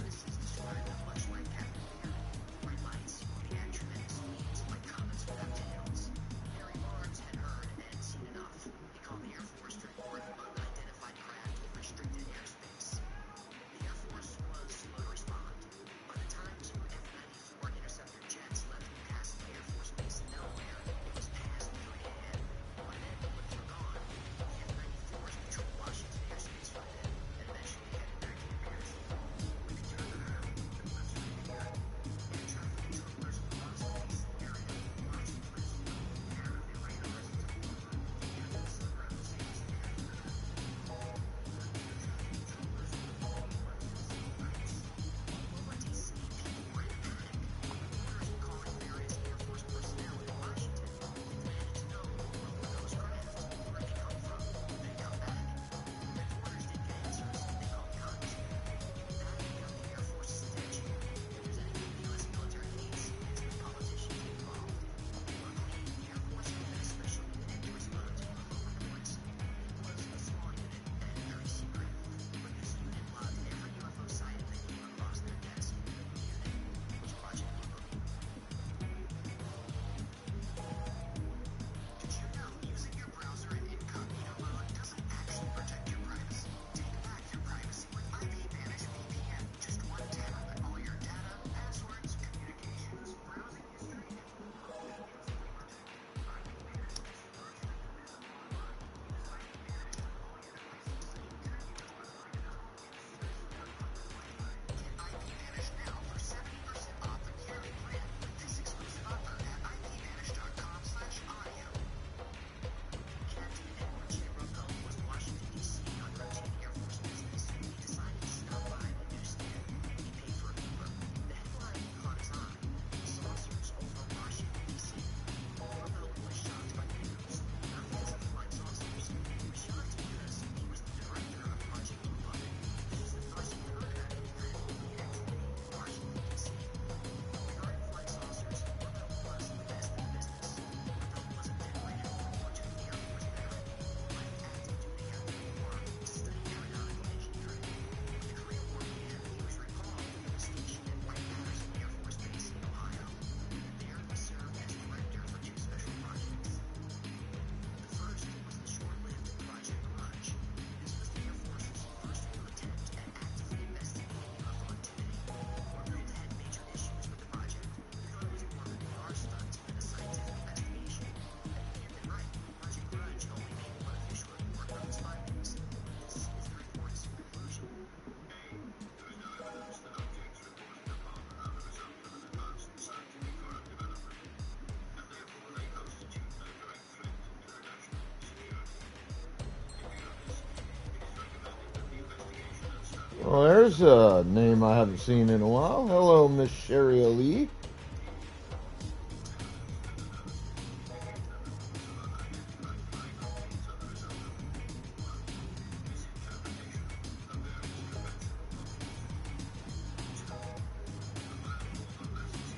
Well, there's a name I haven't seen in a while. Hello, Miss Sherry Lee.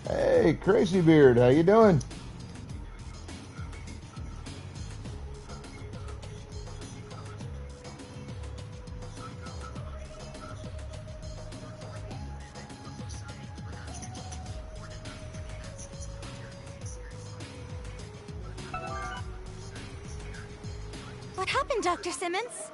Hey, Crazy Beard, how you doing? What happened, Dr. Simmons?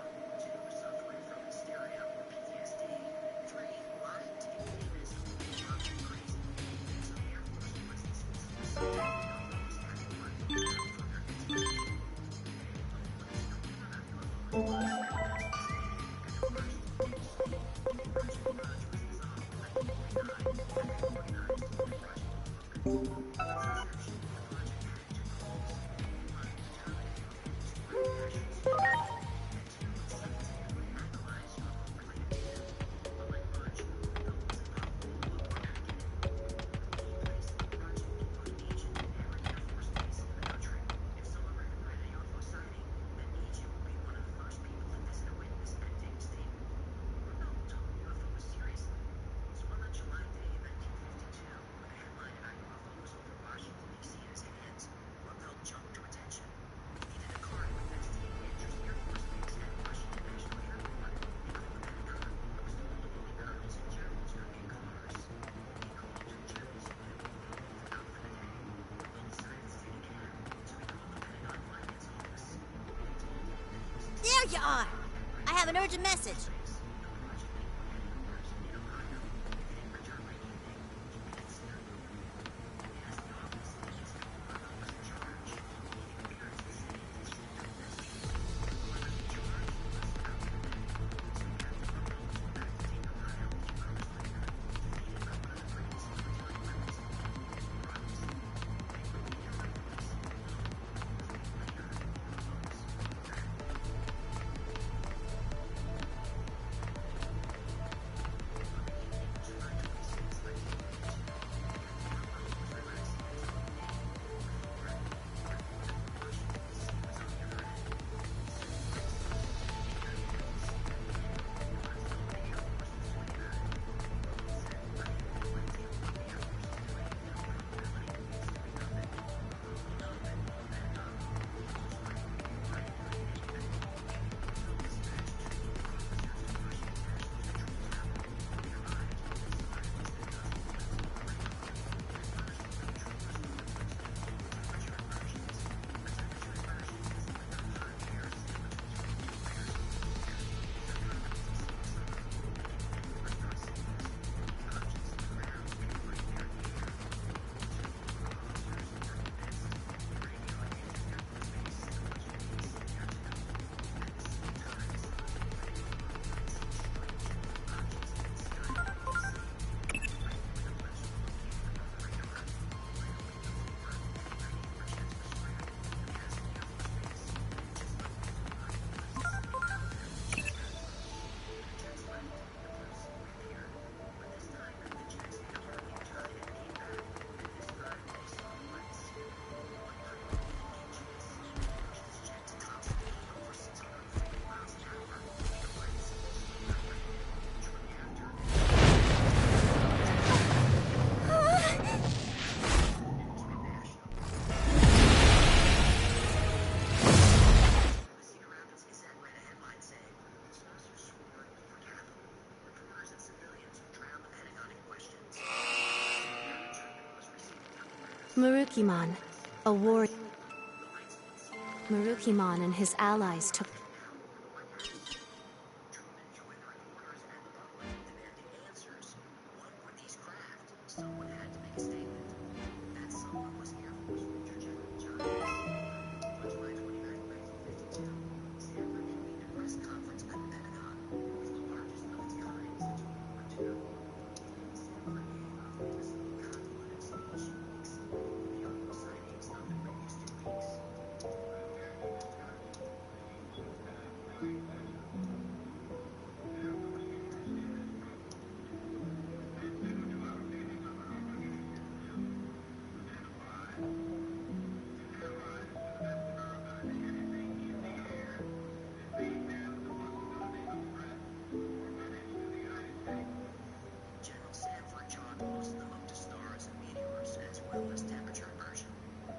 you are. I have an urgent message. Marukimon, a war. Marukimon and his allies took. General Sanford chalked most of them up to stars and meteors, as well as temperature inversion.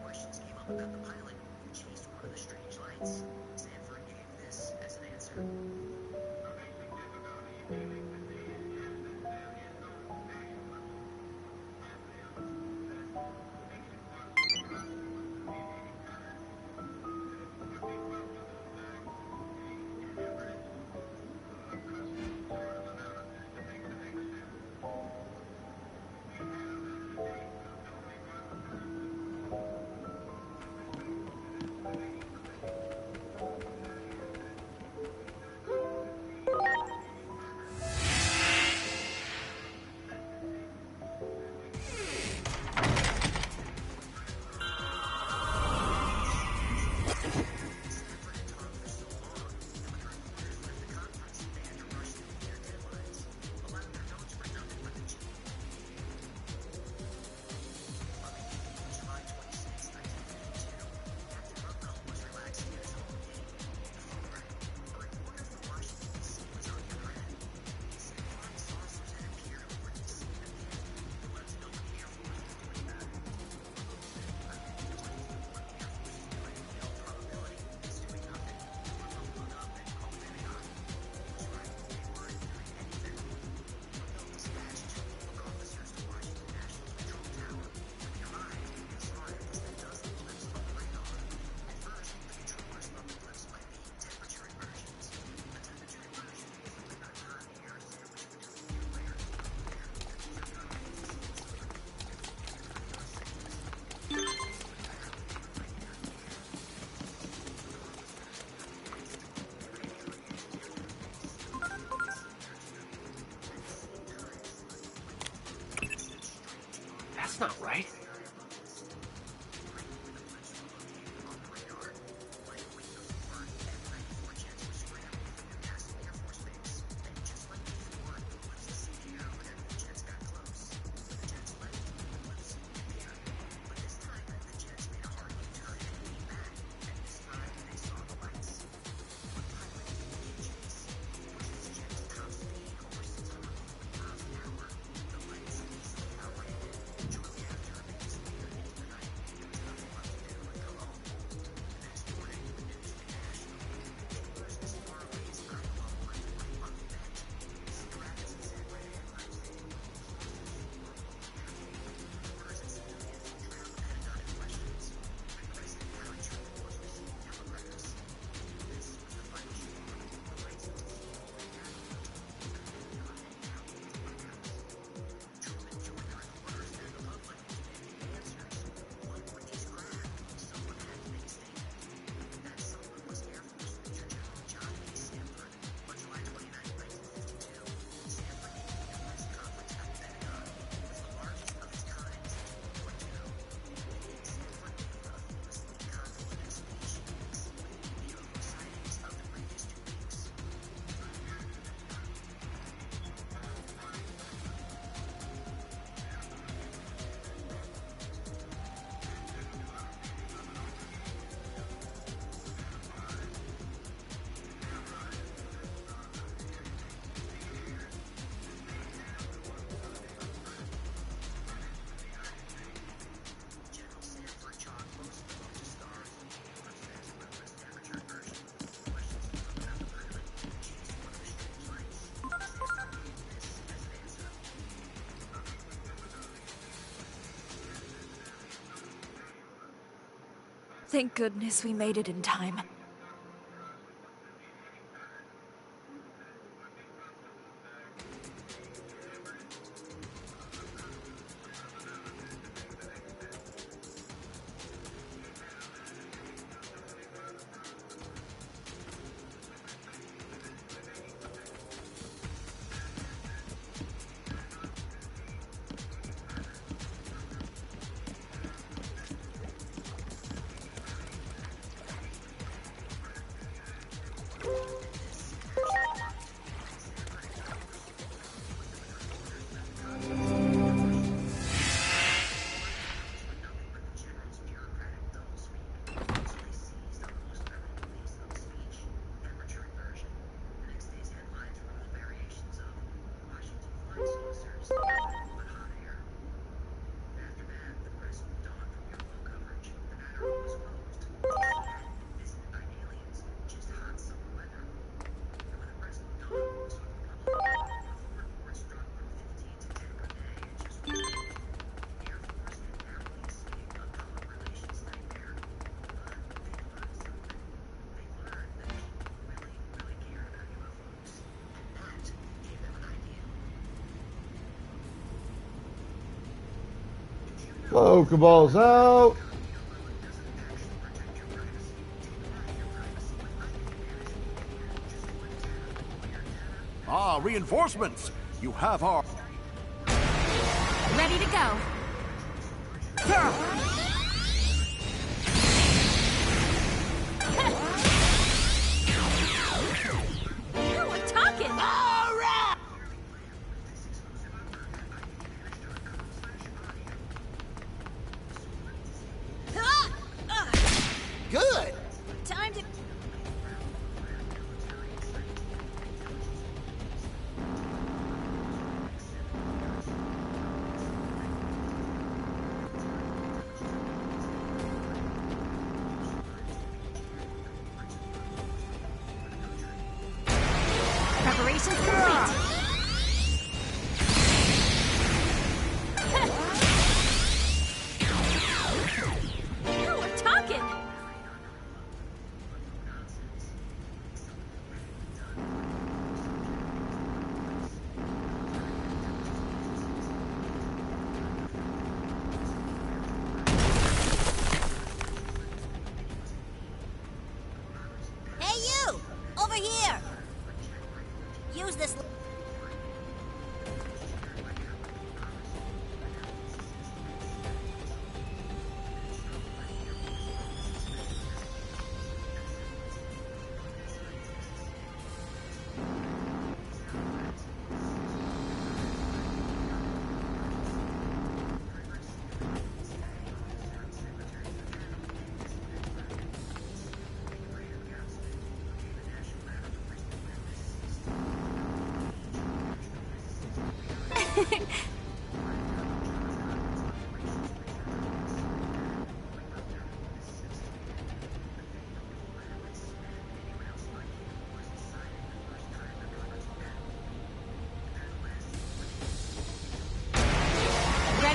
Questions came up about the pilot who chased one of the strange lights. Sanford gave this as an answer. not right. Thank goodness we made it in time. Pokeballs out! Ah, reinforcements! You have our... Ready to go. Now we're talking! All right! Good! Time to... Ready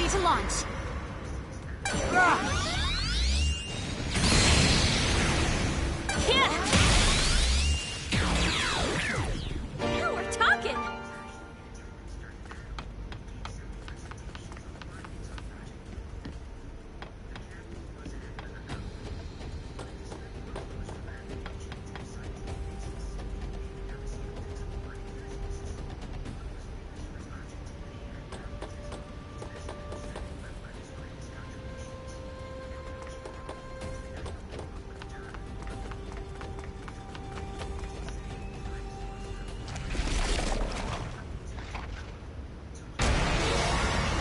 to launch. Yeah. Now we're talking.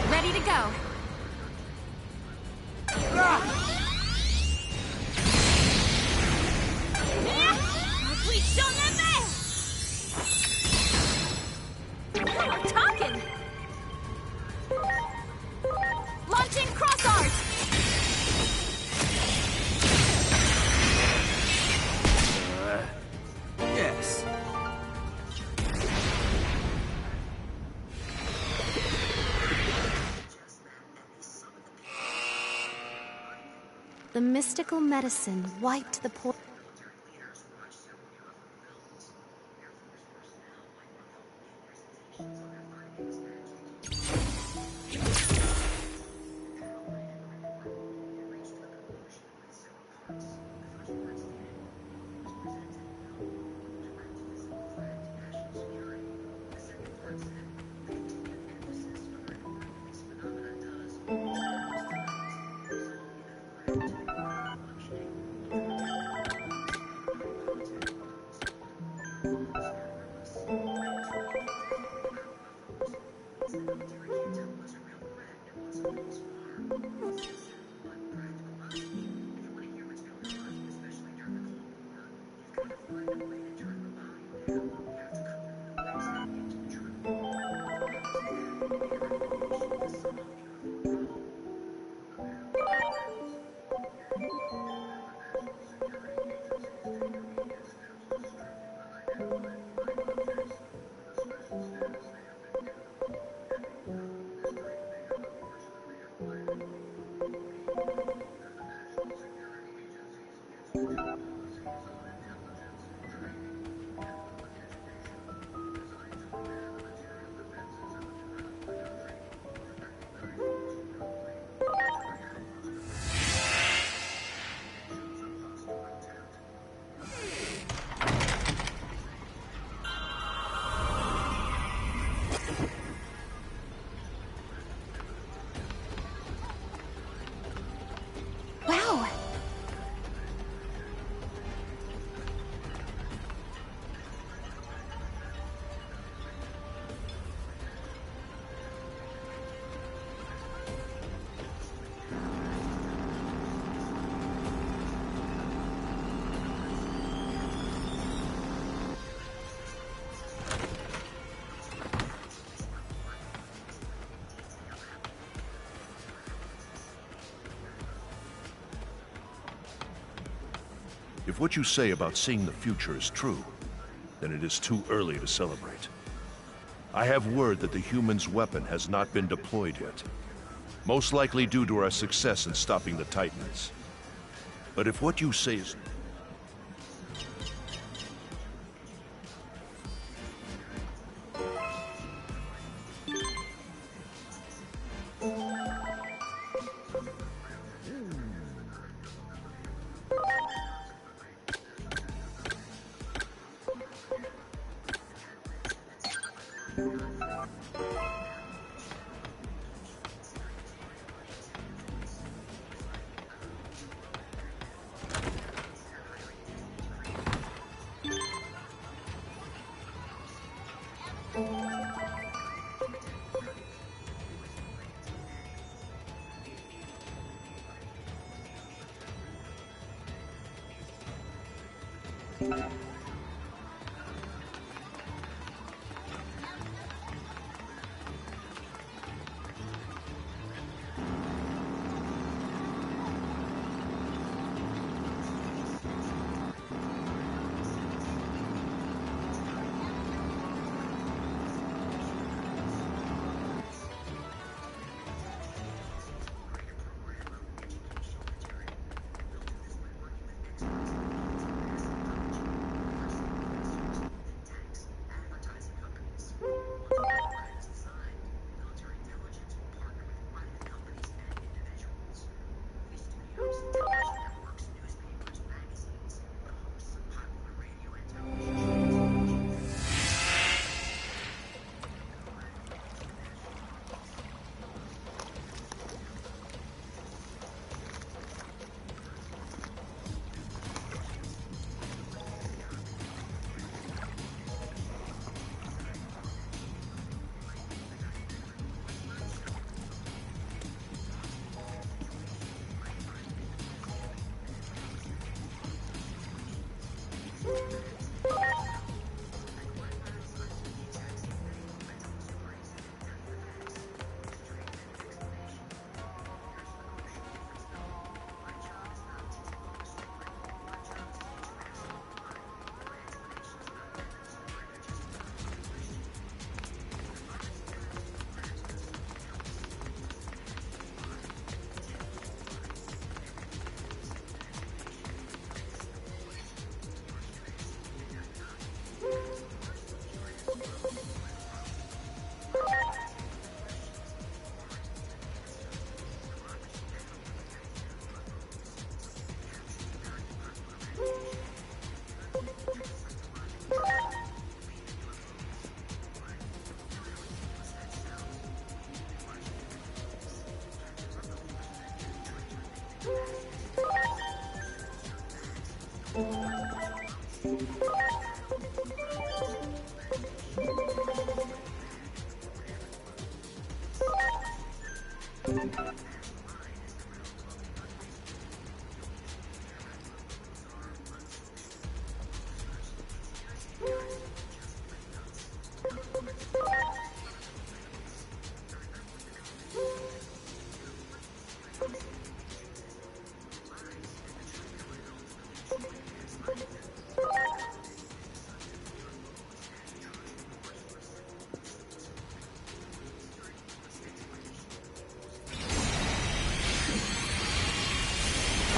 Ready to go. Please don't let me! Now we're talking! Launching cross art! Yes. The mystical medicine wiped the poor. Wow! If what you say about seeing the future is true, then it is too early to celebrate. I have word that the human's weapon has not been deployed yet. Most likely due to our success in stopping the Titans. But if what you say is...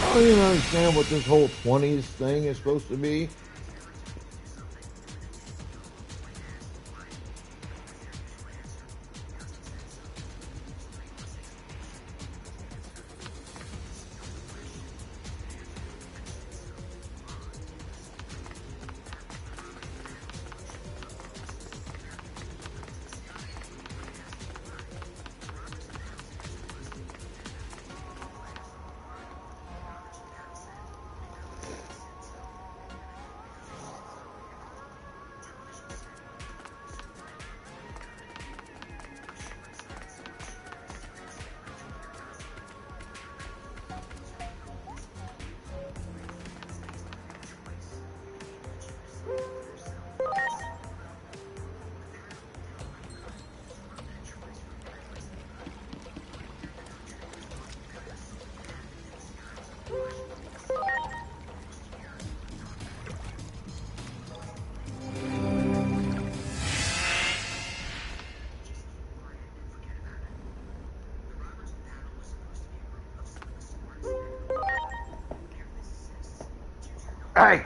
I don't even understand what this whole 20s thing is supposed to be. Hey!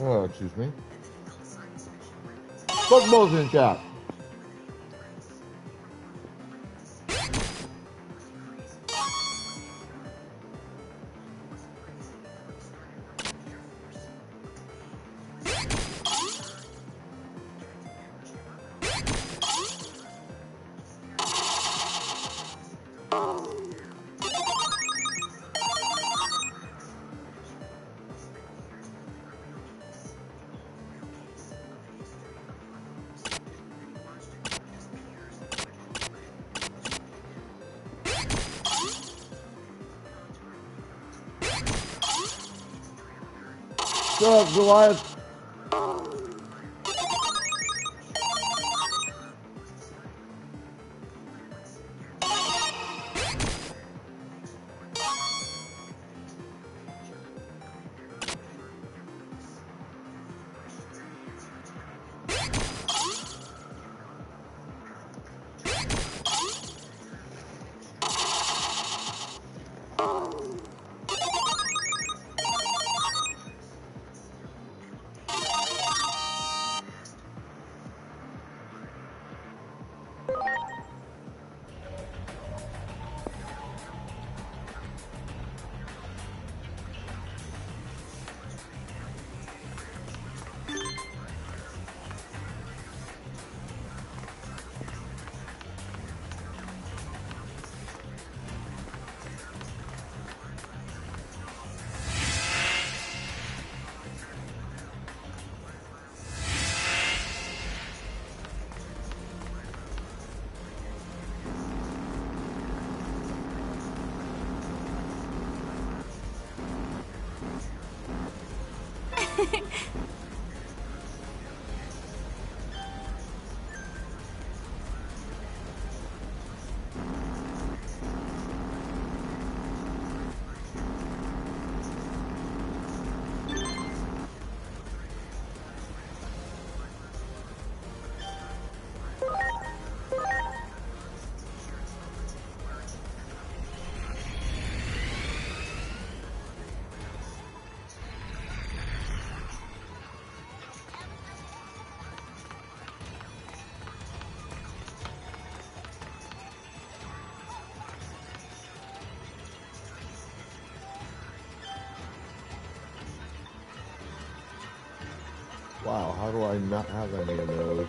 Oh, excuse me. Football's in chat. What's up, Goliath? Wow, how do I not have any of those?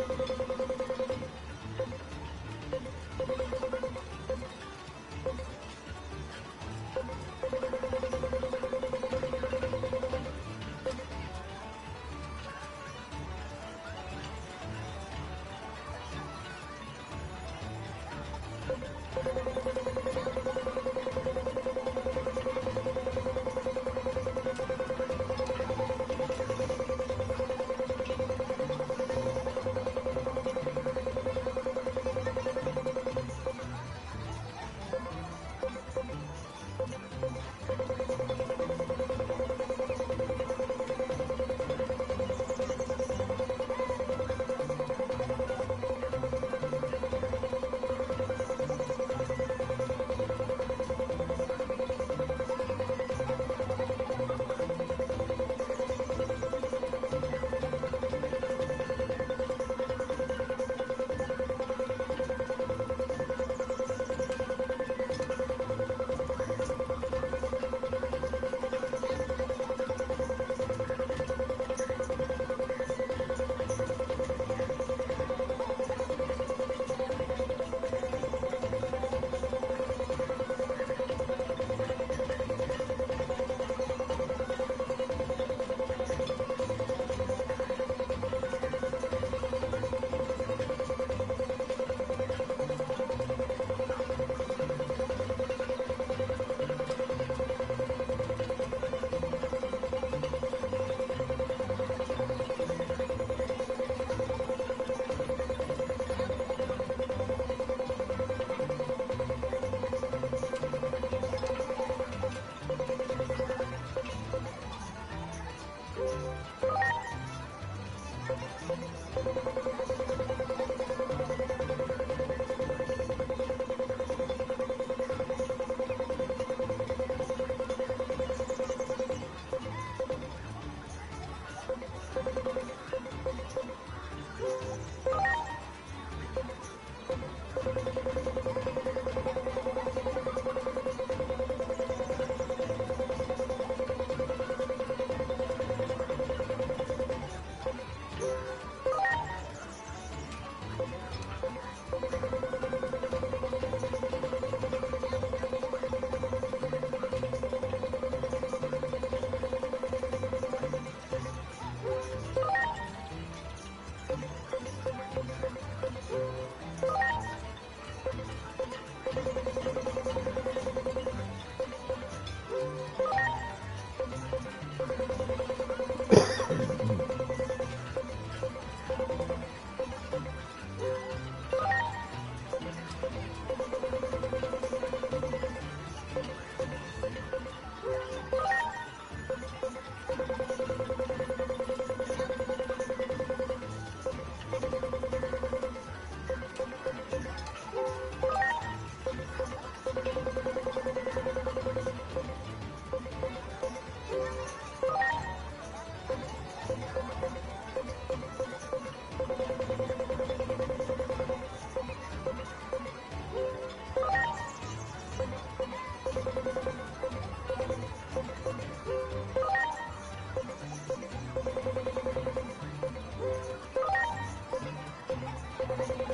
Wow!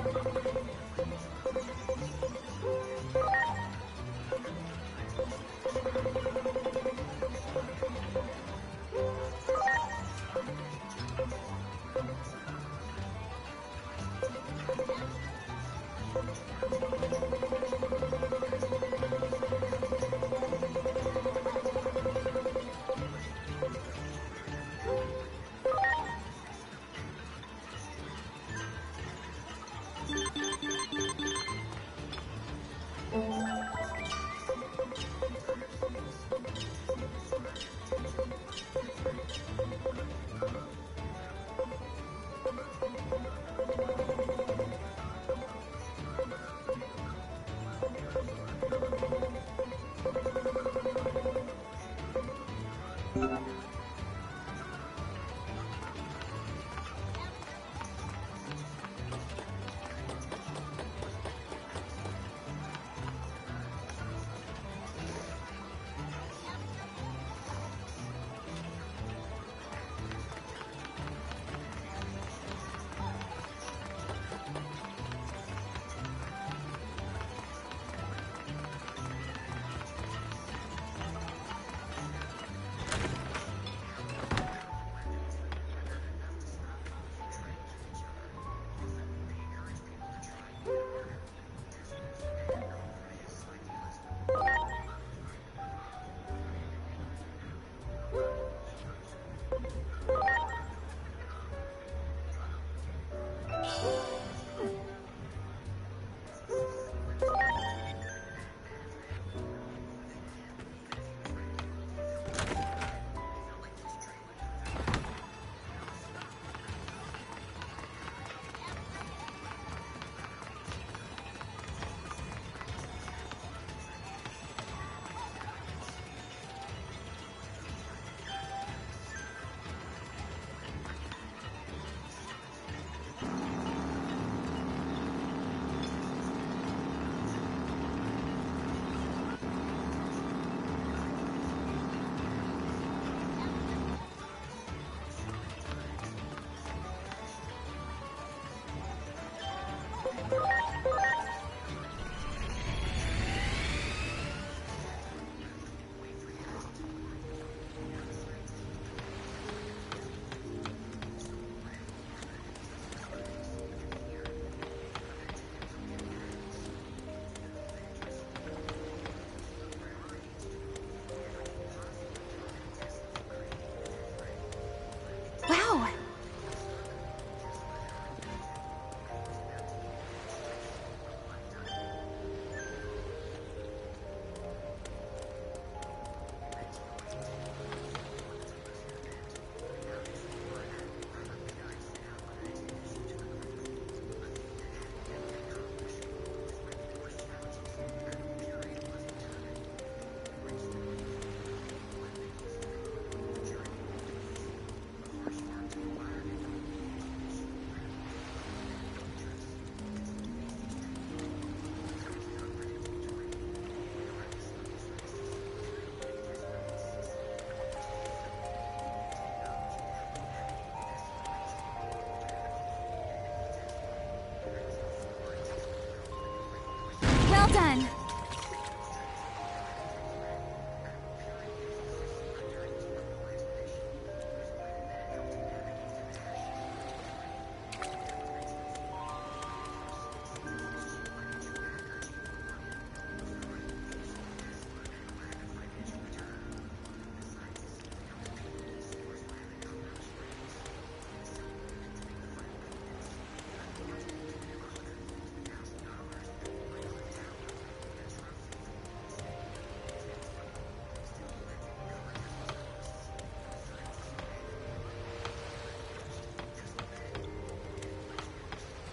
Well done!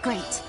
Great.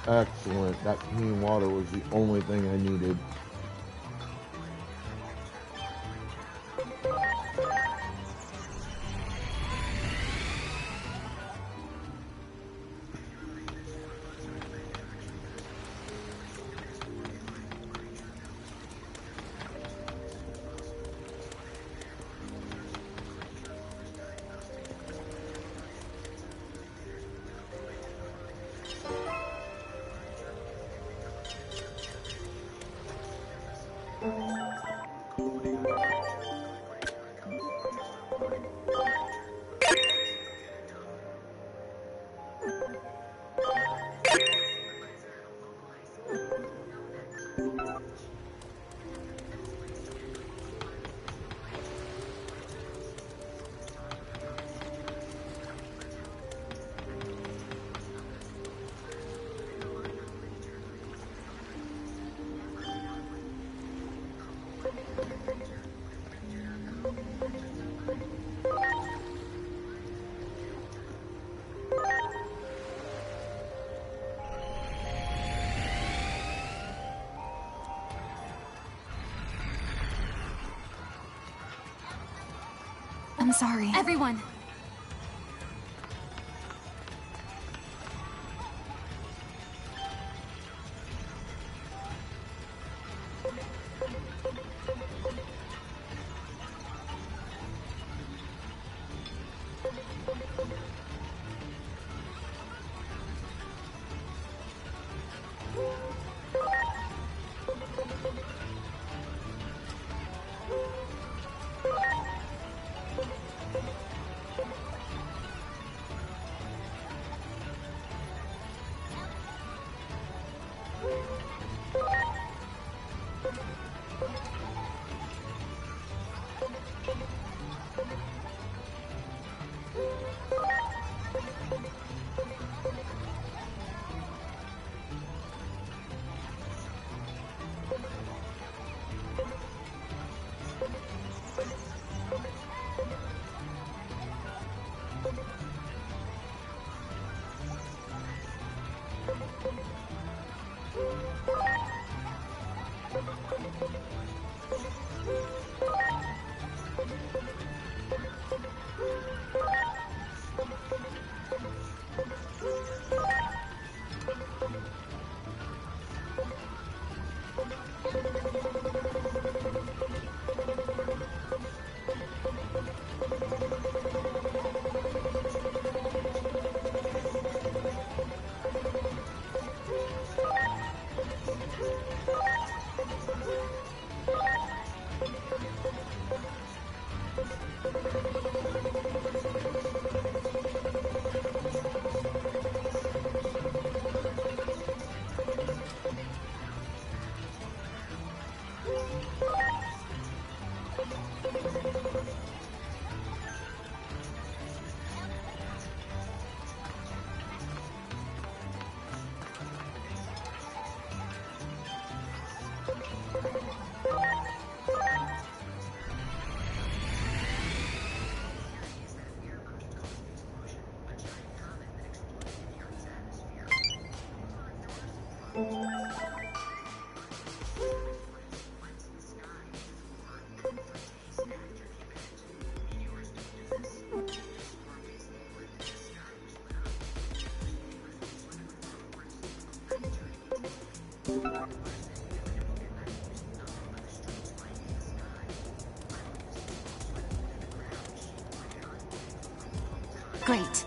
Excellent. That clean water was the only thing I needed. I'm sorry. Everyone! Great.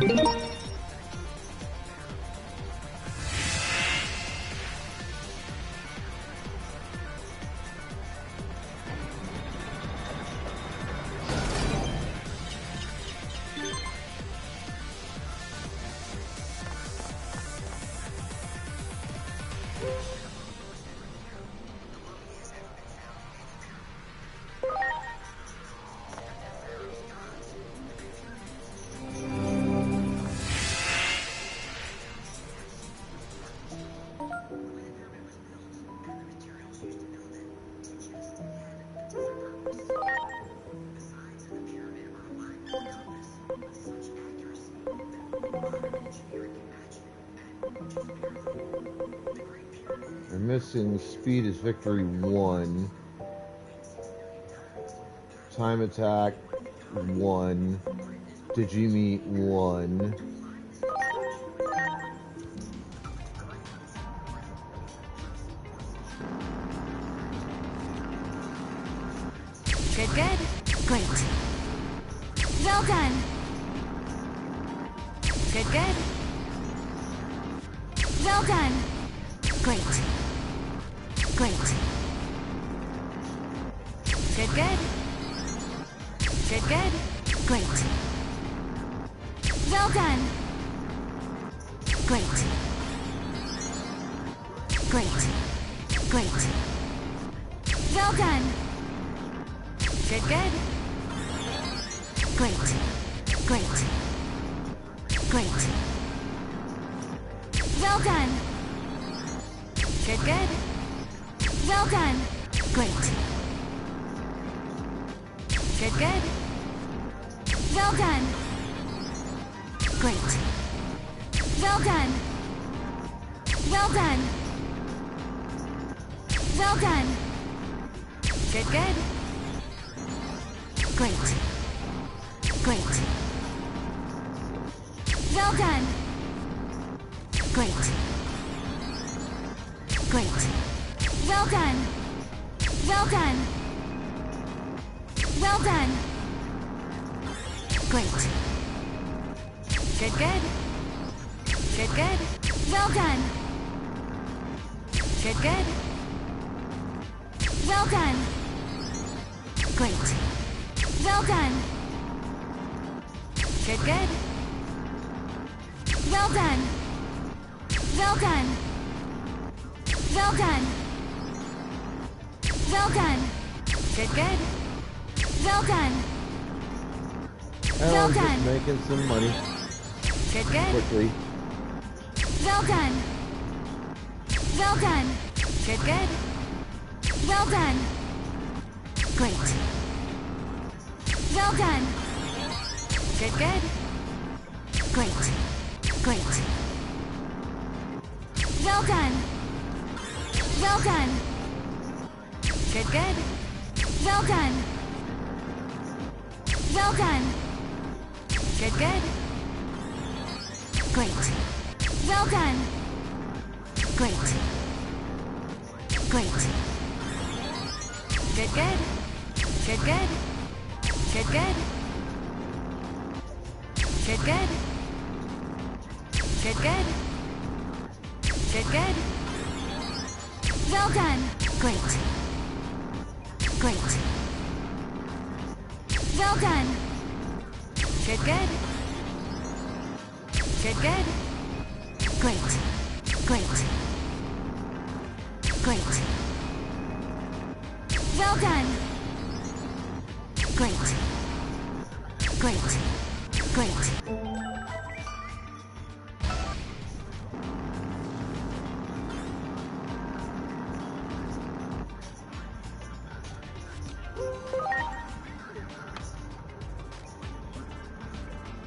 I'm missing Speed is Victory 1. Time Attack 1. Digimon 1. Good, good. Great. Well done. Good, good. Well done. Great. Great. Good, good. Good, good. Great. Well done. Great. Great. Great. Well done. Good, good. Great. Great. Great. Well done. Good, good. Well done. Great. Good, good. Well done. Great. Well done. Well done. Well done. Good, good. Great. Great. Well done. Great. Great. Well done. Well done. Well done. Great. Good, good. Good, good. Well done. Good, good. Well done. Great. Well done. Good, good. Well done. Well done. Well done. Well done. Good, good. Well done. And Well I'm done. just making some money Good, good. quickly. Well done. Well done. Good, good. Well done. Great. Well done. Good, good. Great. Great. Well done. Well done. Good, good. Well done. Well done. Good, good. Great. Well done. Great. Great. Good, good. Good, good. Good, good. Good, good. Good, good. Good, good. Well done. Great. Great. Well done. Good, good. Good, good. Great. Great. Great. Well done. Great. Great. Great.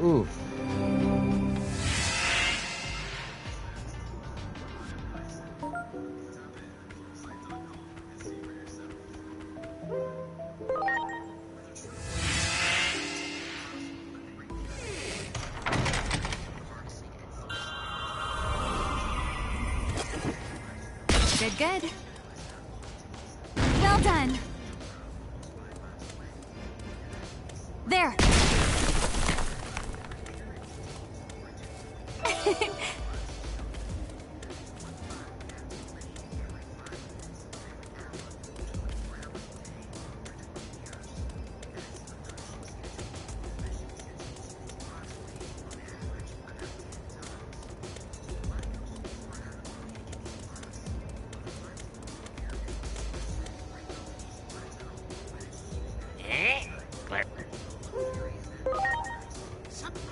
Oof. Good, good. Well done. There.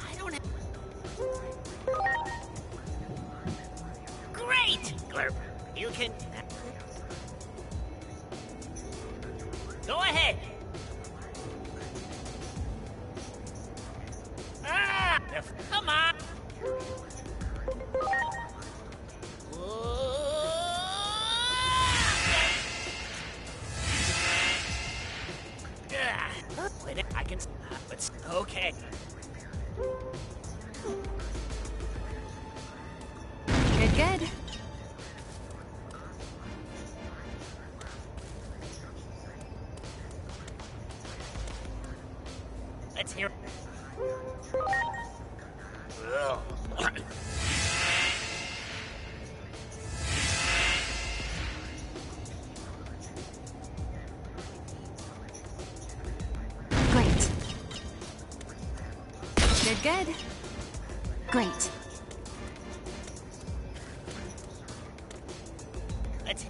I don't have... Great! Glurp, you can... Go ahead! Ah! Come on! I can... But okay. Good, good. Let's hear... Great. Good, good. Great. Let's...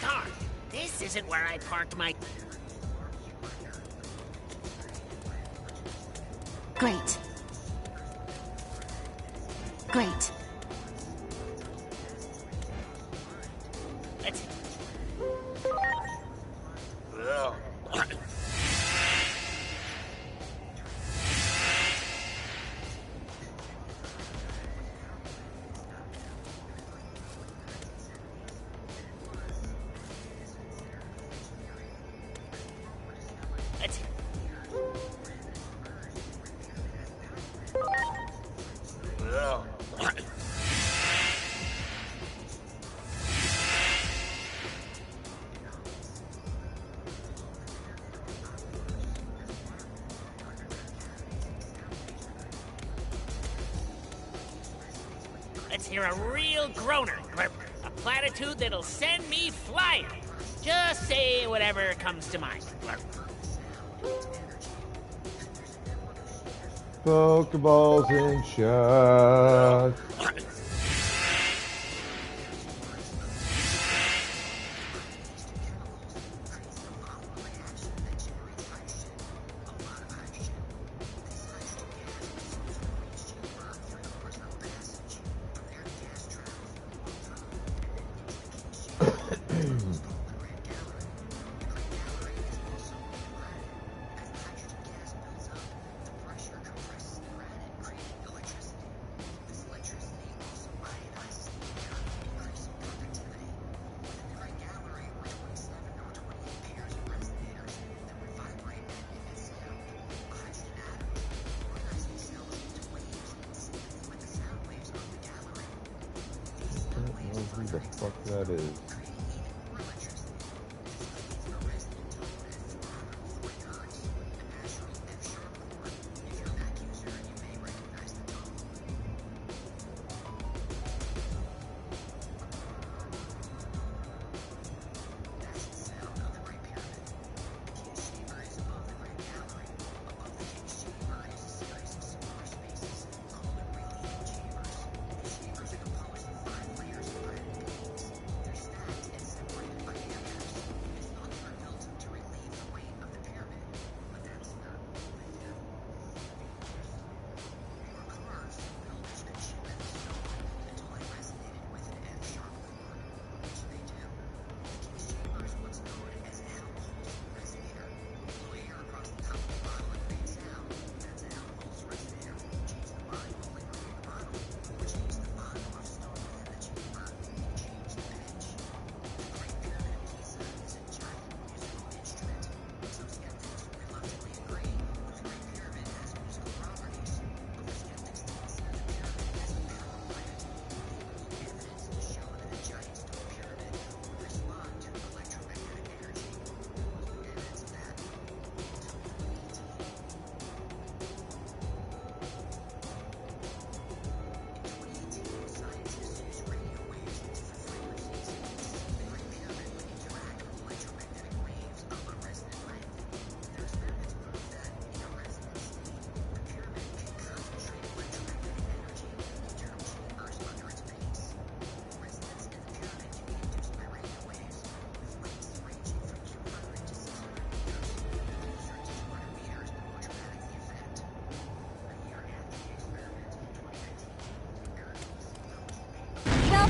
Darn, this isn't where I parked my... Great. Great. Let's... Let's... Let's hear a real groaner, Glurp. A platitude that'll send me flying. Just say whatever comes to mind, Glurp. Pokeballs and shots. Who the fuck that is?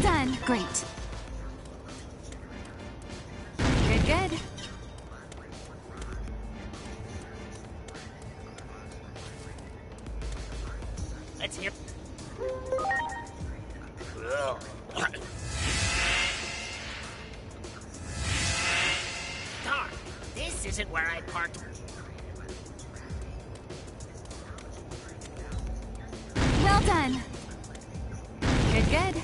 Well done. Great. Good, good. Let's hear. Darn, this isn't where I parked. Well done. Good, good.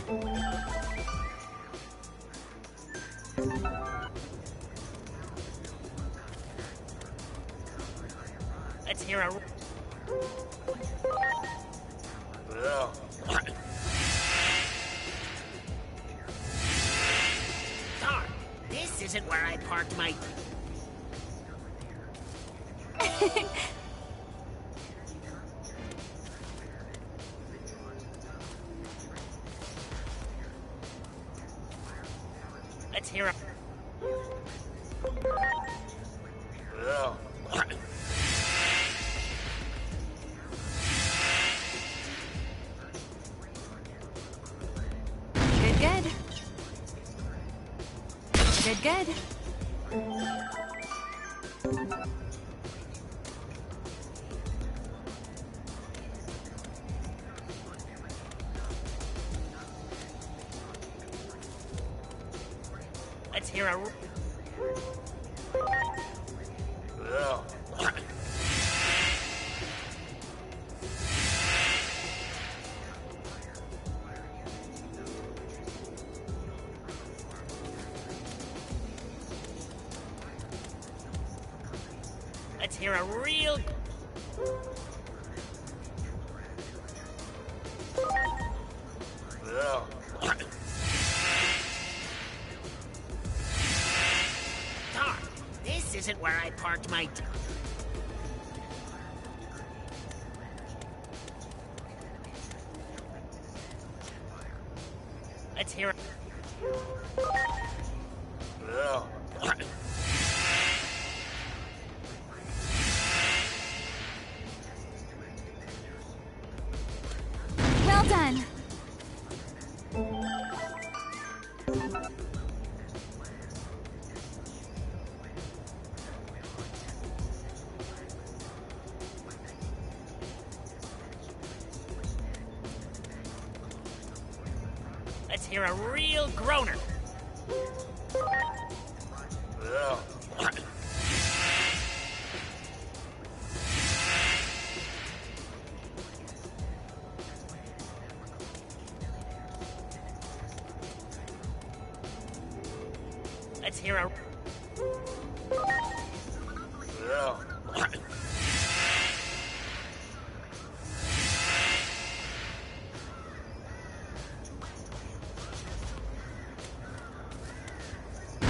Let's hear a. Darn, this isn't where I parked my. Let's hear a. Good, good. Good, good. Let's hear a. Let's hear a real. Darn, this isn't where I parked my. Let's hear. Well done. Let's hear a real groaner. Let's hear a.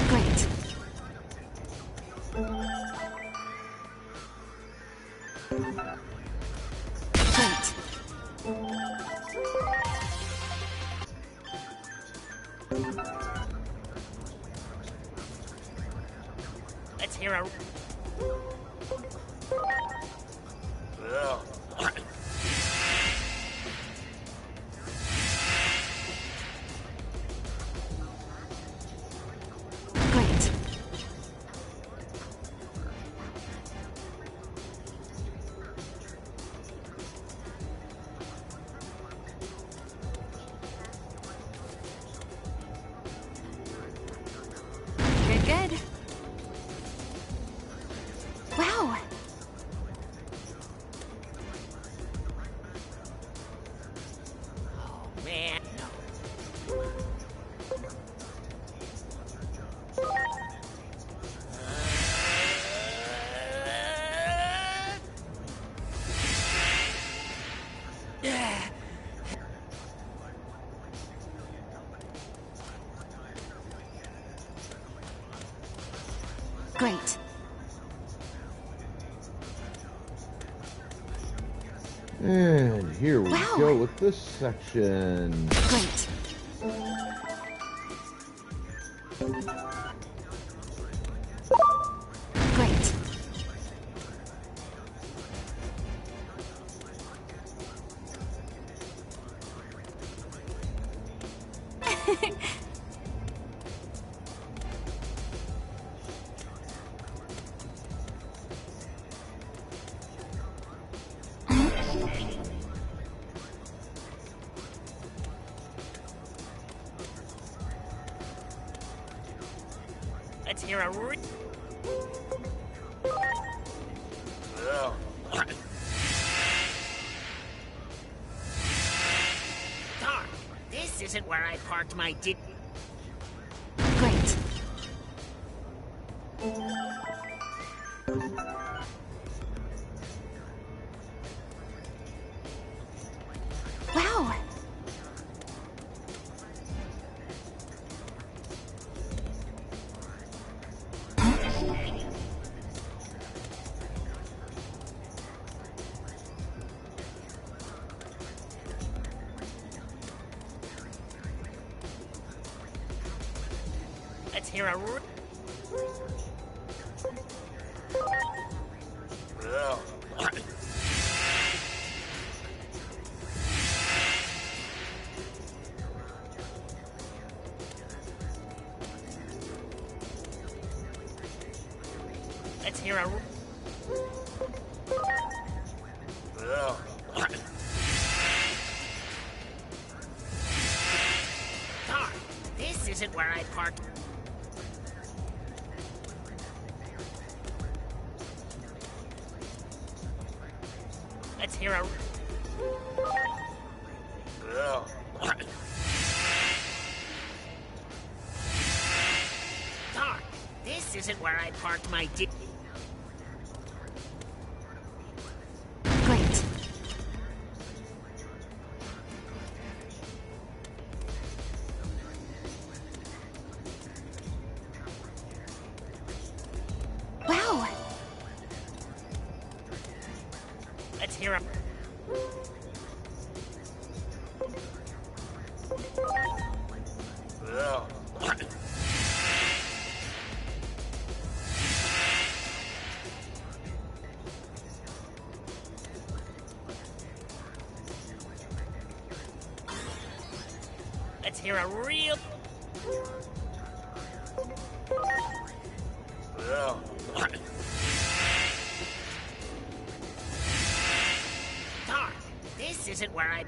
Great. Great. Let's hear a. Great. Good, good. Wow. Oh man, no. Great. And here we Wow. go with this section. Great. Great. Let's hear a Darn, this isn't where I parked my Great. Wow. Let's hear a Let's hear a Darn, this isn't where I parked. Let's hear a Darn, this isn't where I parked my Great. Wow. Let's hear a Let's hear a real Darn, this isn't where I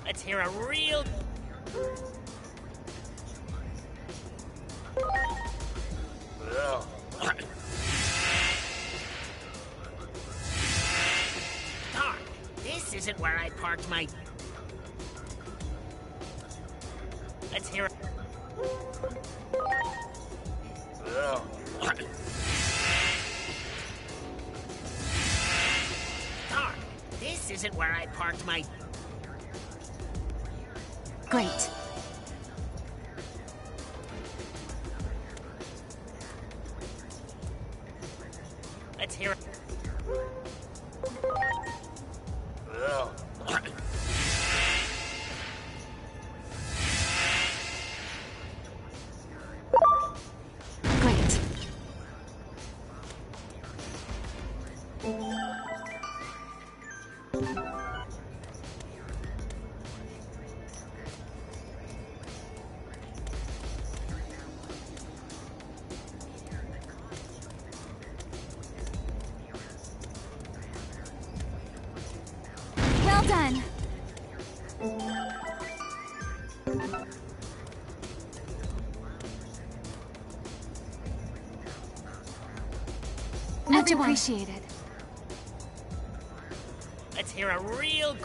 Let's hear a real Darn, this isn't where I parked my Let's hear a Darn, this isn't where I parked my Great. Let's hear Great. Well done. Much Everyone. appreciated. Let's hear a real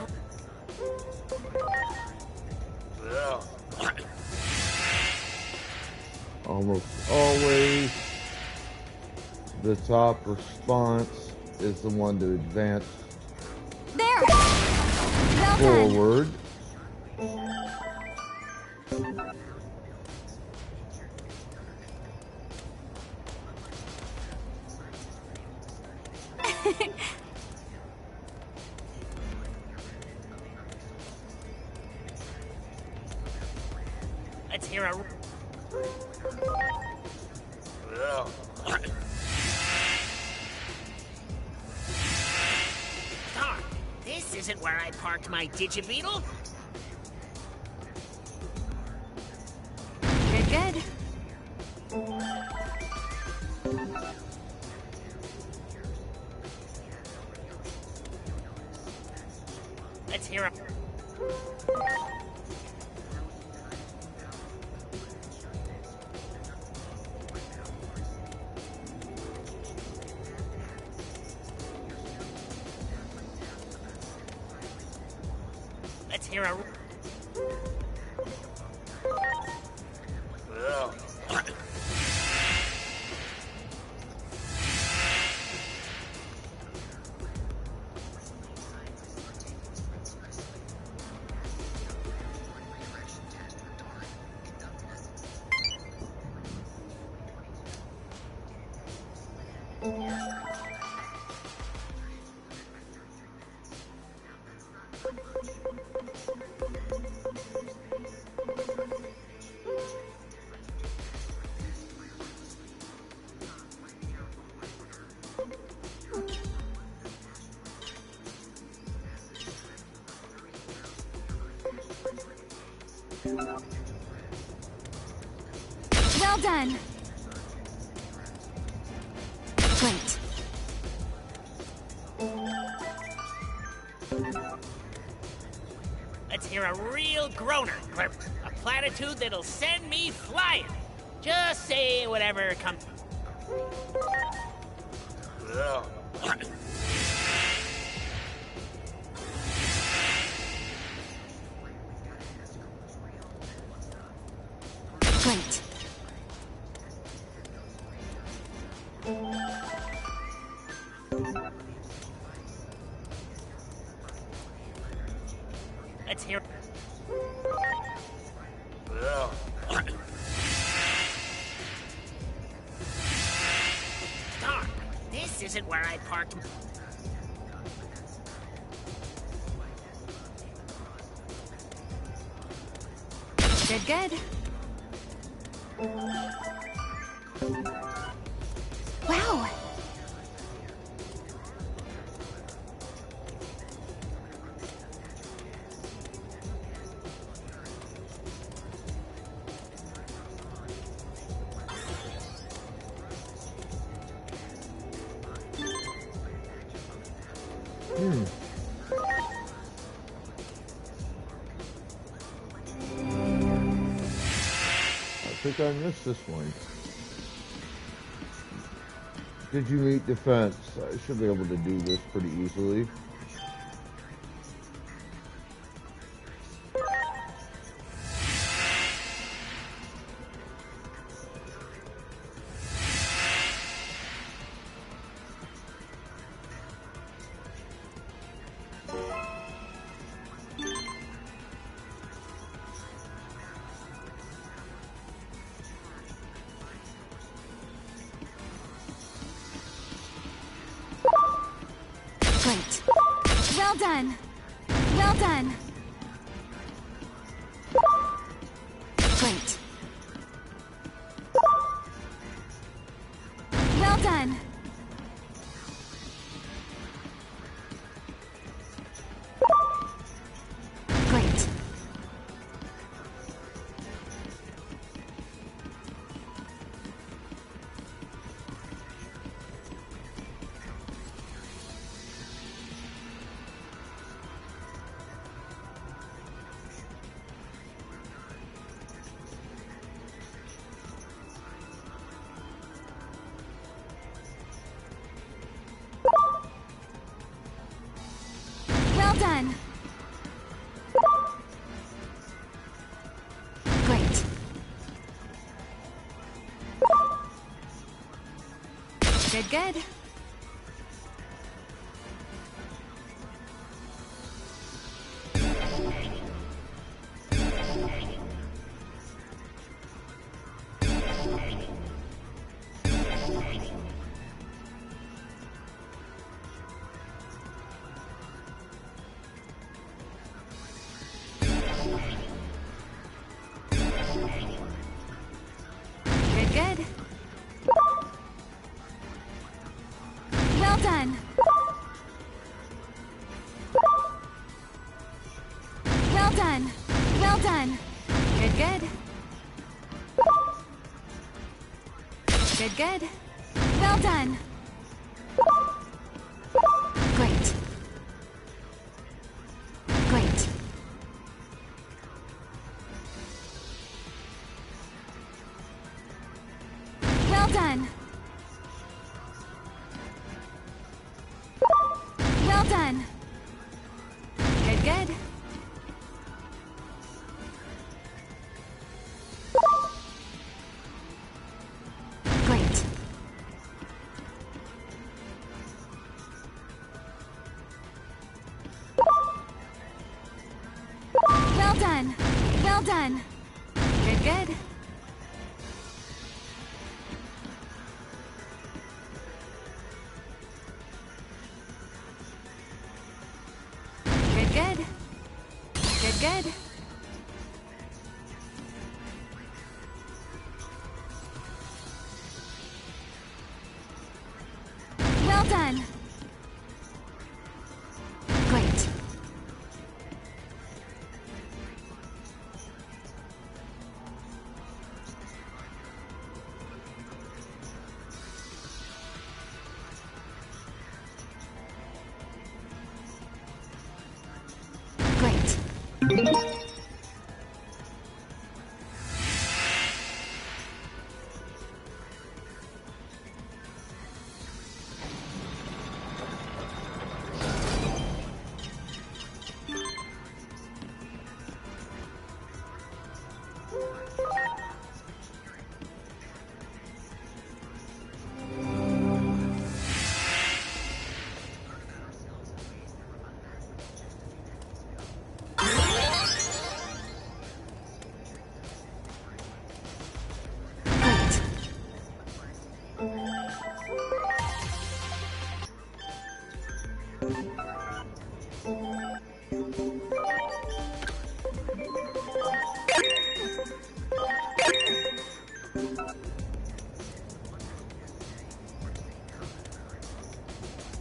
Almost always, the top response is the one to advance There. Well done. forward. Let's hear a Darn, this isn't where I parked my Digibeetle. Good. Let's hear a... Let's hear a... Ugh. Well done. Great. Let's hear a real groaner. A platitude that'll send me flying. Just say whatever comes. Ugh. Great. Let's hear. Ugh. Darn, this isn't where I parked. Good. Wow. I think I missed this one. Did you meet defense? I should be able to do this pretty easily. Great. Well done. Well done. Great. Well done. Great. Well done. Great. Good. Good. Well done. Well done. Well done. Good, good. Good, good. Well done. Great. Great. Well done. Well done. Good, good. Great. Well done. Well done. Good, good. Good, good. Good, good. Well done. Great. Great. Great.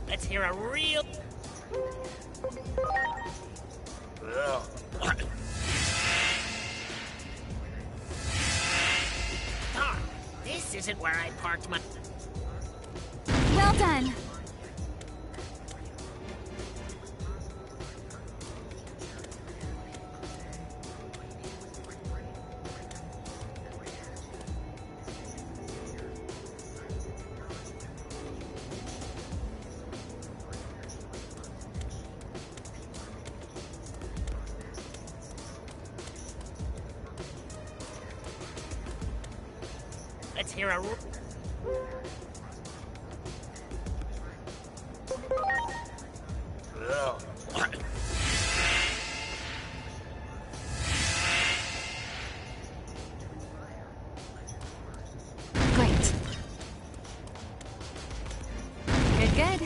Let's hear a real... Darn, this isn't where I parked my... Well done. Let's hear a... Great. Good, good.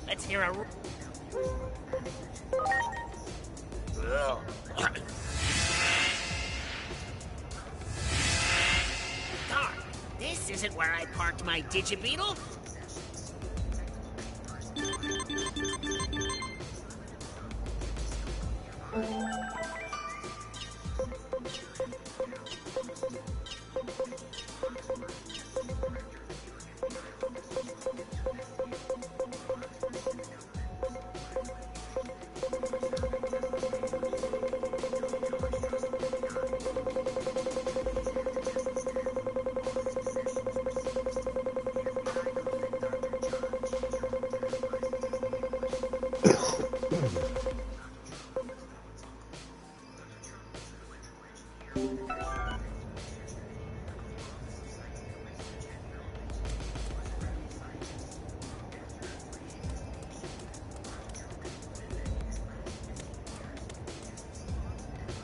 Let's hear a... Darn, this isn't where I parked my Digibeetle.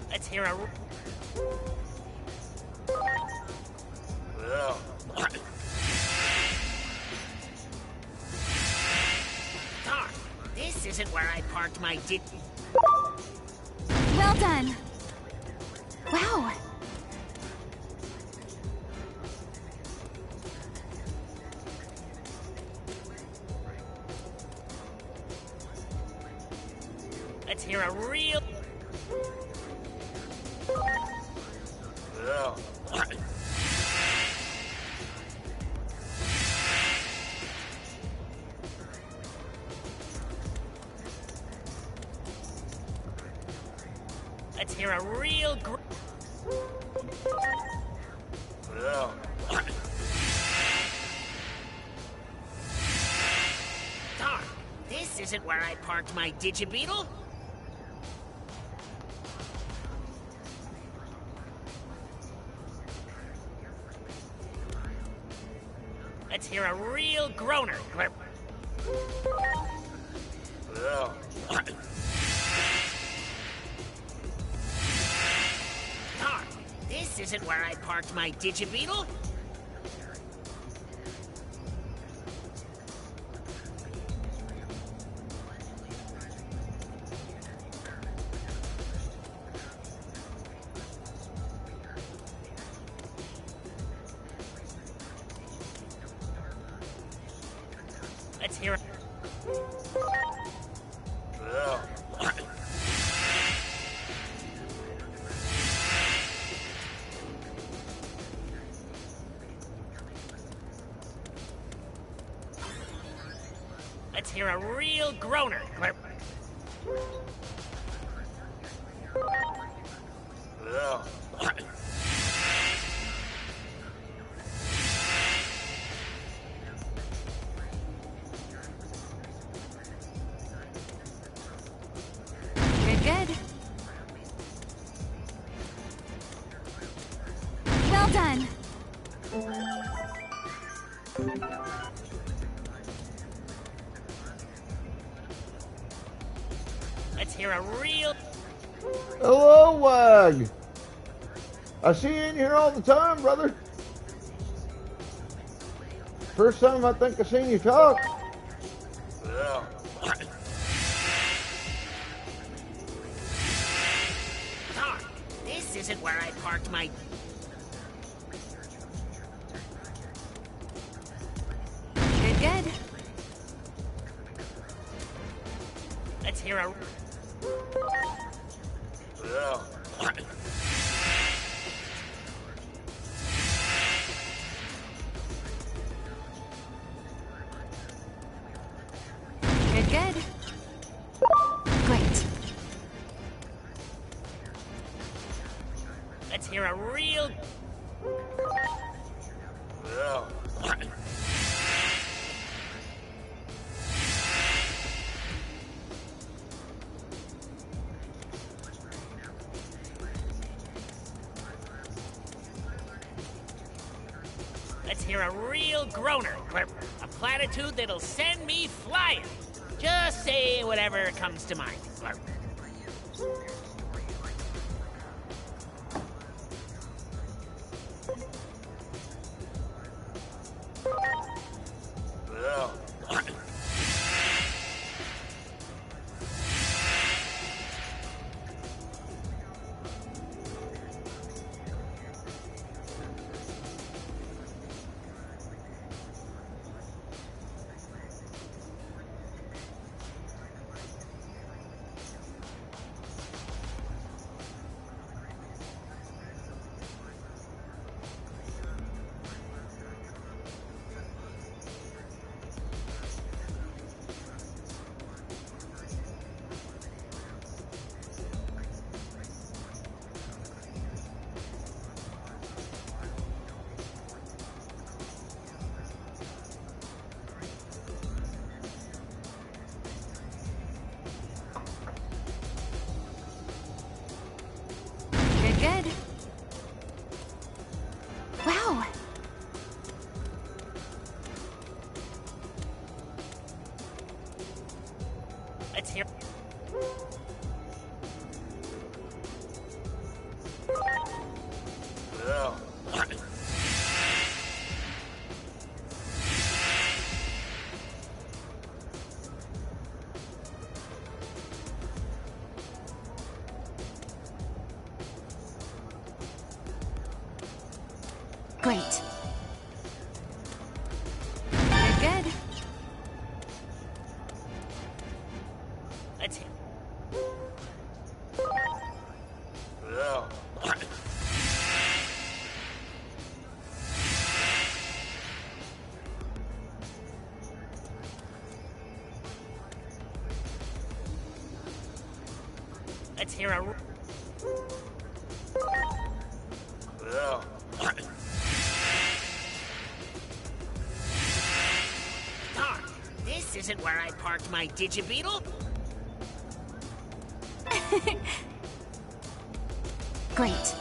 Let's hear a... Darn, this isn't where I parked my Well done. Wow. Let's hear a real... Let's hear a real... Darn, this isn't where I parked my Digibeetle. Let's hear a real groaner. Darn, this isn't where I parked my Digibeetle. Let's hear it. Let's hear a real groaner. Good. Well done. Let's hear a real... Hello, Wag. I see you in here all the time, brother. First time I think I seen you talk. Darn, this isn't where I parked my... Good. Let's hear a... Good. Great. Let's hear a real... Let's hear a real groaner. A platitude that'll send me flying. Just say whatever comes to mind. Great. Good, good. Let's hit. Let's hear a. Darn, this isn't where I parked my Digibeetle. Great.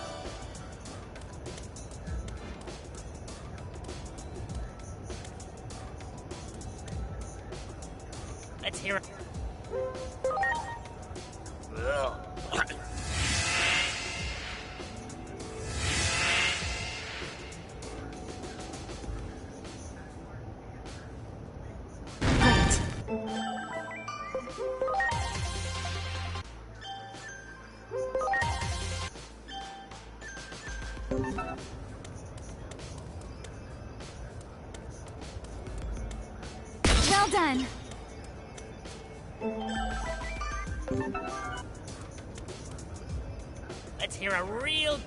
Let's hear it. Great. Well done. Let's hear a real.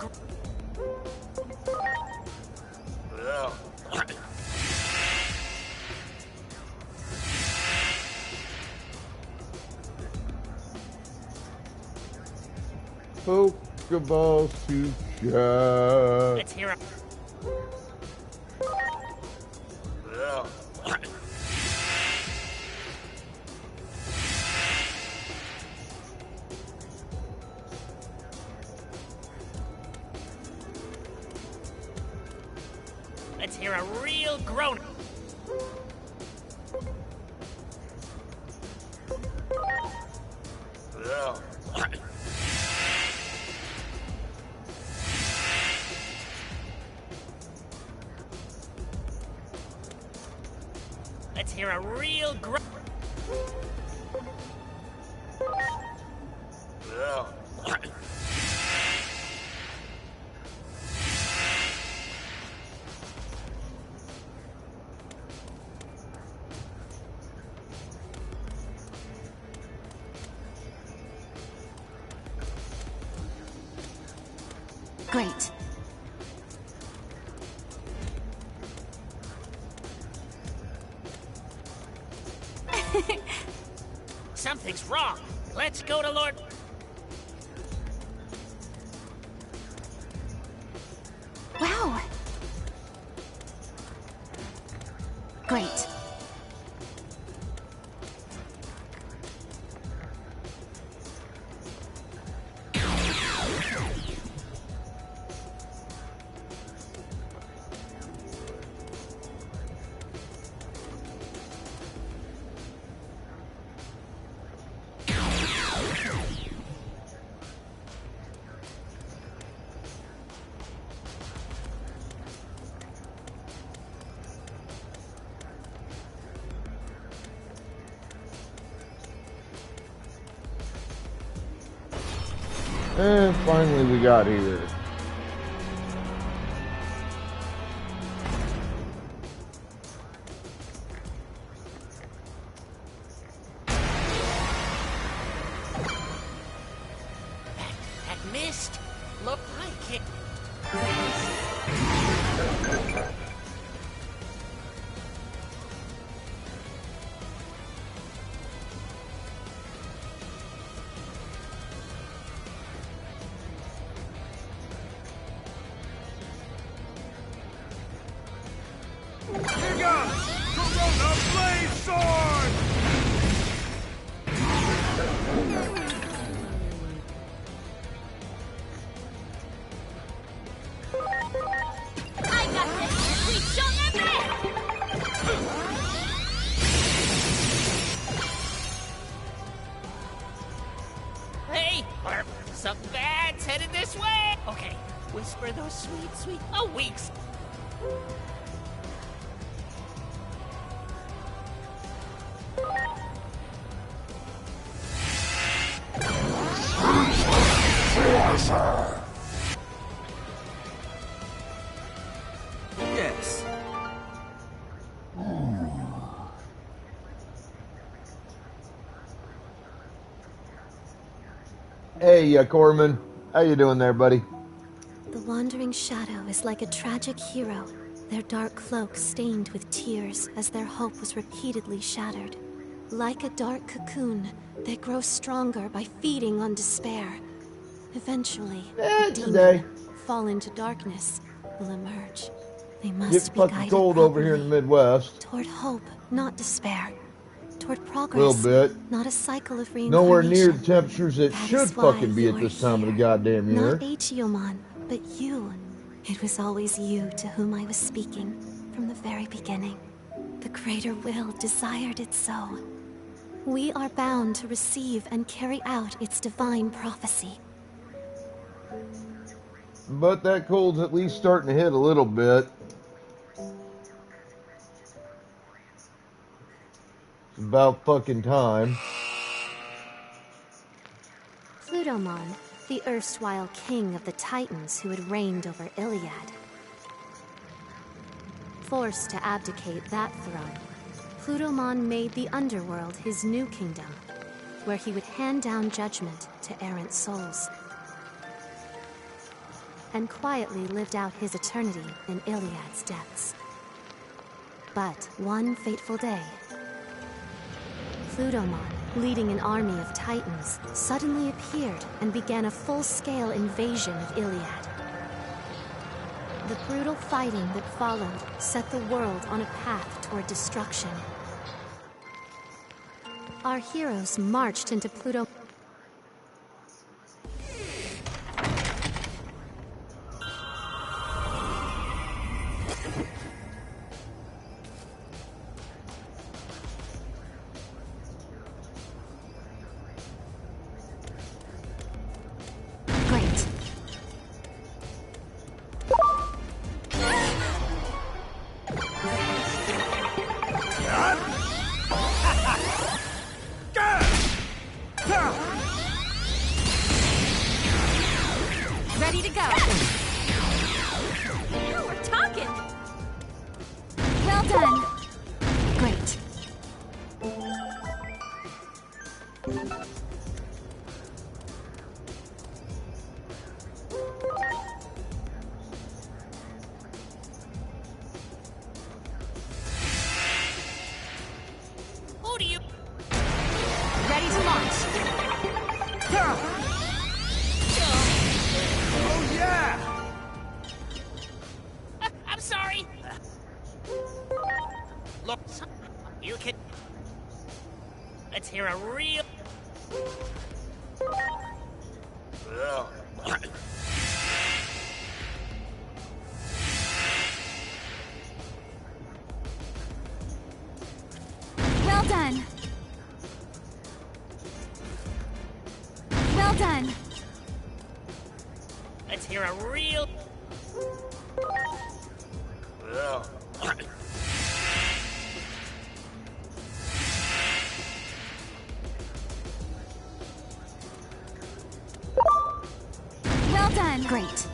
Pokeball to chat. Let's hear a. Let's hear a real groan. Let's hear a real groan. Great. Something's wrong. Let's go to Lord. Wow. Great. And finally we got here. That mist. Look, I can't. Here goes! Corona Blaze Sword! I got this! We shall never! Hey, or something bad's headed this way. Okay, whisper those sweet, sweet. Oh, weeks. Hey, Corman. How you doing there, buddy? The wandering shadow is like a tragic hero, their dark cloak stained with tears as their hope was repeatedly shattered. Like a dark cocoon, they grow stronger by feeding on despair. Eventually, the Today. demon, fall into darkness, will emerge. They Get must be fucking guided cold over here in the properly, Midwest. toward hope, not despair. Toward A progress, little bit. not a cycle of reincarnation. Nowhere near the temperatures it That should is why fucking be you at are this time of the here. goddamn year. Not Achiomon, but you. It was always you to whom I was speaking, from the very beginning. The greater will desired it so. We are bound to receive and carry out its divine prophecy. But that cold's at least starting to hit a little bit. It's about fucking time. Plutomon, the erstwhile king of the Titans who had reigned over Iliad. Forced to abdicate that throne, Plutomon made the underworld his new kingdom, where he would hand down judgment to errant souls. And quietly lived out his eternity in Iliad's depths. But one fateful day, Plutomon, leading an army of Titans, suddenly appeared and began a full-scale invasion of Iliad. The brutal fighting that followed set the world on a path toward destruction. Our heroes marched into Pluto. Great. Ready to go. Now we're talking. Well done. Great. Who do you... Ready to launch. Oh, yeah! I'm sorry. Look, you can... Let's hear a real... Well done. Well done. Let's hear a real... Well done. Great.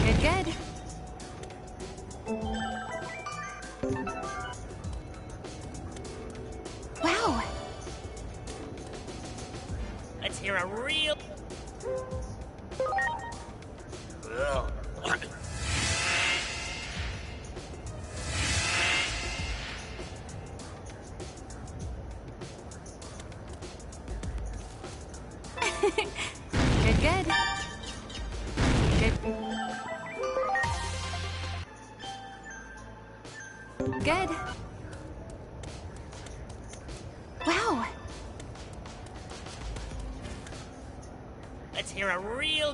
Good, good. Wow. Let's hear a real... Good, good. Good. Good. Wow. Let's hear a real...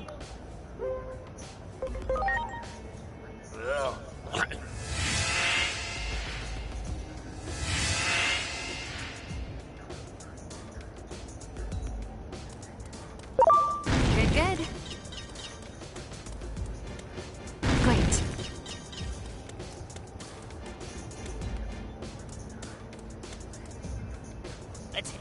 Good, good. Great. Let's hear...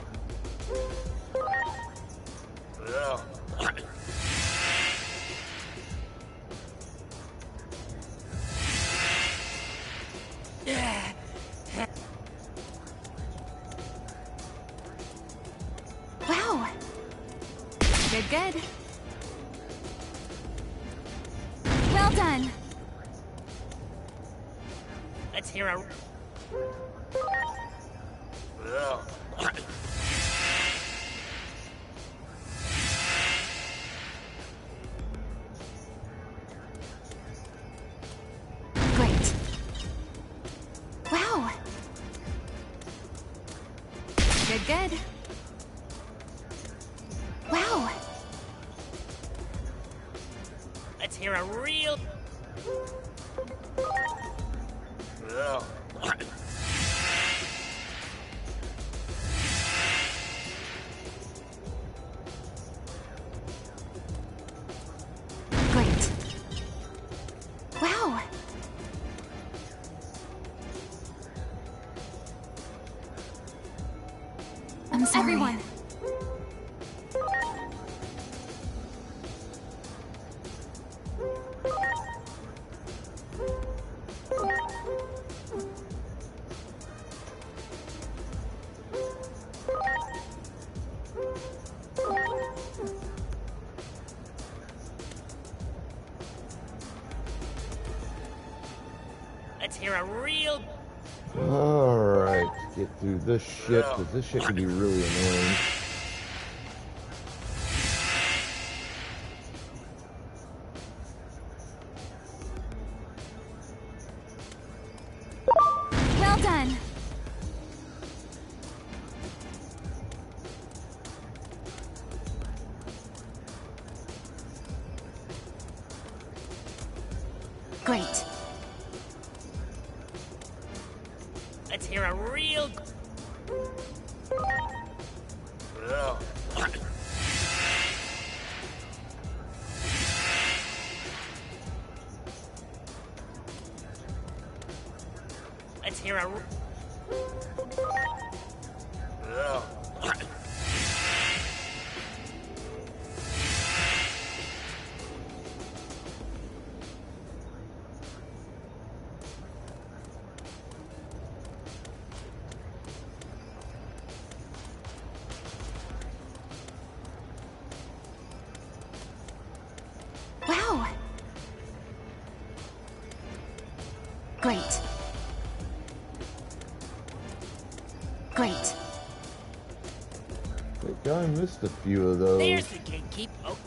Good, good. Well done. Let's hear a... Great. Wow. Good, good. Wow. Let's hear a real... Great. Wow. I'm sorry. Everyone. Let's hear a real... Alright, get through this shit, because this shit can be really annoying. Well done. Great. Let's hear a real... Let's hear a... Wow. Great. Great. I think I missed a few of those. There's the gatekeep. Oh.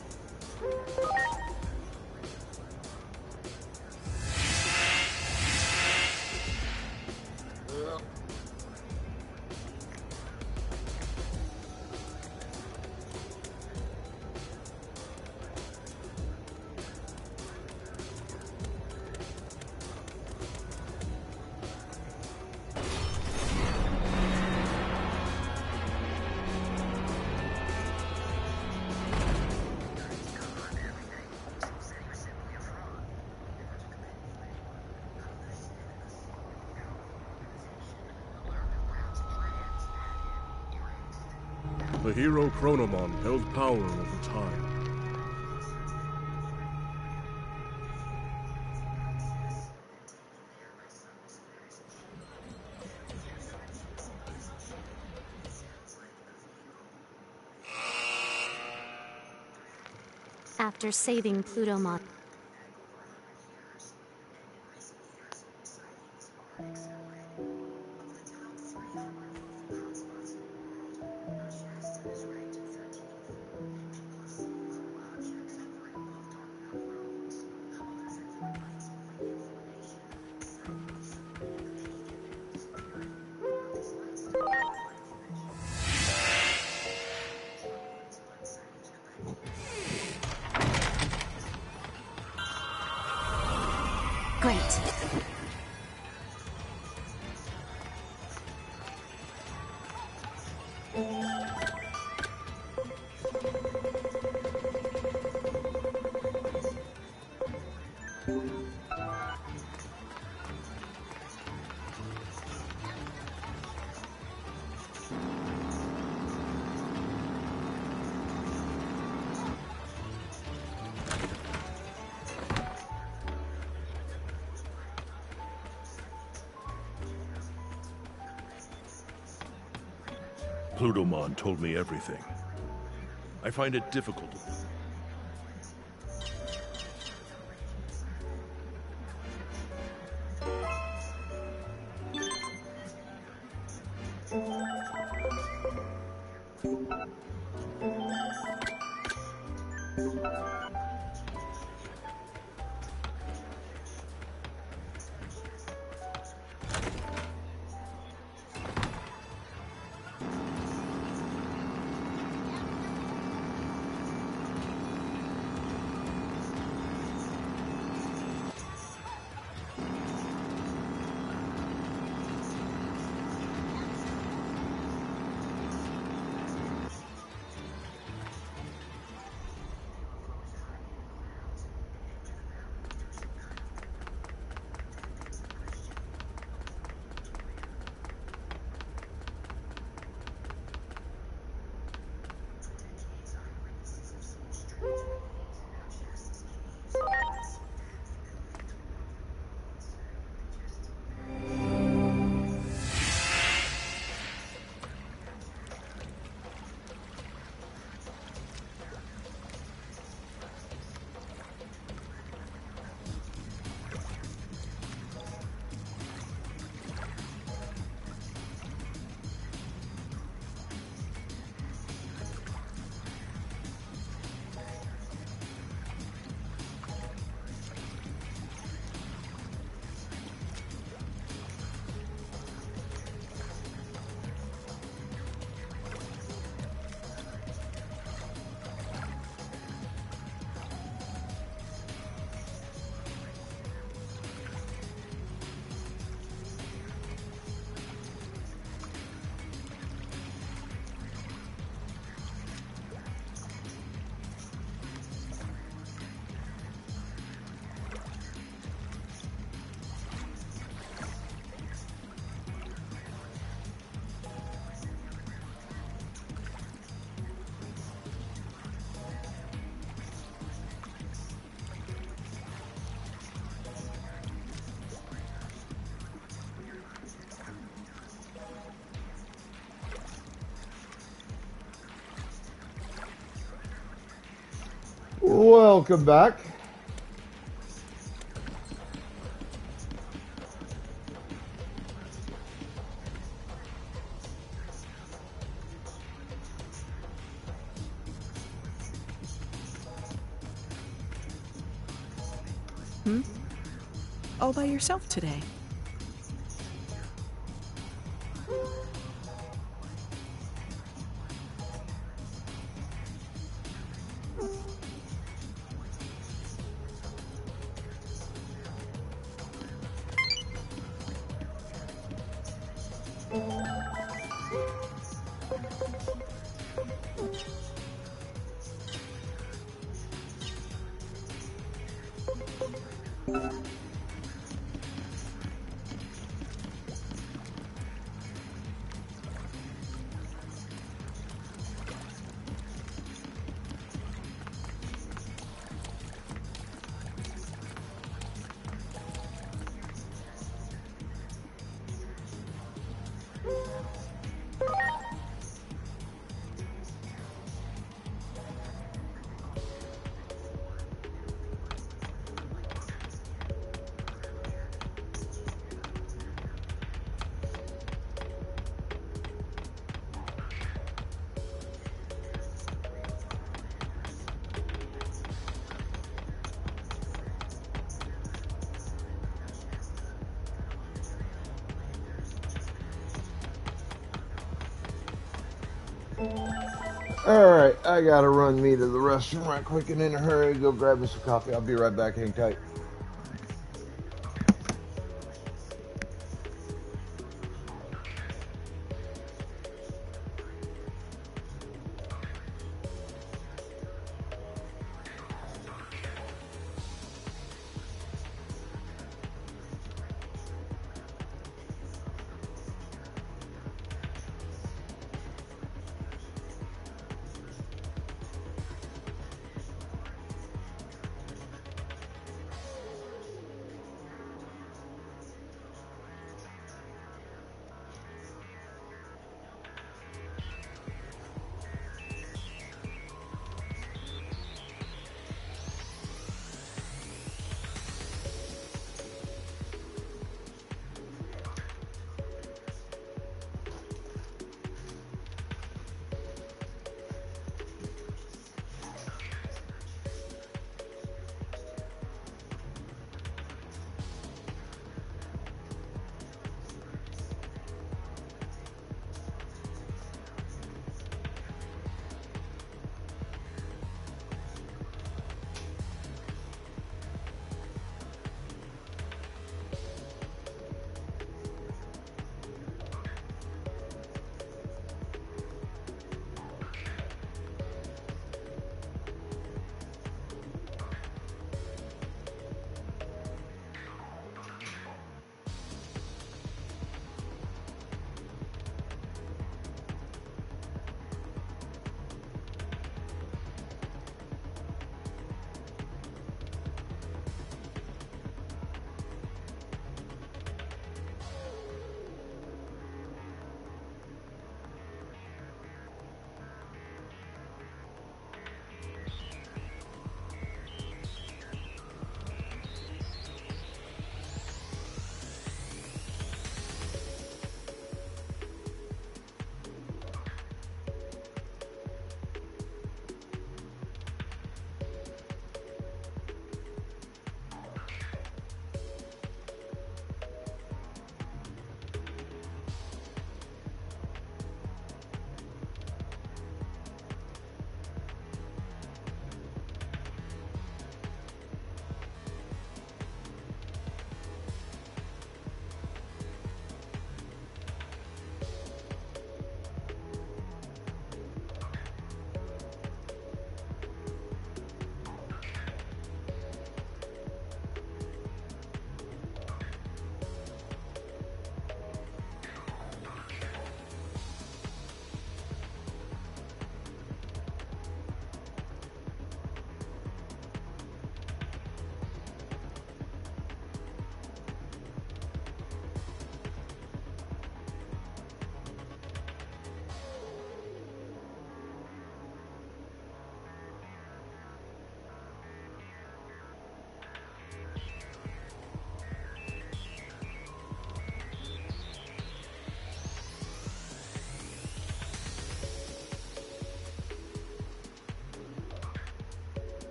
The hero Chronomon held power over time. After saving Plutomon. Great. Plutomon told me everything. I find it difficult to... Welcome back. All by yourself today? Alright, I gotta run me to the restroom right quick and in a hurry. Go grab me some coffee. I'll be right back. Hang tight.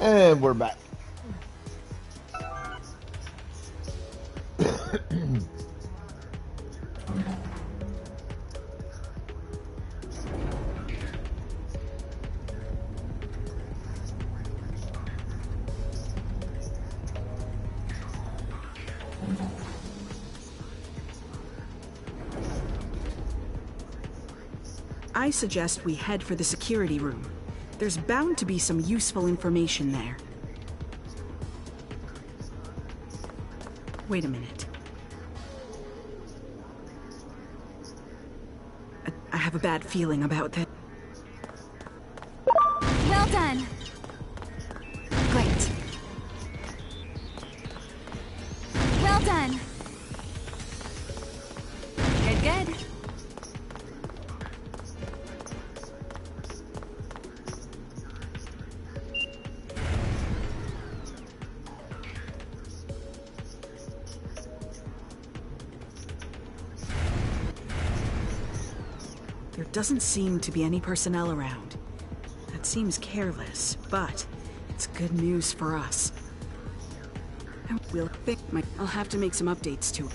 And we're back. I suggest we head for the security room. There's bound to be some useful information there. Wait a minute. I have a bad feeling about that. Well done. Great. Well done. Good, good. There doesn't seem to be any personnel around. That seems careless, but it's good news for us. I'll have to make some updates to it.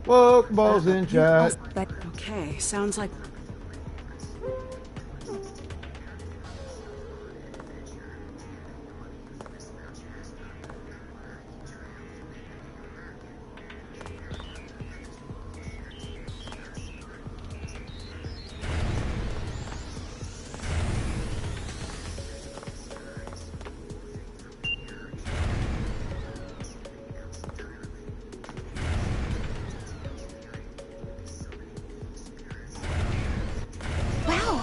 Pokeballs in chat. Okay, sounds like... Wow.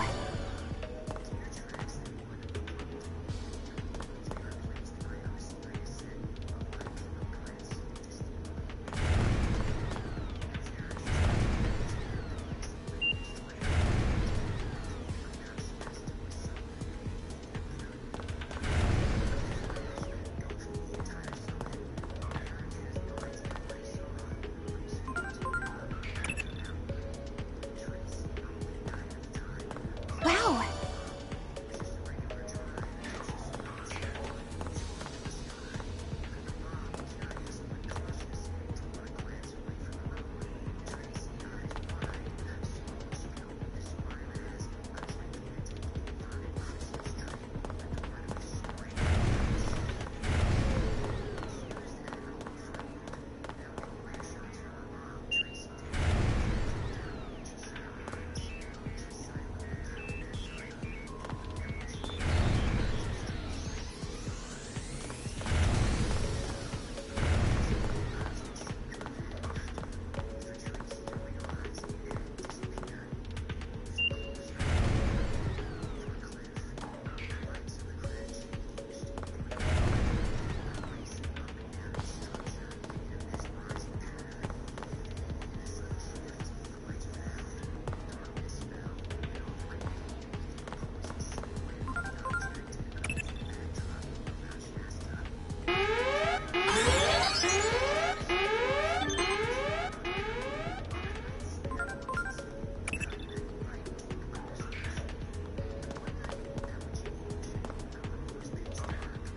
Wow.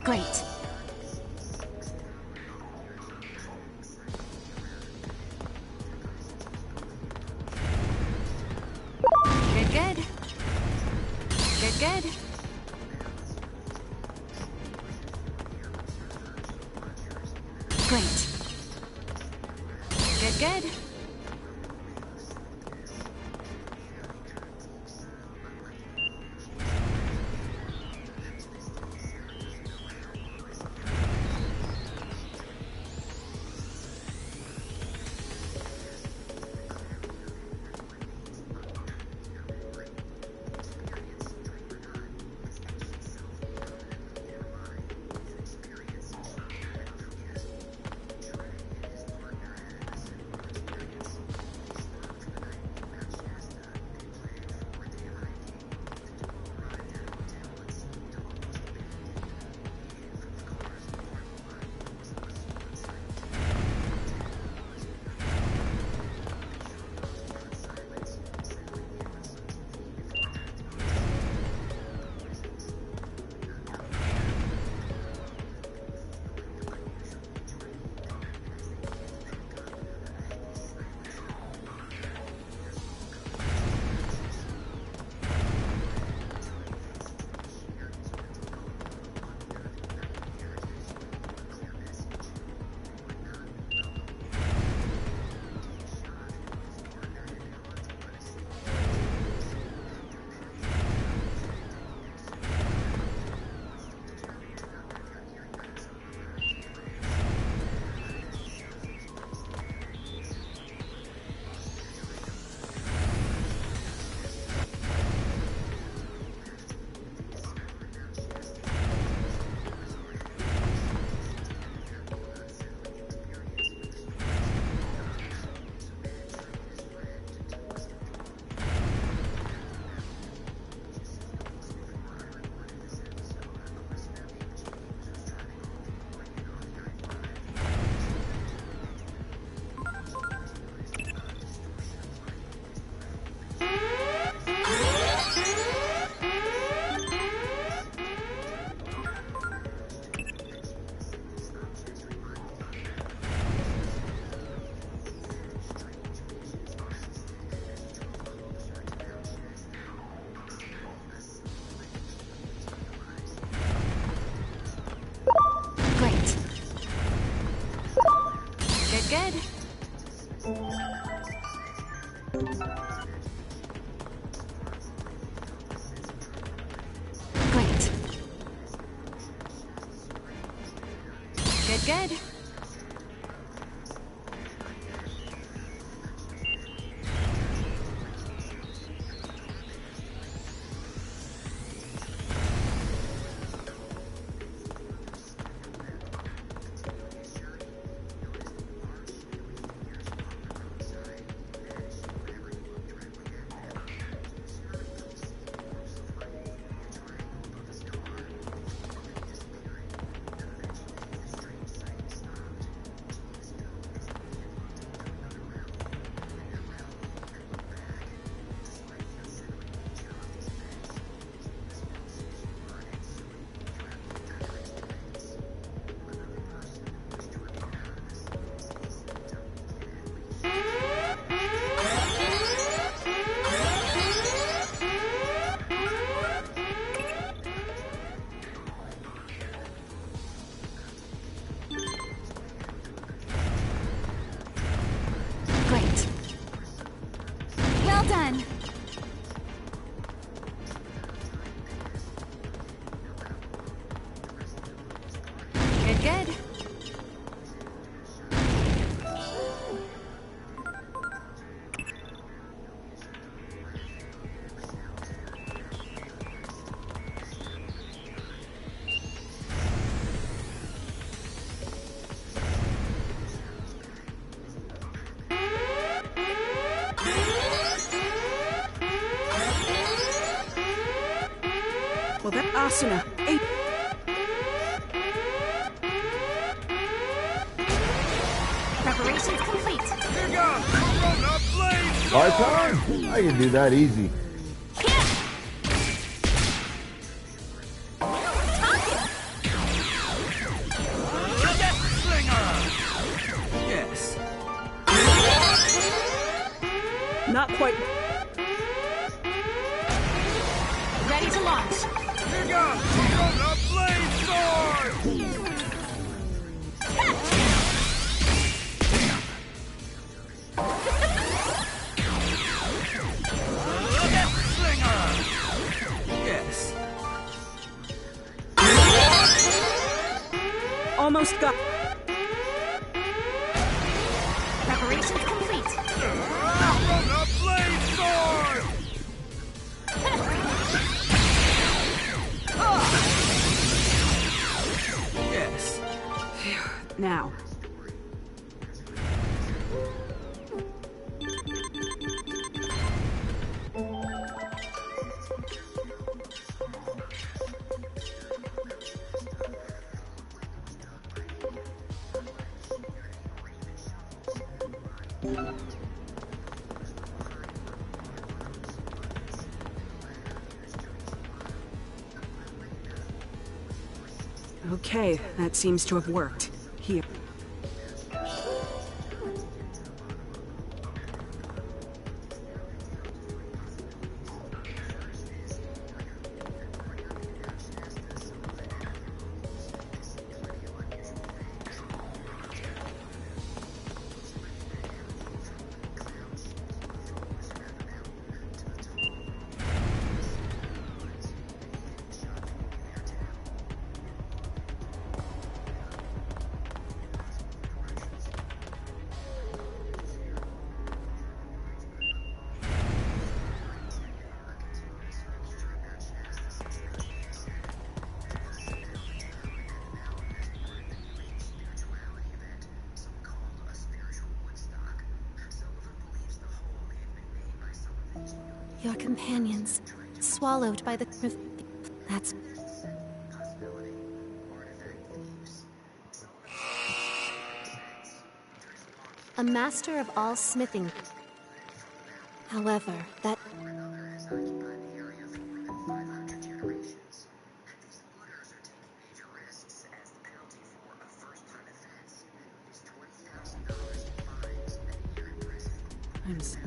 Great. Good, good. Good, good. Great. Good, good. Good. Great. Good. Great. Well done. Good. Well, that Asuna ate. Preparations complete. Here goes Corona Blade My Sword! turn? I can do that easy. Yes. Not quite. Ready to launch. Here goes Corona Blade Sword! Yes. Almost got. Preparations complete. Corona Blade Sword! Yes. Now. Okay, that seems to have worked. Here. Your companions, swallowed by the... That's... A master of all smithing. However, that... I'm so...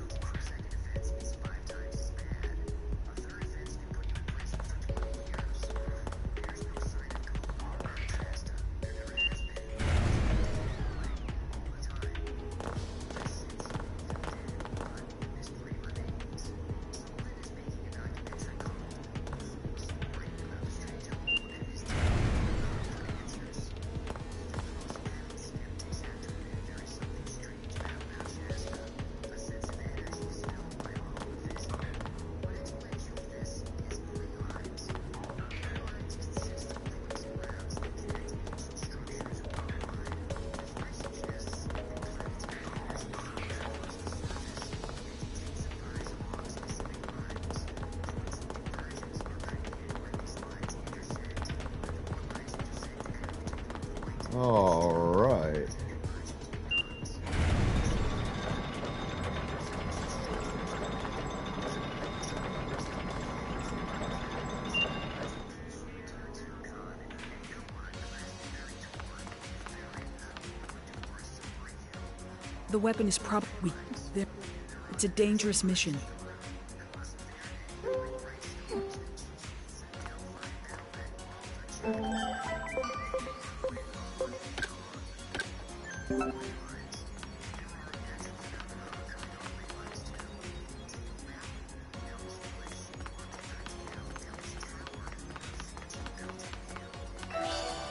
Alright. The weapon is probably there. It's a dangerous mission.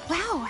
Wow!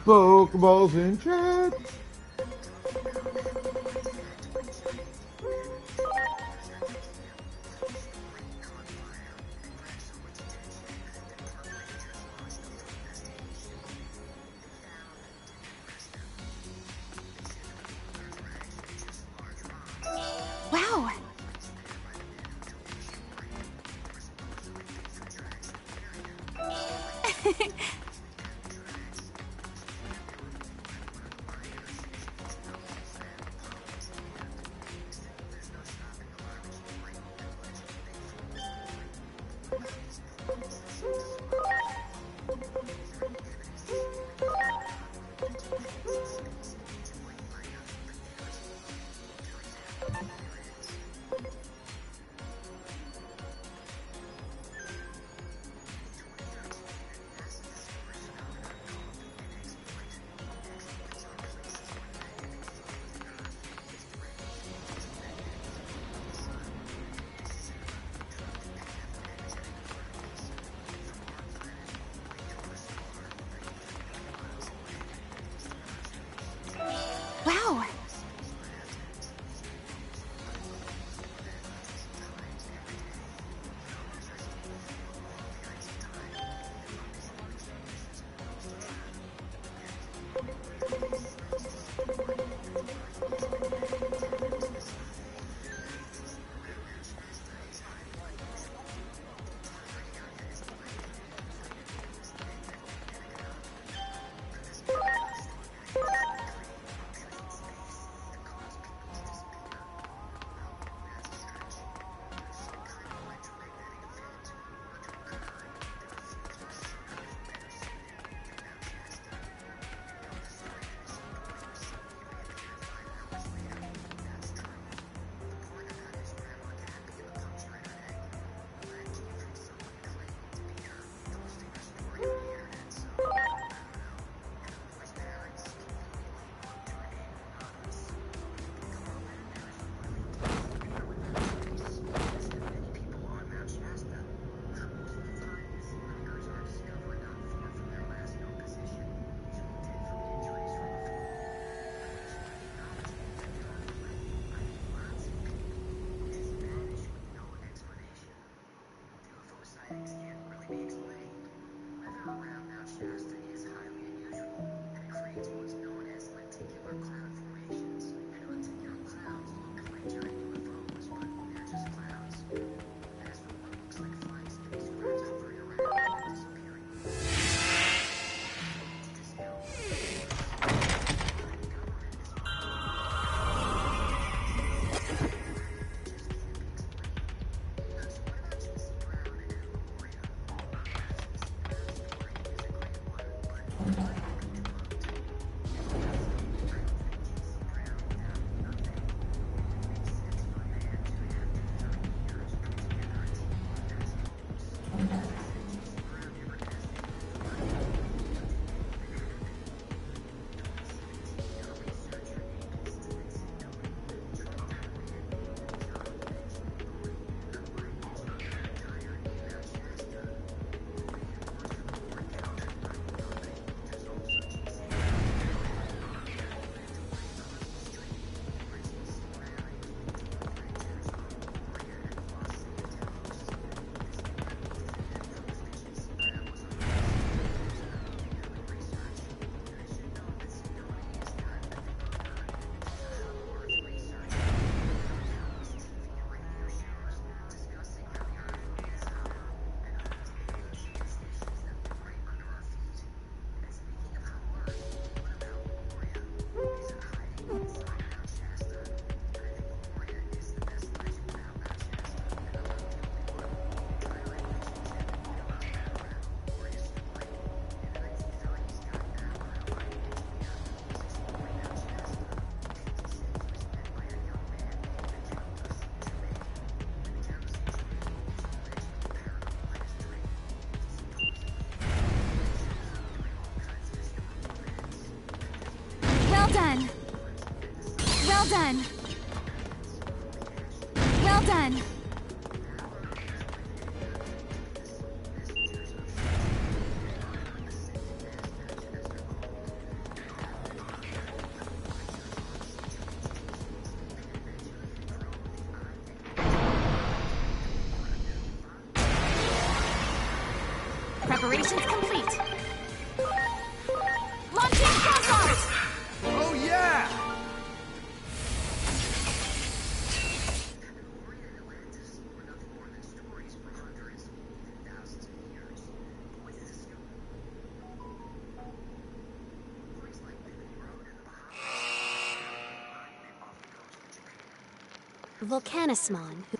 Pokeballs in chat. Wow! Well done. Well done. Preparations complete. Launching Pulsar! Oh yeah! Volcanismon, who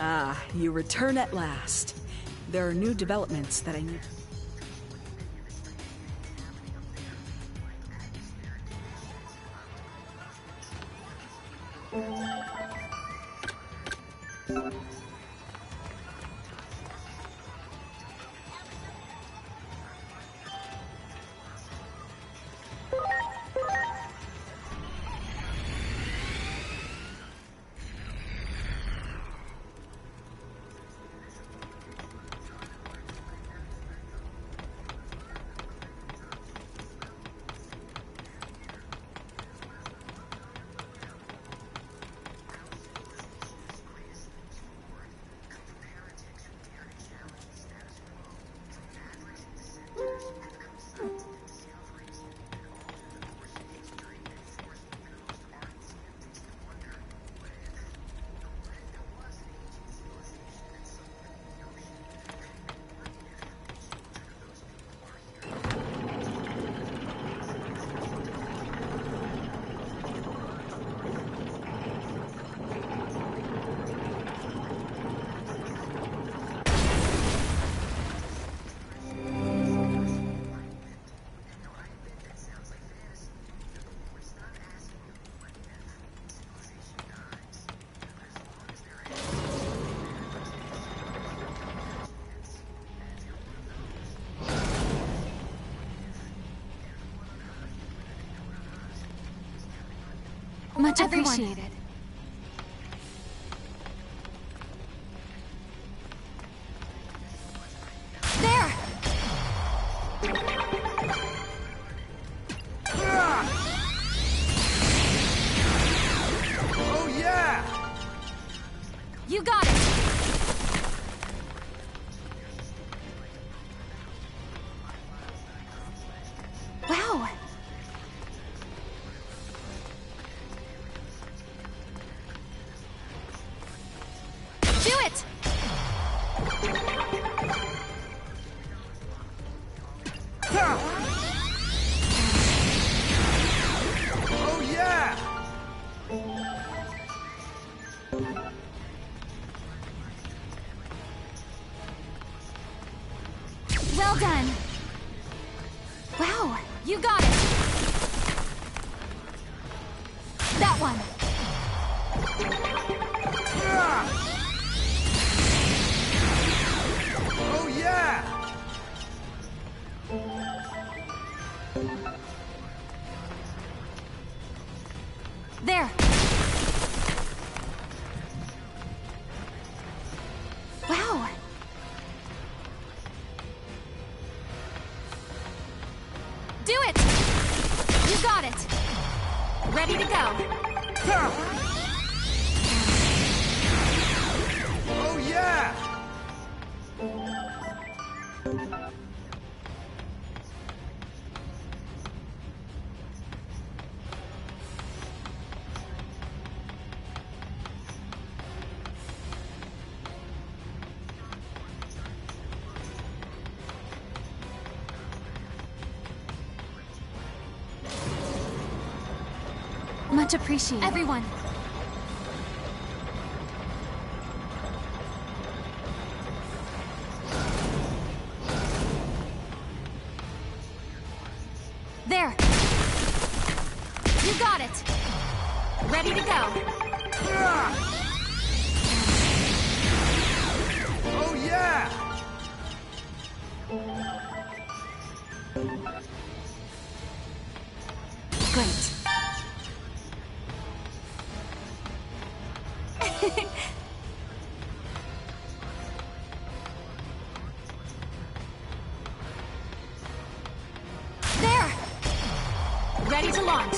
Ah, you return at last. There are new developments that I need. Much appreciated. There! Oh yeah! You got it! Wow! Do it! Oh yeah! Well done! Wow! You got it! That one! Oh yeah! There! Wow! Oh yeah! Much appreciated. Everyone. There. You got it. Ready to go. Oh yeah! Great. There! Ready to launch.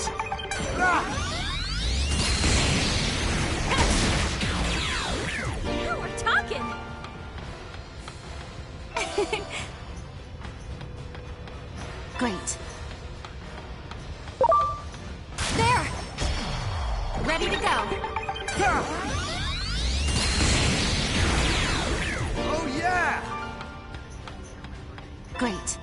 Now we're talking! Great. There! Ready to go. Oh yeah! Great.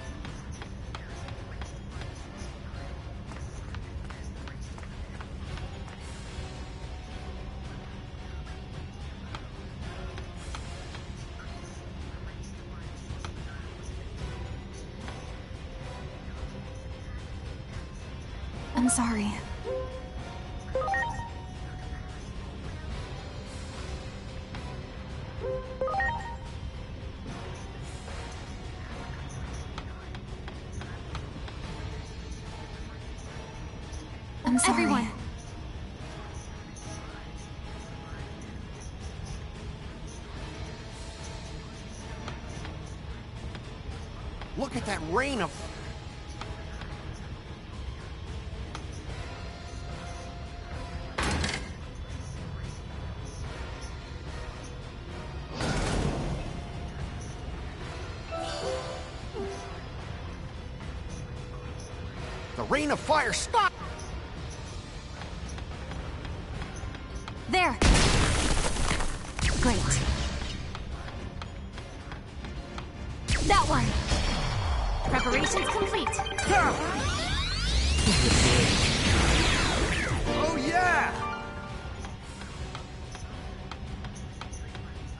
I'm sorry. I'm sorry. Everyone. Look at that rain of... The rain of fire, stop! There. Great. That one. Preparations complete. Oh yeah!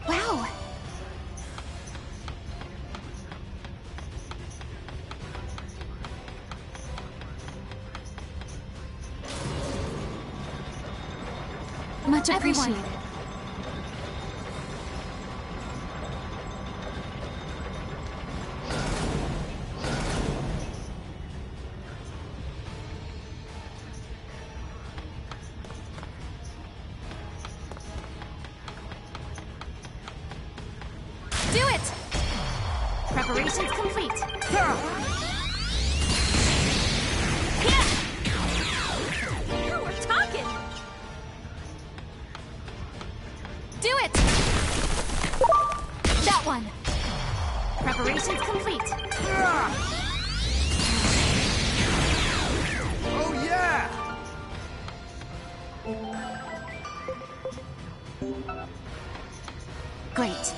Wow. Much appreciated. Do it! Preparations complete. Yeah! Now we're talking! Do it! That one! Preparations complete. Oh yeah! Great.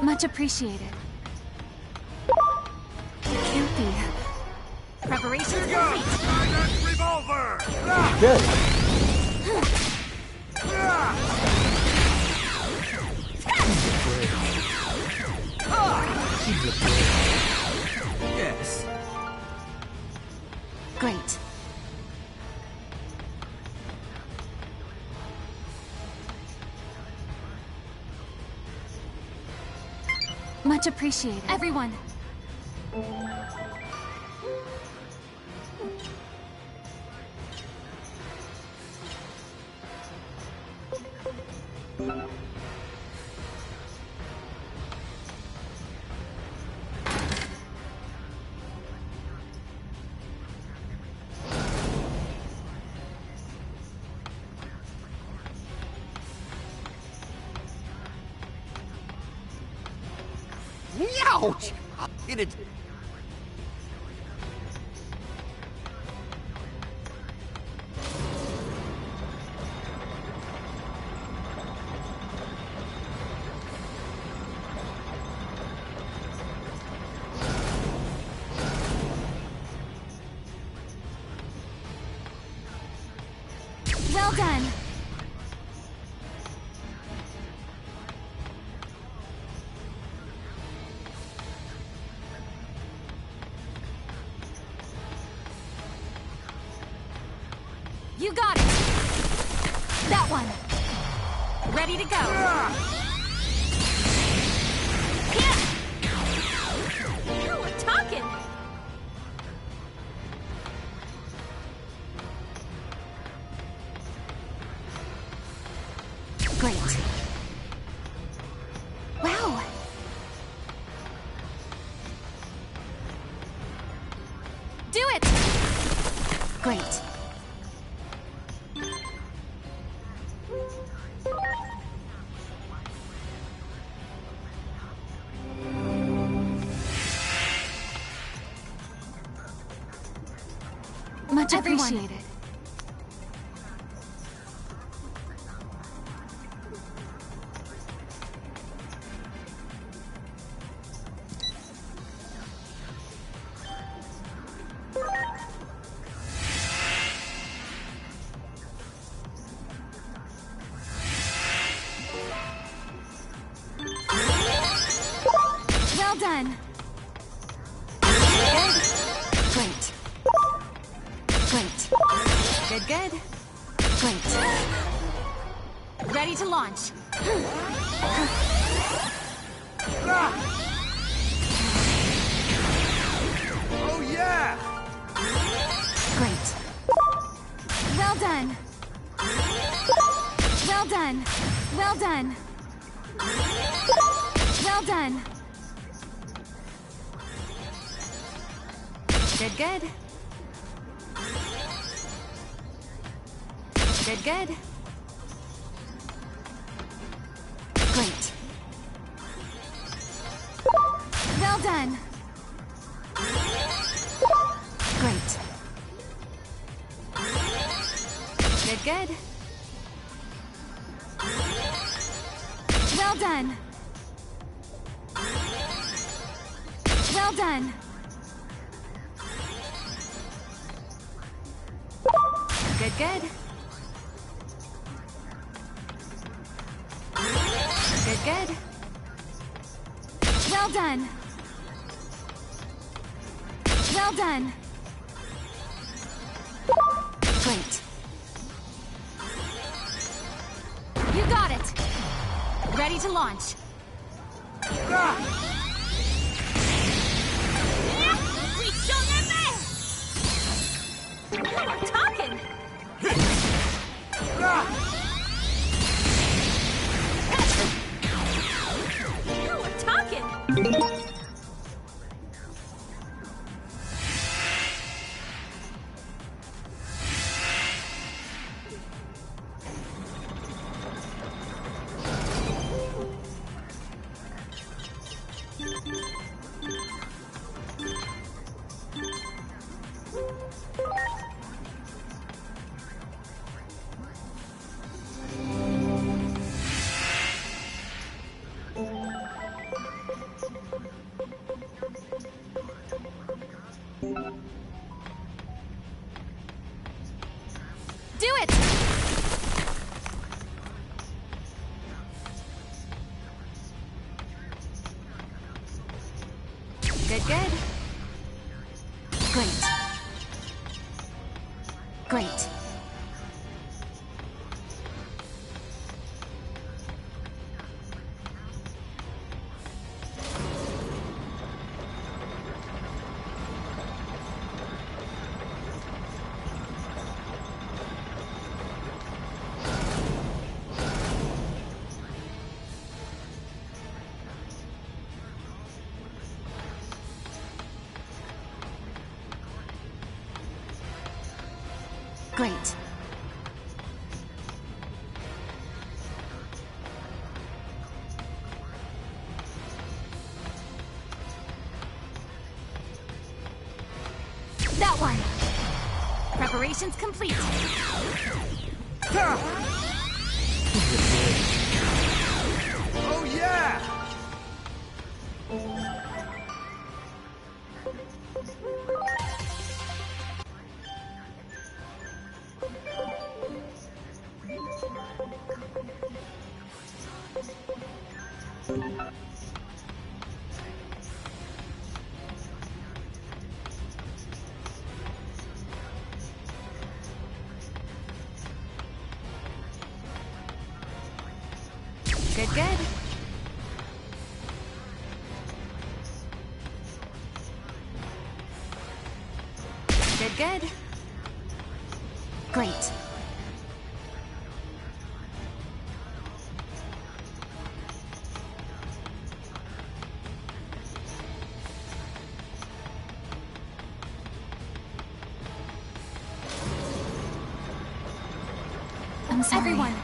Much appreciated. It can't be. Preparations complete. revolver! Okay. Yes. Great. Much appreciated. Everyone. Ouch! It is. Well done. You got it! That one! Ready to go! Yeah! Now we're talking! Great. Wow! Do it! Great. Much appreciated. Well done. Good. Great. Great. Good, good. Great. Ready to launch. Oh yeah! Great. Well done. Well done. Well done. Well done. Good, good. Good, good. Great. Well done. Great. Good, good. Well done. Well done. Good, good. Good, good. Well done. Well done. Great. You got it. Ready to launch. We show them this! Now we're talking! Now we're talking! Do it! Good, good. Great. Great. Great. That one! Preparations complete. Oh yeah! Good, good. Good, good. Great. I'm sorry. Everyone!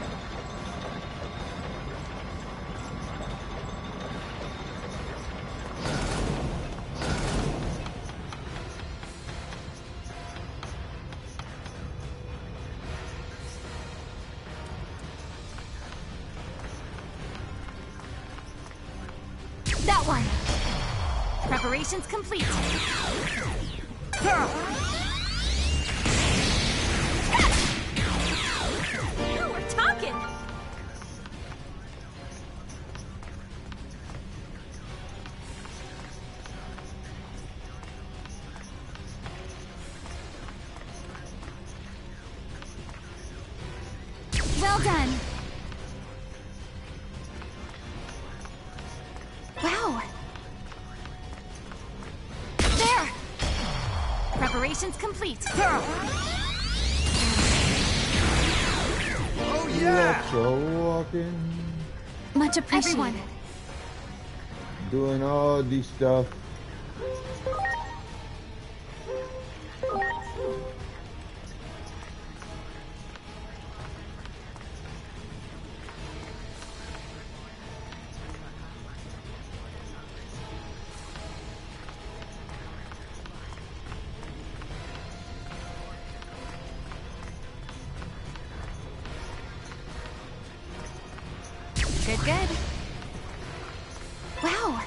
That one! Preparations complete. Now we're talking! Well done! Wow! There! Preparations complete. Oh yeah! So walking, Much appreciated. Everyone! doing all this stuff. Good, good. Wow!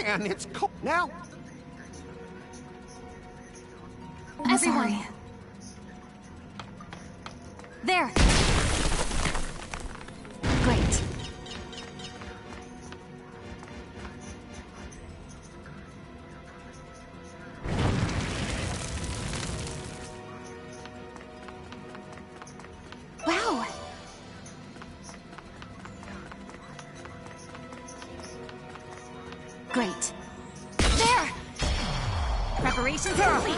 Man, it's cold now. I'm Everyone. sorry. There! Great. Wow! Great. There! Preparations complete.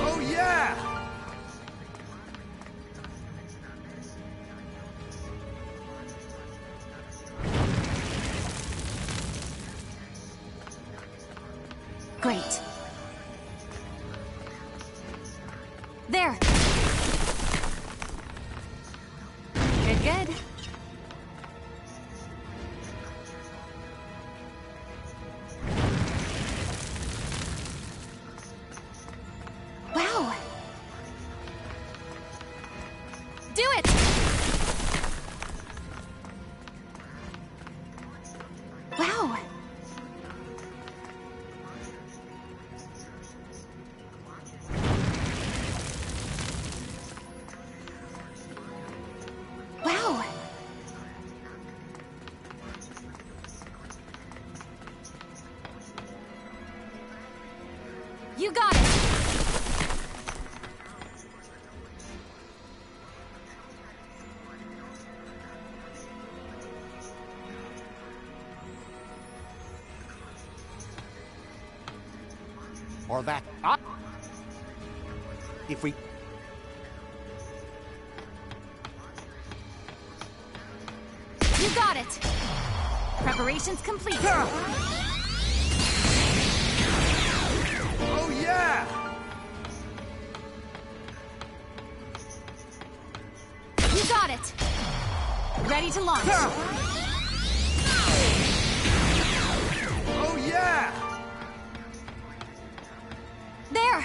Oh yeah! Great. There. Good, good. Wow. Do it! Wow. Wow. You got it. Or that. If we. You got it. Preparations complete. Oh, yeah! You got it. Ready to launch. Oh, yeah! There.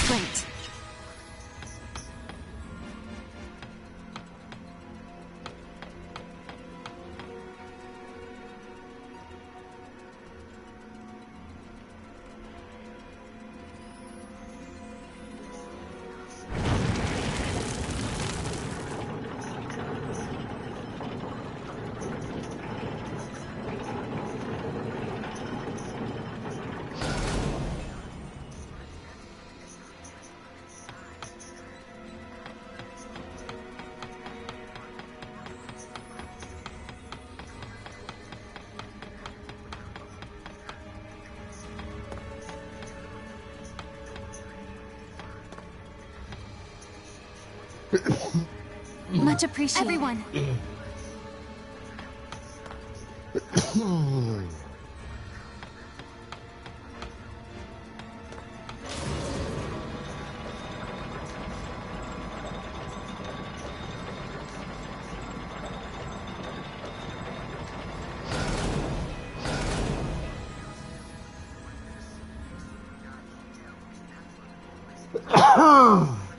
Great. Much appreciated. Everyone.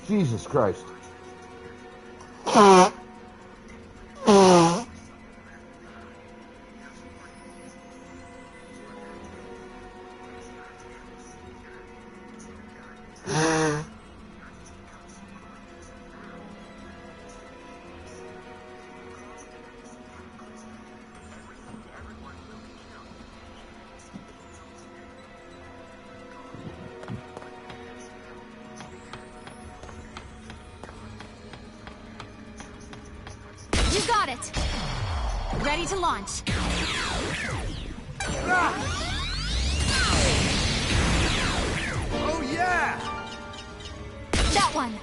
Jesus Christ. You got it. Ready to launch. Oh, yeah! That one.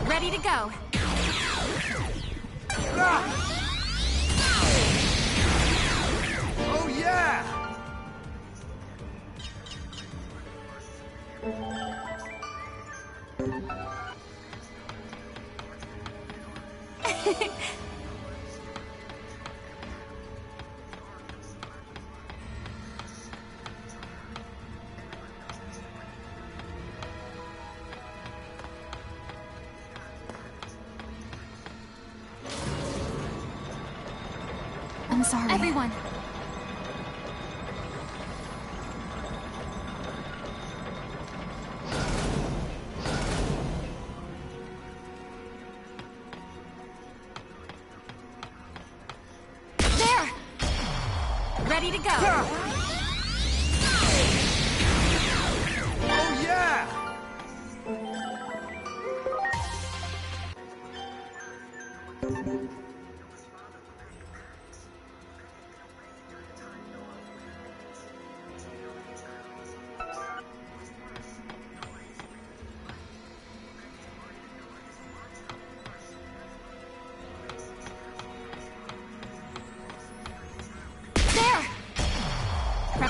Ready to go. Oh, yeah! I'm sorry. Everyone. There! Ready to go. Oh, yeah!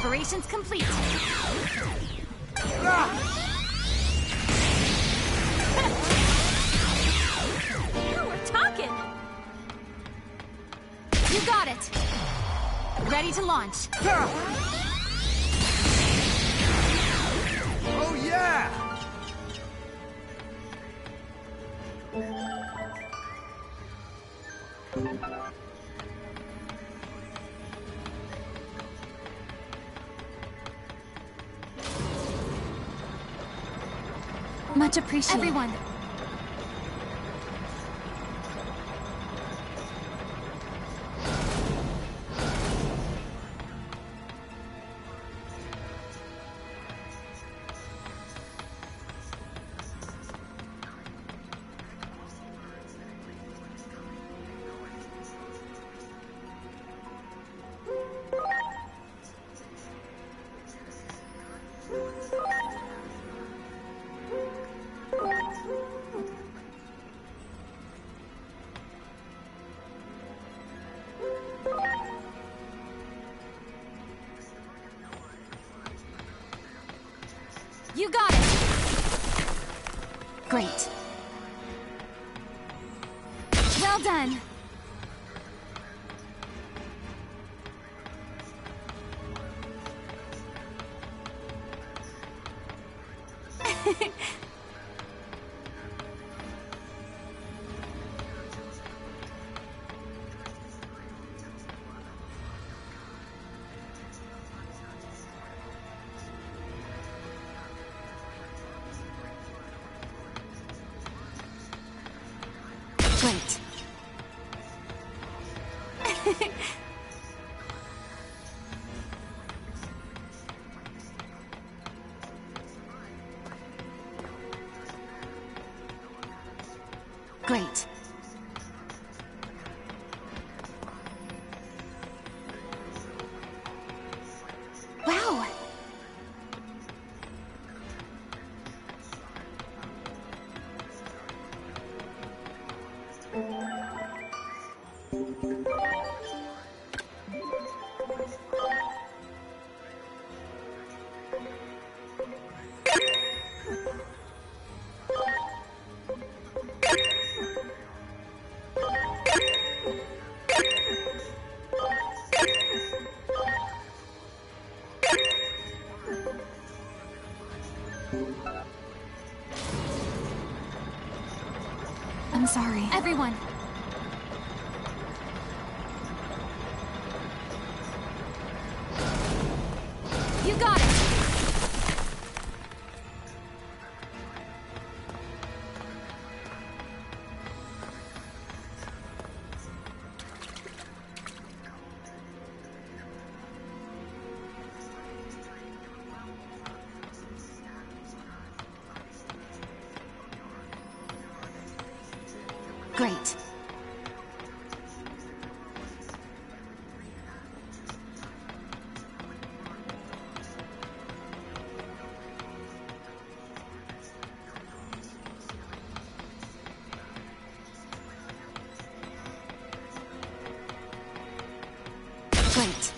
Preparations complete. Now we're talking! You got it. Ready to launch. Oh yeah! Much appreciated. Everyone. You got it! Great. Well done! Great. Great. Wow! I'm sorry. Everyone. You got it! Great. Great.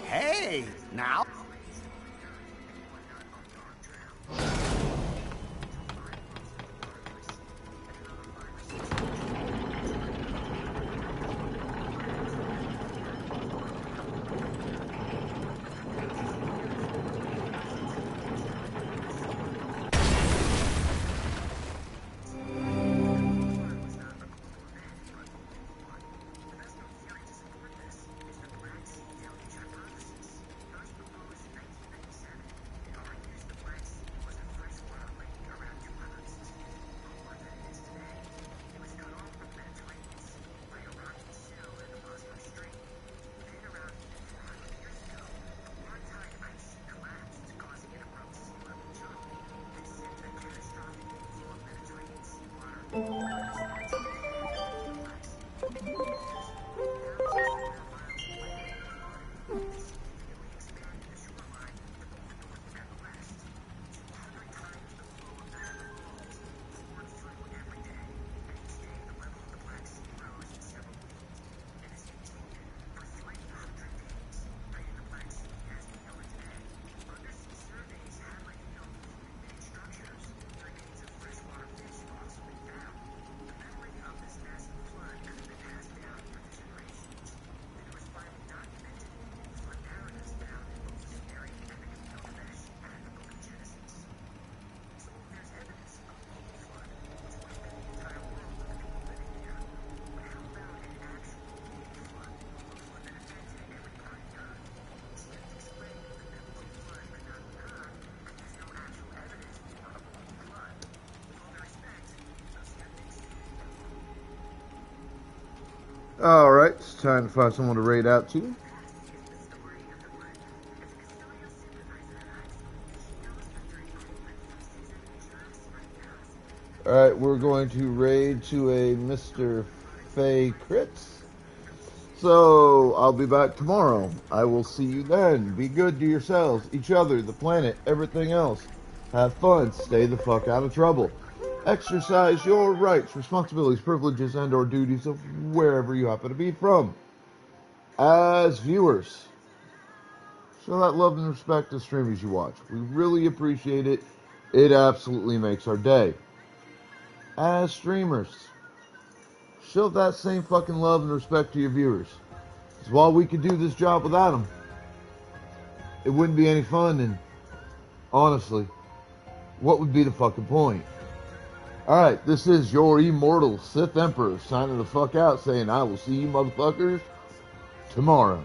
Hey, now. Alright, it's time to find someone to raid out to. Alright, we're going to raid to a Mr. Fay Crits. So, I'll be back tomorrow. I will see you then. Be good to yourselves, each other, the planet, everything else. Have fun. Stay the fuck out of trouble. Exercise your rights, responsibilities, privileges, and or duties of wherever you happen to be from. As viewers, show that love and respect to streamers you watch. We really appreciate it. It absolutely makes our day. As streamers, show that same fucking love and respect to your viewers. Because while we could do this job without them, it wouldn't be any fun, and honestly, what would be the fucking point? Alright, this is your immortal Sith Emperor signing the fuck out saying I will see you motherfuckers tomorrow.